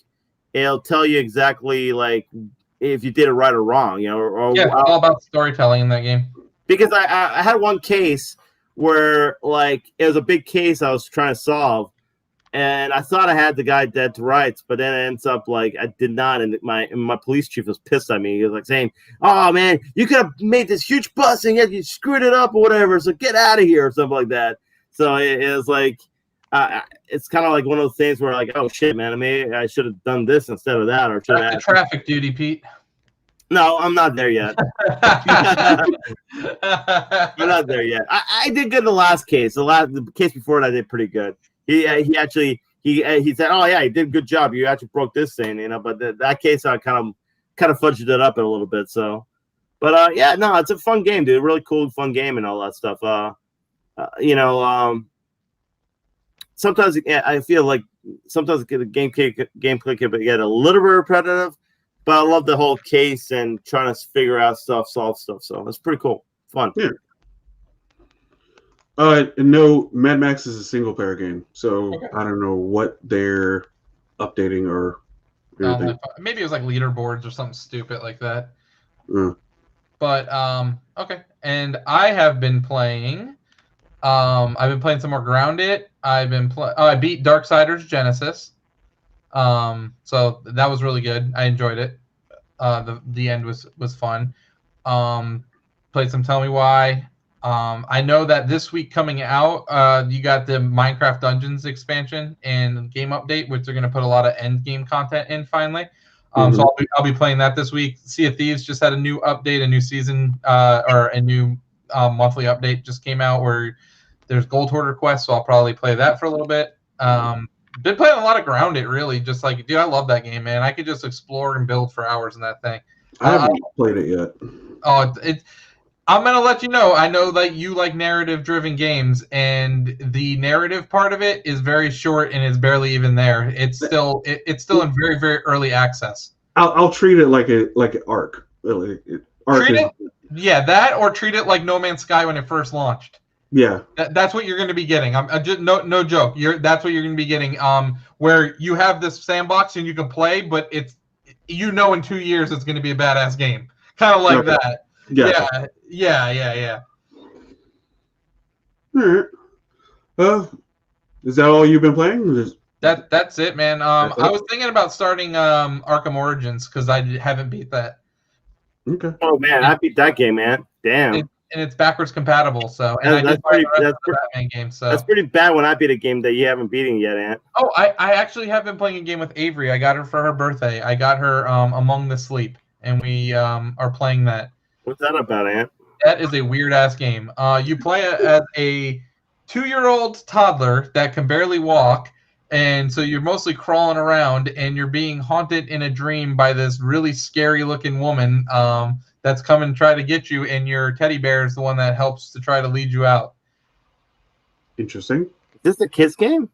it'll tell you exactly like if you did it right or wrong. All about storytelling in that game. Because I had one case where like it was a big case I was trying to solve, and I thought I had the guy dead to rights, but then it ends up like I did not, and my police chief was pissed at me. He was like saying, "Oh man, you could have made this huge bust and yet you screwed it up or whatever, so get out of here," or something like that. So it was like it's kind of like one of those things where like, oh shit, man, I should have done this instead of that, or should have traffic duty, Pete. No, I'm not there yet. I'm not there yet. I did good in the last case. The case before it, I did pretty good. He said, "Oh yeah, you did a good job. You actually broke this thing, But that case, I kind of fudged it up a little bit. So, but yeah, no, it's a fun game, dude. Really cool, fun game, and all that stuff. Sometimes I feel like sometimes the gameplay can get a little bit repetitive. But I love the whole case and trying to figure out stuff, solve stuff. So it's pretty cool, fun. Yeah. No, Mad Max is a single player game, so okay. I don't know what they're updating or anything. Maybe it was like leaderboards or something stupid like that. Mm. But okay. And I have been playing. I've been playing some more Grounded. I beat Darksiders Genesis. So that was really good. I enjoyed it. The end was fun. Played some Tell Me Why. I know that this week coming out, you got the Minecraft Dungeons expansion and game update, which they're going to put a lot of end game content in finally. So I'll be playing that this week. Sea of Thieves just had a new update, a new season, or a new monthly update just came out where there's Gold Hoarder quests. So I'll probably play that for a little bit. Been playing a lot of Grounded, really. Just like, dude, I love that game, man. I could just explore and build for hours in that thing. I haven't played it yet. Oh, I'm gonna let you know. I know that you like narrative-driven games, and the narrative part of it is very short and it's barely even there. It's still in very, very early access. I'll treat it like an Ark. Treat it, yeah, that or treat it like No Man's Sky when it first launched. Yeah, that's what you're going to be getting. I'm just no joke. That's what you're going to be getting. Where you have this sandbox and you can play, but it's in 2 years it's going to be a badass game, kind of like that. Yeah. All right. Is that all you've been playing? That's it, man. I was thinking about starting Arkham Origins because I haven't beat that. Okay. Oh man, I beat that game, man. Damn. And it's backwards compatible, so that's pretty bad when I beat a game that you haven't beaten yet, Ant. Oh, I actually have been playing a game with Avery. I got her for her birthday. I got her Among the Sleep, and we are playing that. What's that about, Ant? That is a weird ass game. You play as a 2-year-old toddler that can barely walk, and so you're mostly crawling around, and you're being haunted in a dream by this really scary looking woman. That's come and try to get you, and your teddy bear is the one that helps to try to lead you out. Interesting. Is this a kids game?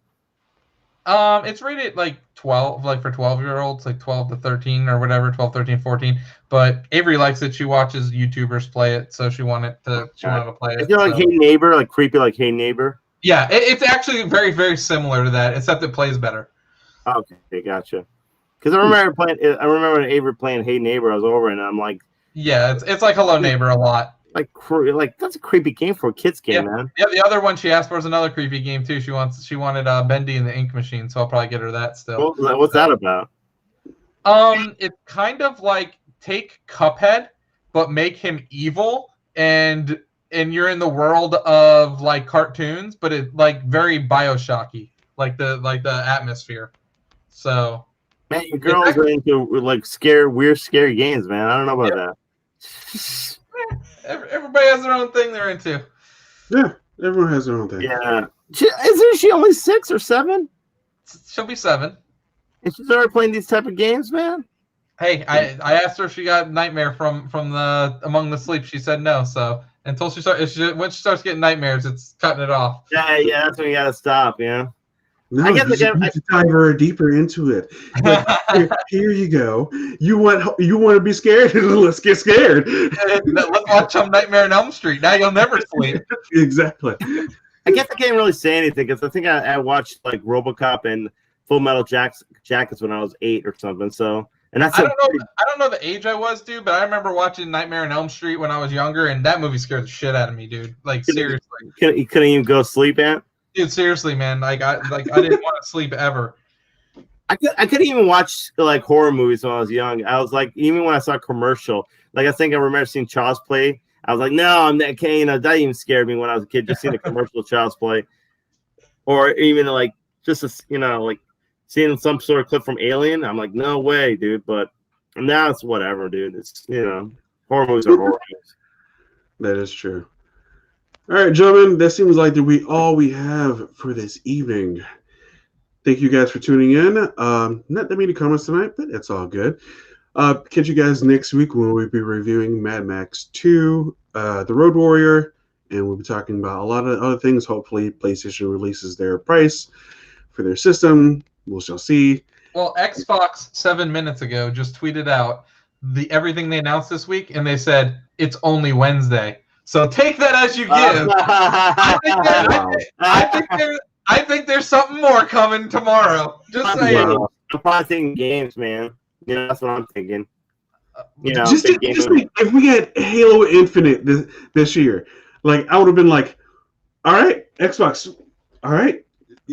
It's rated like 12, like for 12-year-olds, like 12 to 13 or whatever, 12, 13, 14. But Avery likes it. She watches YouTubers play it, so she wanted to play it. Is it like Hey Neighbor, like creepy, like Hey Neighbor? Yeah, it's actually very, very similar to that, except it plays better. Okay, gotcha. Because I remember when Avery playing Hey Neighbor, I was over and I'm like. Yeah, it's like Hello Neighbor a lot. Like that's a creepy game for a kids game, man. Yeah, the other one she asked for is another creepy game too. She wanted Bendy and the Ink Machine, so I'll probably get her that still. What's that about? It's kind of like take Cuphead, but make him evil, and you're in the world of like cartoons, but it's like very BioShocky. like the atmosphere. So, man, your girls are into like weird, scary games, man. I don't know about that. Everybody has their own thing they're into. Yeah, everyone has their own thing. Yeah, isn't she only 6 or 7? She'll be 7. And she's already playing these type of games, man. Hey, I asked her if she got nightmare from the Among the Sleep. She said no. So until when she starts getting nightmares, it's cutting it off. Yeah, that's when you gotta stop. Yeah. No, I guess you need to dive her deeper into it. Like, here you go. You want to be scared? Let's get scared. Let's watch some Nightmare on Elm Street. Now you'll never sleep. Exactly. I guess I can't really say anything because I think I watched like RoboCop and Full Metal Jackets when I was 8 or something. So, and that's I don't know the age I was, dude, but I remember watching Nightmare on Elm Street when I was younger, and that movie scared the shit out of me, dude. Like seriously. You couldn't even go to sleep at. Dude, seriously, man. Like I didn't want to sleep ever. I couldn't even watch like horror movies when I was young. I was like, even when I saw a commercial, like I think I remember seeing Child's Play. I was like, no, I'm that kid. That even scared me when I was a kid. Just seeing a commercial of Child's Play, or even like just like seeing some sort of clip from Alien. I'm like, no way, dude. But now it's whatever, dude. It's horror movies are horror movies. That is true. All right, gentlemen, that seems like all we have for this evening. Thank you guys for tuning in. Not that many comments tonight, but it's all good. Catch you guys next week when we'll be reviewing Mad Max 2, The Road Warrior, and we'll be talking about a lot of other things. Hopefully, PlayStation releases their price for their system. We shall see. Well, Xbox 7 minutes ago just tweeted out everything they announced this week, and they said it's only Wednesday. So take that as you give. I think there's something more coming tomorrow. Just saying. Wow. I'm probably thinking games, man. That's what I'm thinking. Just if we had Halo Infinite this year, like I would have been like, all right, Xbox, all right,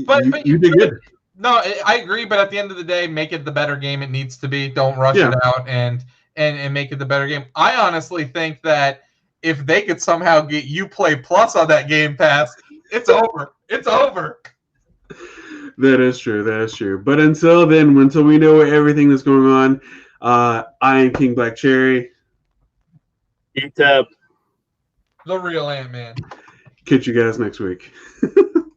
but you did good. No, I agree. But at the end of the day, make it the better game it needs to be. Don't rush it out and make it the better game. I honestly think that if they could somehow get Uplay Plus on that Game Pass, it's over. It's over. That is true. That is true. But until then, until we know everything that's going on, I am King Black Cherry. Eat up. The real Ant-Man. Catch you guys next week.